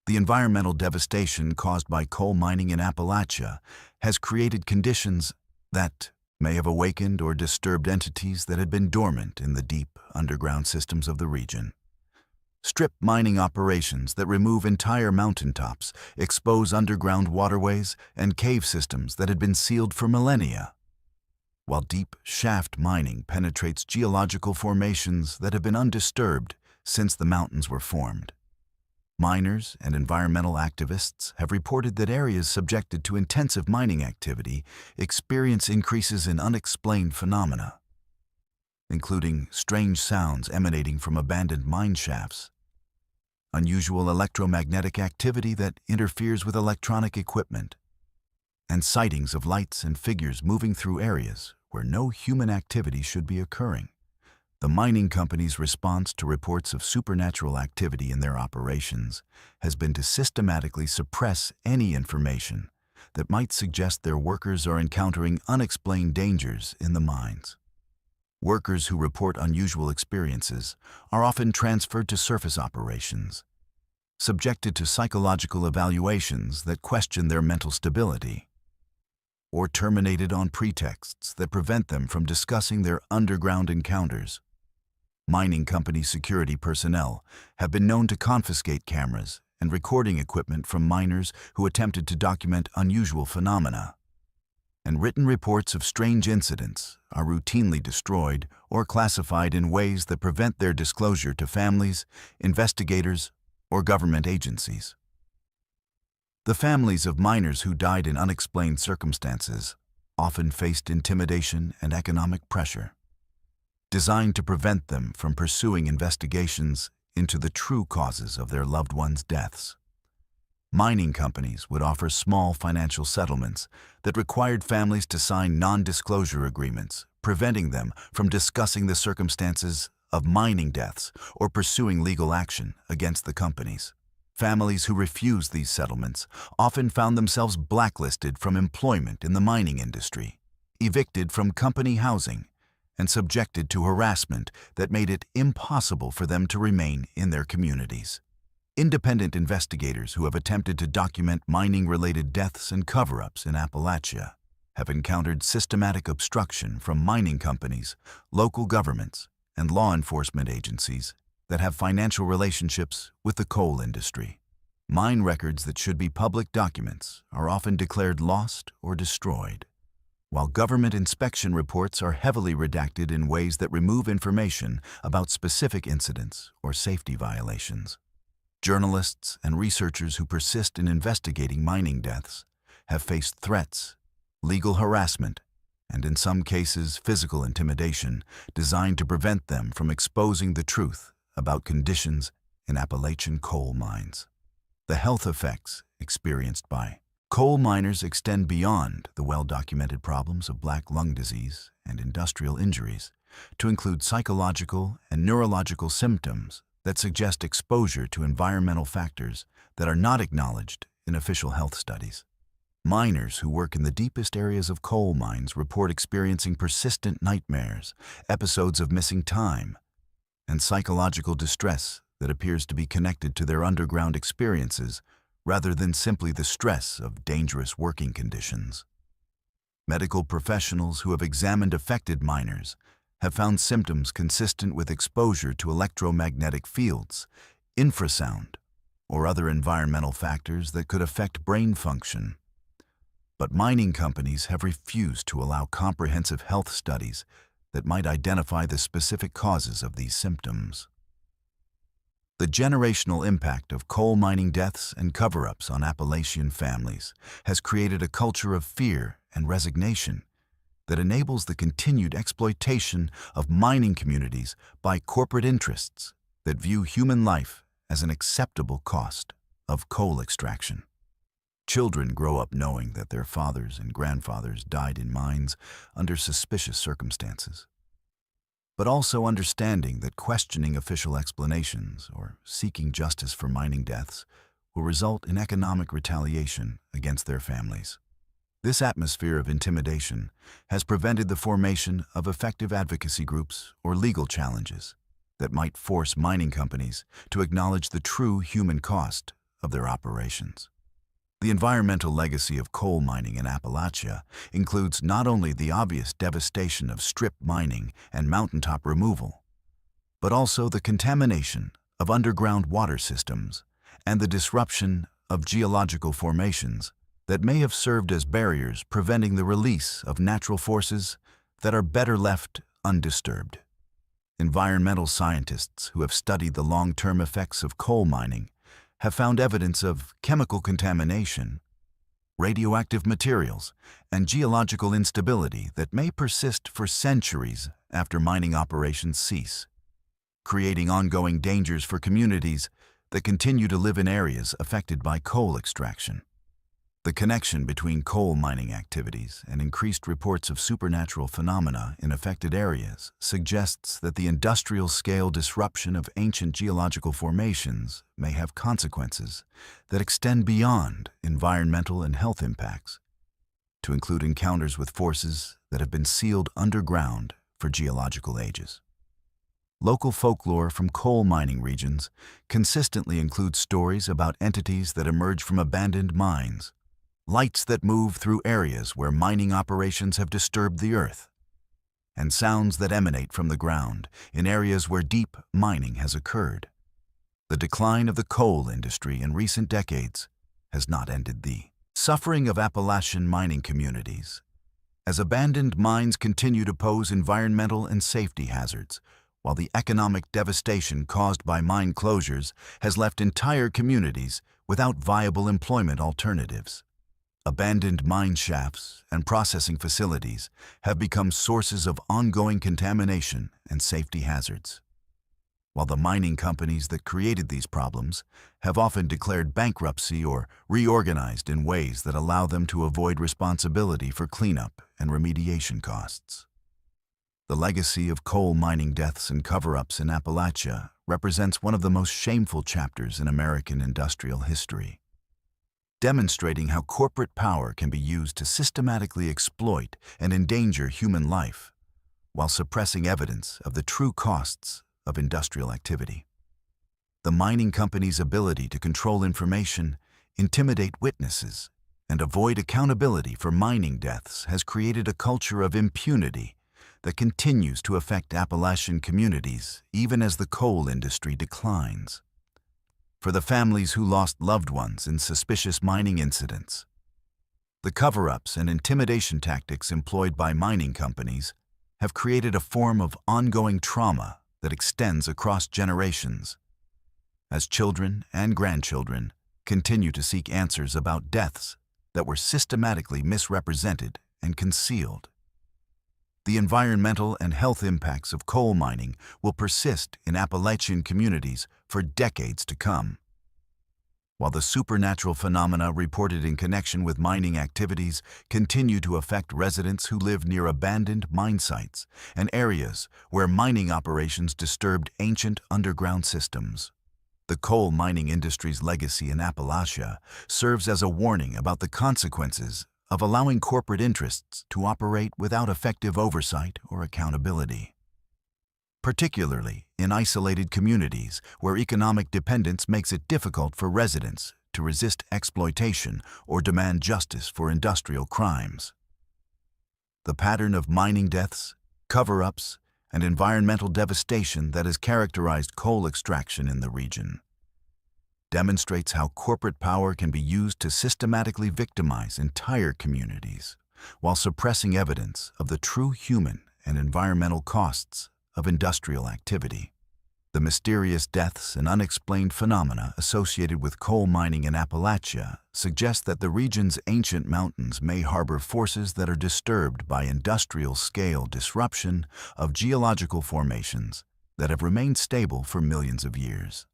The environmental devastation caused by coal mining in Appalachia has created conditions that may have awakened or disturbed entities that had been dormant in the deep underground systems of the region. Strip mining operations that remove entire mountaintops expose underground waterways and cave systems that had been sealed for millennia, while deep shaft mining penetrates geological formations that have been undisturbed since the mountains were formed. Miners and environmental activists have reported that areas subjected to intensive mining activity experience increases in unexplained phenomena, including strange sounds emanating from abandoned mine shafts, unusual electromagnetic activity that interferes with electronic equipment, and sightings of lights and figures moving through areas where no human activity should be occurring. The mining company's response to reports of supernatural activity in their operations has been to systematically suppress any information that might suggest their workers are encountering unexplained dangers in the mines. Workers who report unusual experiences are often transferred to surface operations, subjected to psychological evaluations that question their mental stability, or terminated on pretexts that prevent them from discussing their underground encounters. Mining company security personnel have been known to confiscate cameras and recording equipment from miners who attempted to document unusual phenomena, and written reports of strange incidents are routinely destroyed or classified in ways that prevent their disclosure to families, investigators, or government agencies. The families of miners who died in unexplained circumstances often faced intimidation and economic pressure, designed to prevent them from pursuing investigations into the true causes of their loved ones' deaths. Mining companies would offer small financial settlements that required families to sign non-disclosure agreements, preventing them from discussing the circumstances of mining deaths or pursuing legal action against the companies. Families who refused these settlements often found themselves blacklisted from employment in the mining industry, evicted from company housing, and subjected to harassment that made it impossible for them to remain in their communities. Independent investigators who have attempted to document mining-related deaths and cover-ups in Appalachia have encountered systematic obstruction from mining companies, local governments, and law enforcement agencies that have financial relationships with the coal industry. Mine records that should be public documents are often declared lost or destroyed, while government inspection reports are heavily redacted in ways that remove information about specific incidents or safety violations. Journalists and researchers who persist in investigating mining deaths have faced threats, legal harassment, and in some cases physical intimidation designed to prevent them from exposing the truth about conditions in Appalachian coal mines. The health effects experienced by coal miners extend beyond the well-documented problems of black lung disease and industrial injuries to include psychological and neurological symptoms that suggest exposure to environmental factors that are not acknowledged in official health studies. Miners who work in the deepest areas of coal mines report experiencing persistent nightmares, episodes of missing time, and psychological distress that appears to be connected to their underground experiences rather than simply the stress of dangerous working conditions. Medical professionals who have examined affected miners have found symptoms consistent with exposure to electromagnetic fields, infrasound, or other environmental factors that could affect brain function. But mining companies have refused to allow comprehensive health studies that might identify the specific causes of these symptoms. The generational impact of coal mining deaths and cover-ups on Appalachian families has created a culture of fear and resignation that enables the continued exploitation of mining communities by corporate interests that view human life as an acceptable cost of coal extraction. Children grow up knowing that their fathers and grandfathers died in mines under suspicious circumstances, but also understanding that questioning official explanations or seeking justice for mining deaths will result in economic retaliation against their families. This atmosphere of intimidation has prevented the formation of effective advocacy groups or legal challenges that might force mining companies to acknowledge the true human cost of their operations. The environmental legacy of coal mining in Appalachia includes not only the obvious devastation of strip mining and mountaintop removal, but also the contamination of underground water systems and the disruption of geological formations that may have served as barriers preventing the release of natural forces that are better left undisturbed. Environmental scientists who have studied the long-term effects of coal mining have found evidence of chemical contamination, radioactive materials, and geological instability that may persist for centuries after mining operations cease, creating ongoing dangers for communities that continue to live in areas affected by coal extraction. The connection between coal mining activities and increased reports of supernatural phenomena in affected areas suggests that the industrial-scale disruption of ancient geological formations may have consequences that extend beyond environmental and health impacts, to include encounters with forces that have been sealed underground for geological ages. Local folklore from coal mining regions consistently includes stories about entities that emerge from abandoned mines, lights that move through areas where mining operations have disturbed the earth, and sounds that emanate from the ground in areas where deep mining has occurred. The decline of the coal industry in recent decades has not ended the suffering of Appalachian mining communities, as abandoned mines continue to pose environmental and safety hazards, while the economic devastation caused by mine closures has left entire communities without viable employment alternatives. Abandoned mine shafts and processing facilities have become sources of ongoing contamination and safety hazards, while the mining companies that created these problems have often declared bankruptcy or reorganized in ways that allow them to avoid responsibility for cleanup and remediation costs. The legacy of coal mining deaths and cover-ups in Appalachia represents one of the most shameful chapters in American industrial history, demonstrating how corporate power can be used to systematically exploit and endanger human life while suppressing evidence of the true costs of industrial activity. The mining company's ability to control information, intimidate witnesses, and avoid accountability for mining deaths has created a culture of impunity that continues to affect Appalachian communities even as the coal industry declines. For the families who lost loved ones in suspicious mining incidents, the cover-ups and intimidation tactics employed by mining companies have created a form of ongoing trauma that extends across generations, as children and grandchildren continue to seek answers about deaths that were systematically misrepresented and concealed. The environmental and health impacts of coal mining will persist in Appalachian communities for decades to come. While the supernatural phenomena reported in connection with mining activities continue to affect residents who live near abandoned mine sites and areas where mining operations disturbed ancient underground systems, the coal mining industry's legacy in Appalachia serves as a warning about the consequences of allowing corporate interests to operate without effective oversight or accountability. particularly in isolated communities where economic dependence makes it difficult for residents to resist exploitation or demand justice for industrial crimes. The pattern of mining deaths, cover-ups, and environmental devastation that has characterized coal extraction in the region demonstrates how corporate power can be used to systematically victimize entire communities while suppressing evidence of the true human and environmental costs of industrial activity. The mysterious deaths and unexplained phenomena associated with coal mining in Appalachia suggest that the region's ancient mountains may harbor forces that are disturbed by industrial-scale disruption of geological formations that have remained stable for millions of years.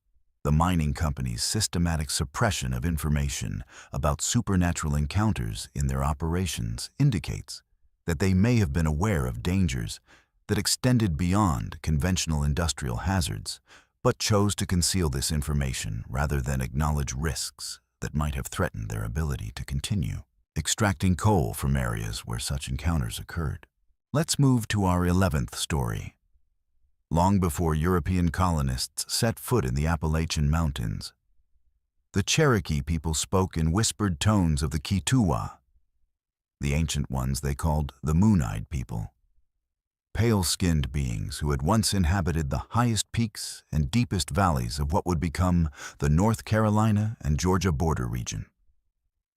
The mining companies' systematic suppression of information about supernatural encounters in their operations indicates that they may have been aware of dangers that extended beyond conventional industrial hazards, but chose to conceal this information rather than acknowledge risks that might have threatened their ability to continue extracting coal from areas where such encounters occurred. Let's move to our 11th story. Long before European colonists set foot in the Appalachian Mountains, the Cherokee people spoke in whispered tones of the Kituwa, the ancient ones they called the Moon-Eyed people. Pale-skinned beings who had once inhabited the highest peaks and deepest valleys of what would become the North Carolina and Georgia border region.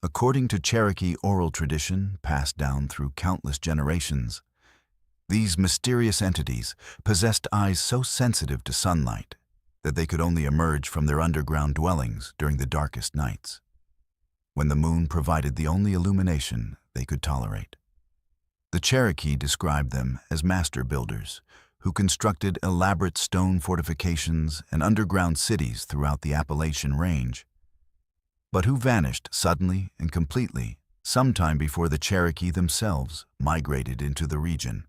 According to Cherokee oral tradition passed down through countless generations, these mysterious entities possessed eyes so sensitive to sunlight that they could only emerge from their underground dwellings during the darkest nights, when the moon provided the only illumination they could tolerate. The Cherokee described them as master builders who constructed elaborate stone fortifications and underground cities throughout the Appalachian Range, but who vanished suddenly and completely sometime before the Cherokee themselves migrated into the region,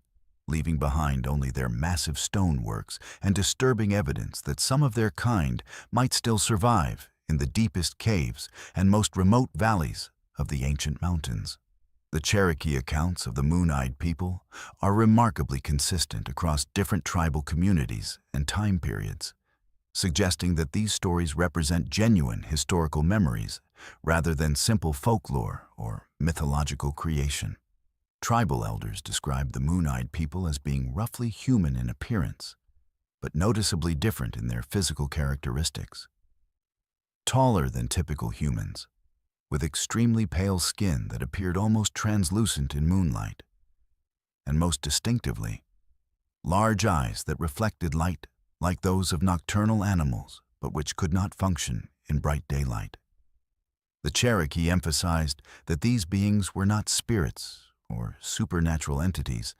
leaving behind only their massive stoneworks and disturbing evidence that some of their kind might still survive in the deepest caves and most remote valleys of the ancient mountains. The Cherokee accounts of the Moon-Eyed people are remarkably consistent across different tribal communities and time periods, suggesting that these stories represent genuine historical memories rather than simple folklore or mythological creation. Tribal elders describe the Moon-Eyed people as being roughly human in appearance, but noticeably different in their physical characteristics. Taller than typical humans, with extremely pale skin that appeared almost translucent in moonlight, and most distinctively, large eyes that reflected light like those of nocturnal animals, but which could not function in bright daylight. The Cherokee emphasized that these beings were not spirits or supernatural entities,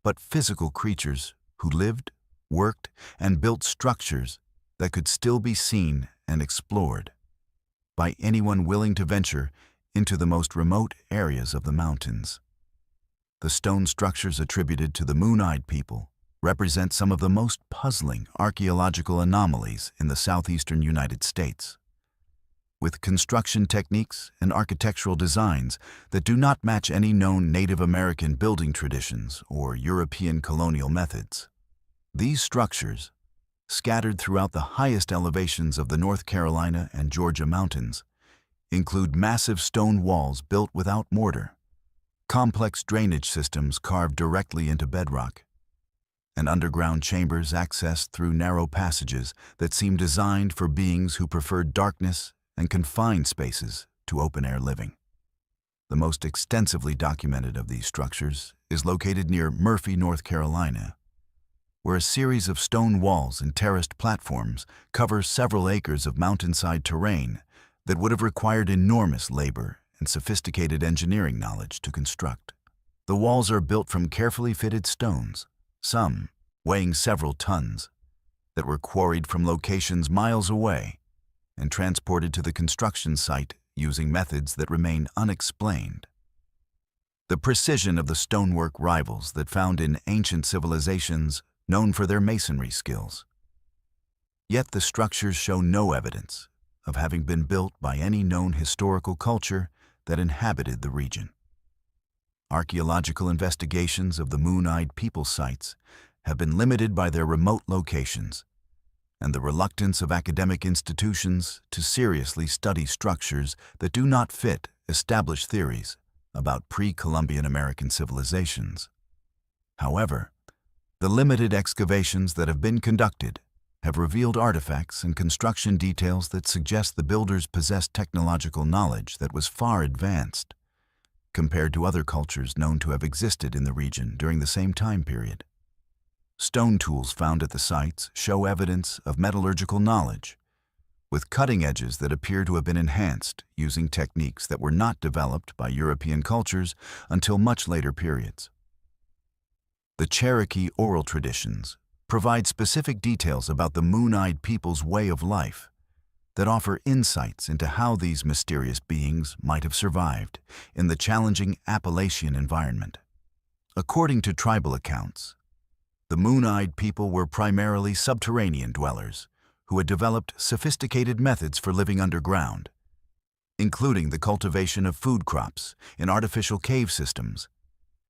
but physical creatures who lived, worked, and built structures that could still be seen and explored by anyone willing to venture into the most remote areas of the mountains. The stone structures attributed to the Moon-Eyed people represent some of the most puzzling archaeological anomalies in the southeastern United States, with construction techniques and architectural designs that do not match any known Native American building traditions or European colonial methods. These structures, scattered throughout the highest elevations of the North Carolina and Georgia mountains, include massive stone walls built without mortar, complex drainage systems carved directly into bedrock, and underground chambers accessed through narrow passages that seem designed for beings who preferred darkness and confined spaces to open-air living. The most extensively documented of these structures is located near Murphy, North Carolina, where a series of stone walls and terraced platforms cover several acres of mountainside terrain that would have required enormous labor and sophisticated engineering knowledge to construct. The walls are built from carefully fitted stones, some weighing several tons, that were quarried from locations miles away and transported to the construction site using methods that remain unexplained. The precision of the stonework rivals that found in ancient civilizations known for their masonry skills. Yet the structures show no evidence of having been built by any known historical culture that inhabited the region. Archaeological investigations of the Moon-Eyed people sites have been limited by their remote locations and the reluctance of academic institutions to seriously study structures that do not fit established theories about pre-Columbian American civilizations. However, the limited excavations that have been conducted have revealed artifacts and construction details that suggest the builders possessed technological knowledge that was far advanced compared to other cultures known to have existed in the region during the same time period. Stone tools found at the sites show evidence of metallurgical knowledge, with cutting edges that appear to have been enhanced using techniques that were not developed by European cultures until much later periods. The Cherokee oral traditions provide specific details about the Moon-Eyed people's way of life that offer insights into how these mysterious beings might have survived in the challenging Appalachian environment. According to tribal accounts, the Moon-Eyed people were primarily subterranean dwellers who had developed sophisticated methods for living underground, including the cultivation of food crops in artificial cave systems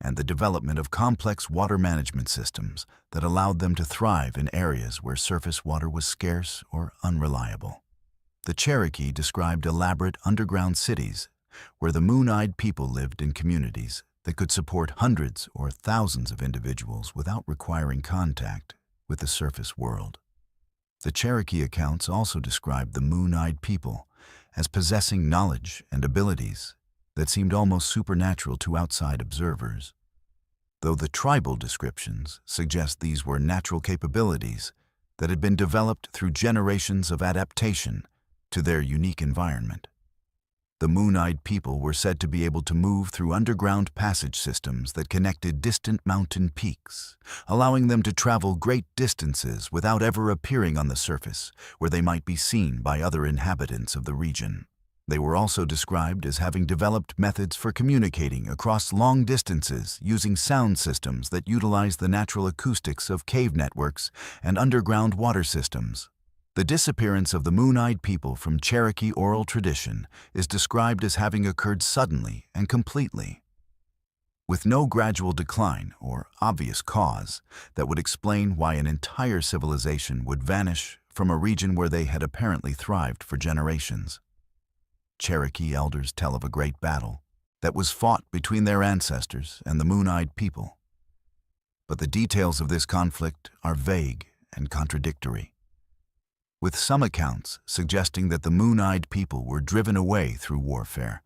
and the development of complex water management systems that allowed them to thrive in areas where surface water was scarce or unreliable. The Cherokee described elaborate underground cities where the Moon-Eyed people lived in communities that could support hundreds or thousands of individuals without requiring contact with the surface world. The Cherokee accounts also described the Moon-Eyed people as possessing knowledge and abilities that seemed almost supernatural to outside observers. Though the tribal descriptions suggest these were natural capabilities that had been developed through generations of adaptation to their unique environment. The Moon-Eyed people were said to be able to move through underground passage systems that connected distant mountain peaks, allowing them to travel great distances without ever appearing on the surface, where they might be seen by other inhabitants of the region. They were also described as having developed methods for communicating across long distances using sound systems that utilize the natural acoustics of cave networks and underground water systems. The disappearance of the Moon-Eyed people from Cherokee oral tradition is described as having occurred suddenly and completely, with no gradual decline or obvious cause that would explain why an entire civilization would vanish from a region where they had apparently thrived for generations. Cherokee elders tell of a great battle that was fought between their ancestors and the Moon-Eyed people. But the details of this conflict are vague and contradictory, with some accounts suggesting that the Moon-Eyed people were driven away through warfare,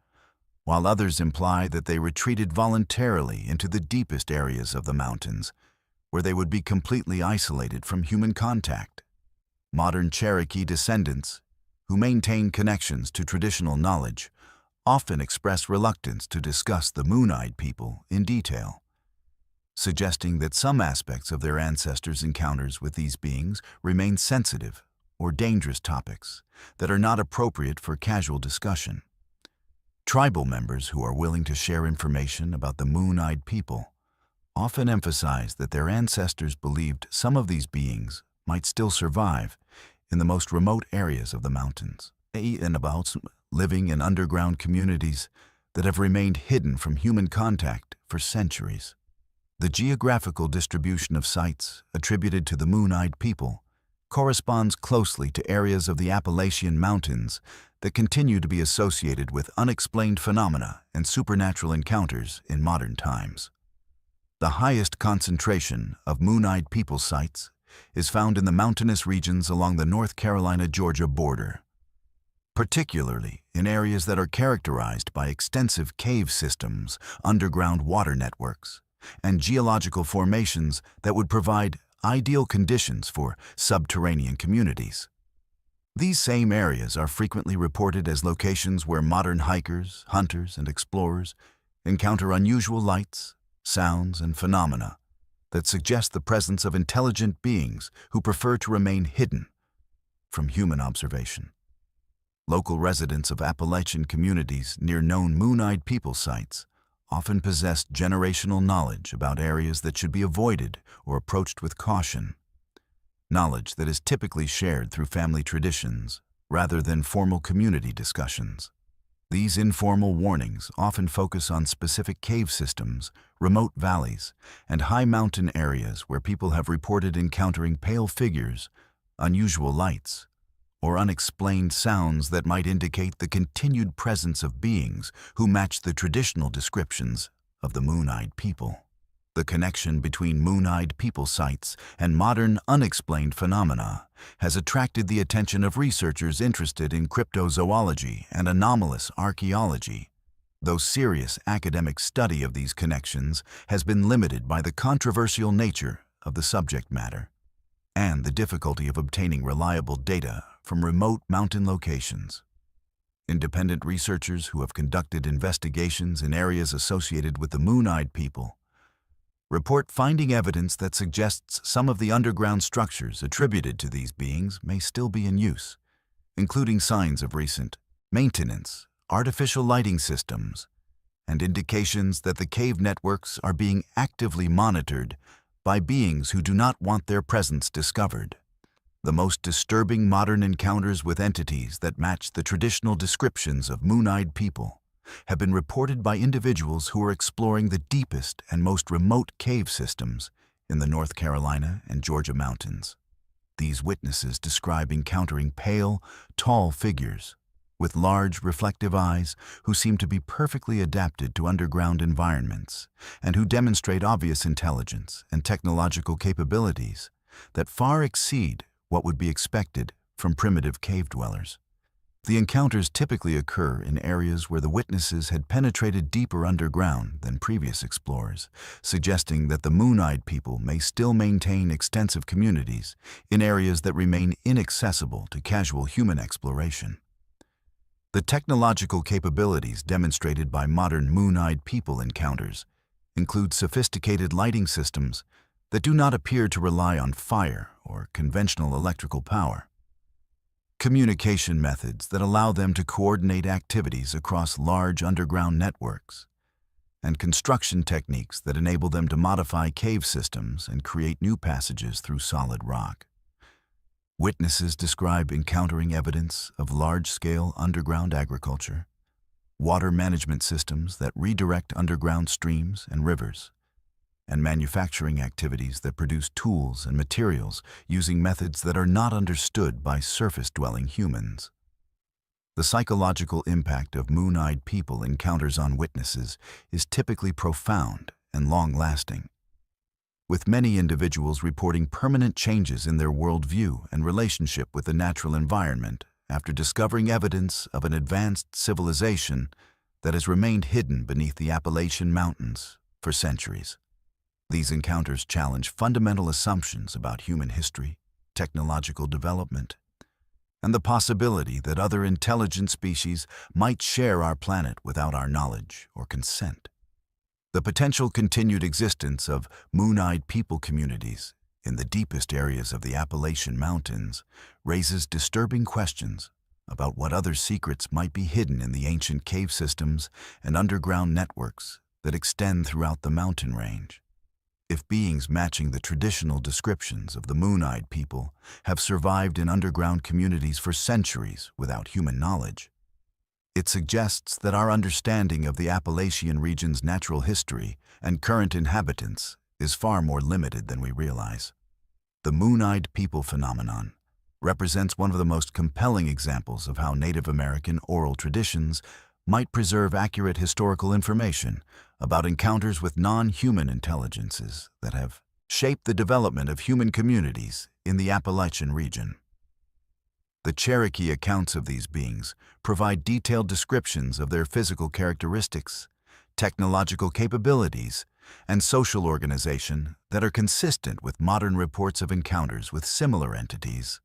while others imply that they retreated voluntarily into the deepest areas of the mountains, where they would be completely isolated from human contact. Modern Cherokee descendants, who maintain connections to traditional knowledge, often express reluctance to discuss the Moon-Eyed people in detail, suggesting that some aspects of their ancestors' encounters with these beings remain sensitive or dangerous topics that are not appropriate for casual discussion. Tribal members who are willing to share information about the Moon-Eyed people often emphasize that their ancestors believed some of these beings might still survive in the most remote areas of the mountains, and about living in underground communities that have remained hidden from human contact for centuries. The geographical distribution of sites attributed to the Moon-Eyed people corresponds closely to areas of the Appalachian Mountains that continue to be associated with unexplained phenomena and supernatural encounters in modern times. The highest concentration of Moon-Eyed people sites is found in the mountainous regions along the North Carolina-Georgia border, particularly in areas that are characterized by extensive cave systems, underground water networks, and geological formations that would provide ideal conditions for subterranean communities. These same areas are frequently reported as locations where modern hikers, hunters, and explorers encounter unusual lights, sounds, and phenomena that suggest the presence of intelligent beings who prefer to remain hidden from human observation. Local residents of Appalachian communities near known Moon-Eyed people sites often possess generational knowledge about areas that should be avoided or approached with caution, knowledge that is typically shared through family traditions rather than formal community discussions. These informal warnings often focus on specific cave systems, remote valleys, and high mountain areas where people have reported encountering pale figures, unusual lights, or unexplained sounds that might indicate the continued presence of beings who match the traditional descriptions of the Moon-Eyed People. The connection between Moon-Eyed People sites and modern unexplained phenomena has attracted the attention of researchers interested in cryptozoology and anomalous archaeology, though serious academic study of these connections has been limited by the controversial nature of the subject matter and the difficulty of obtaining reliable data from remote mountain locations. Independent researchers who have conducted investigations in areas associated with the Moon-Eyed People report finding evidence that suggests some of the underground structures attributed to these beings may still be in use, including signs of recent maintenance, artificial lighting systems, and indications that the cave networks are being actively monitored by beings who do not want their presence discovered. The most disturbing modern encounters with entities that match the traditional descriptions of Moon-Eyed People have been reported by individuals who are exploring the deepest and most remote cave systems in the North Carolina and Georgia mountains. These witnesses describe encountering pale, tall figures with large, reflective eyes who seem to be perfectly adapted to underground environments and who demonstrate obvious intelligence and technological capabilities that far exceed what would be expected from primitive cave dwellers. The encounters typically occur in areas where the witnesses had penetrated deeper underground than previous explorers, suggesting that the Moon-Eyed People may still maintain extensive communities in areas that remain inaccessible to casual human exploration. The technological capabilities demonstrated by modern Moon-Eyed People encounters include sophisticated lighting systems that do not appear to rely on fire or conventional electrical power, communication methods that allow them to coordinate activities across large underground networks, and construction techniques that enable them to modify cave systems and create new passages through solid rock. Witnesses describe encountering evidence of large-scale underground agriculture, water management systems that redirect underground streams and rivers, and manufacturing activities that produce tools and materials using methods that are not understood by surface-dwelling humans. The psychological impact of Moon-Eyed People encounters on witnesses is typically profound and long-lasting, with many individuals reporting permanent changes in their worldview and relationship with the natural environment after discovering evidence of an advanced civilization that has remained hidden beneath the Appalachian Mountains for centuries. These encounters challenge fundamental assumptions about human history, technological development, and the possibility that other intelligent species might share our planet without our knowledge or consent. The potential continued existence of Moon-Eyed People communities in the deepest areas of the Appalachian Mountains raises disturbing questions about what other secrets might be hidden in the ancient cave systems and underground networks that extend throughout the mountain range. If beings matching the traditional descriptions of the Moon-Eyed People have survived in underground communities for centuries without human knowledge, it suggests that our understanding of the Appalachian region's natural history and current inhabitants is far more limited than we realize. The Moon-Eyed People phenomenon represents one of the most compelling examples of how Native American oral traditions might preserve accurate historical information about encounters with non-human intelligences that have shaped the development of human communities in the Appalachian region. The Cherokee accounts of these beings provide detailed descriptions of their physical characteristics, technological capabilities, and social organization that are consistent with modern reports of encounters with similar entities,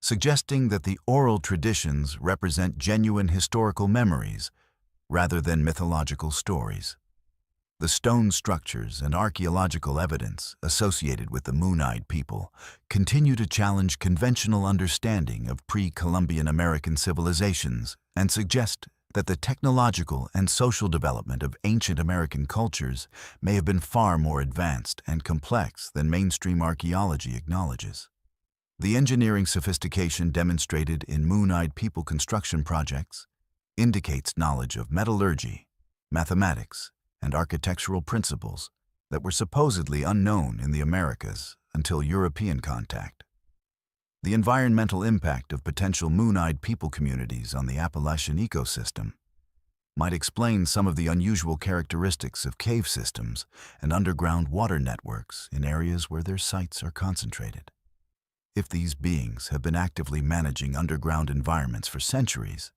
suggesting that the oral traditions represent genuine historical memories rather than mythological stories. The stone structures and archaeological evidence associated with the Moon-Eyed People continue to challenge conventional understanding of pre-Columbian American civilizations and suggest that the technological and social development of ancient American cultures may have been far more advanced and complex than mainstream archaeology acknowledges. The engineering sophistication demonstrated in Moon-Eyed People construction projects, indicates knowledge of metallurgy, mathematics, and architectural principles that were supposedly unknown in the Americas until European contact. The environmental impact of potential moon-eyed people communities on the Appalachian ecosystem might explain some of the unusual characteristics of cave systems and underground water networks in areas where their sites are concentrated. If these beings have been actively managing underground environments for centuries,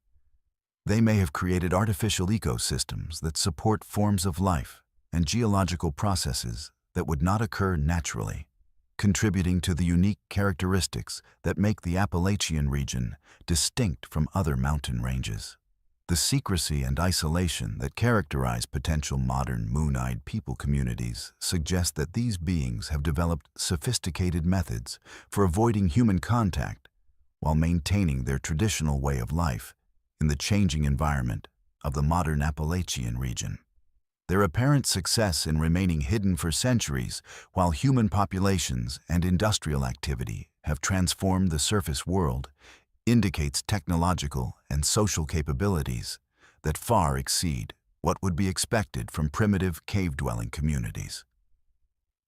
they may have created artificial ecosystems that support forms of life and geological processes that would not occur naturally, contributing to the unique characteristics that make the Appalachian region distinct from other mountain ranges. The secrecy and isolation that characterize potential modern moon-eyed people communities suggest that these beings have developed sophisticated methods for avoiding human contact while maintaining their traditional way of life in the changing environment of the modern Appalachian region. Their apparent success in remaining hidden for centuries while human populations and industrial activity have transformed the surface world indicates technological and social capabilities that far exceed what would be expected from primitive cave-dwelling communities.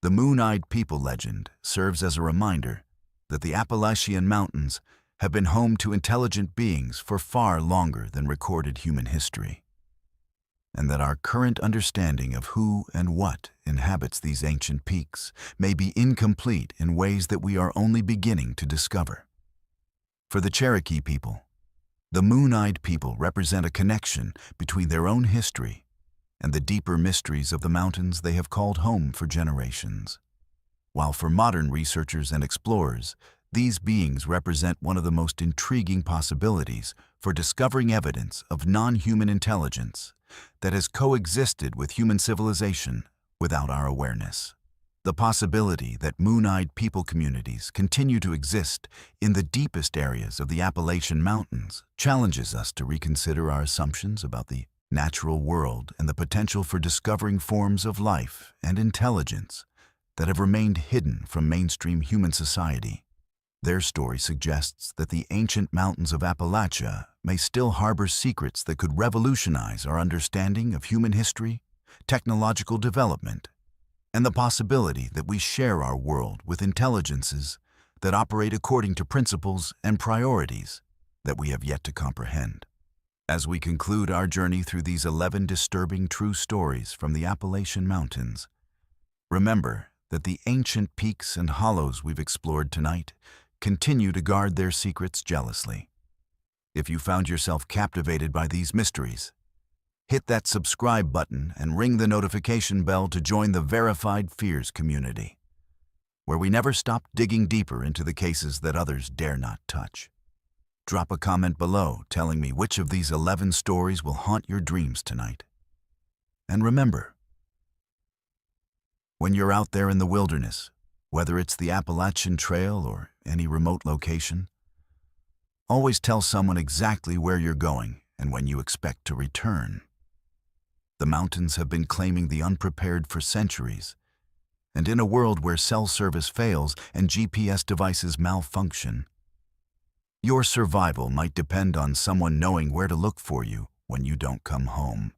The moon-eyed people legend serves as a reminder that the Appalachian Mountains have been home to intelligent beings for far longer than recorded human history, and that our current understanding of who and what inhabits these ancient peaks may be incomplete in ways that we are only beginning to discover. For the Cherokee people, the moon-eyed people represent a connection between their own history and the deeper mysteries of the mountains they have called home for generations. While for modern researchers and explorers, these beings represent one of the most intriguing possibilities for discovering evidence of non-human intelligence that has coexisted with human civilization without our awareness. The possibility that moon-eyed people communities continue to exist in the deepest areas of the Appalachian Mountains challenges us to reconsider our assumptions about the natural world and the potential for discovering forms of life and intelligence that have remained hidden from mainstream human society. Their story suggests that the ancient mountains of Appalachia may still harbor secrets that could revolutionize our understanding of human history, technological development, and the possibility that we share our world with intelligences that operate according to principles and priorities that we have yet to comprehend. As we conclude our journey through these 11 disturbing true stories from the Appalachian Mountains, remember that the ancient peaks and hollows we've explored tonight continue to guard their secrets jealously. If you found yourself captivated by these mysteries, hit that subscribe button and ring the notification bell to join the Verified Fears community, where we never stop digging deeper into the cases that others dare not touch. Drop a comment below telling me which of these 11 stories will haunt your dreams tonight. And remember, when you're out there in the wilderness, whether it's the Appalachian Trail or any remote location, always tell someone exactly where you're going and when you expect to return. The mountains have been claiming the unprepared for centuries, and in a world where cell service fails and GPS devices malfunction, your survival might depend on someone knowing where to look for you when you don't come home.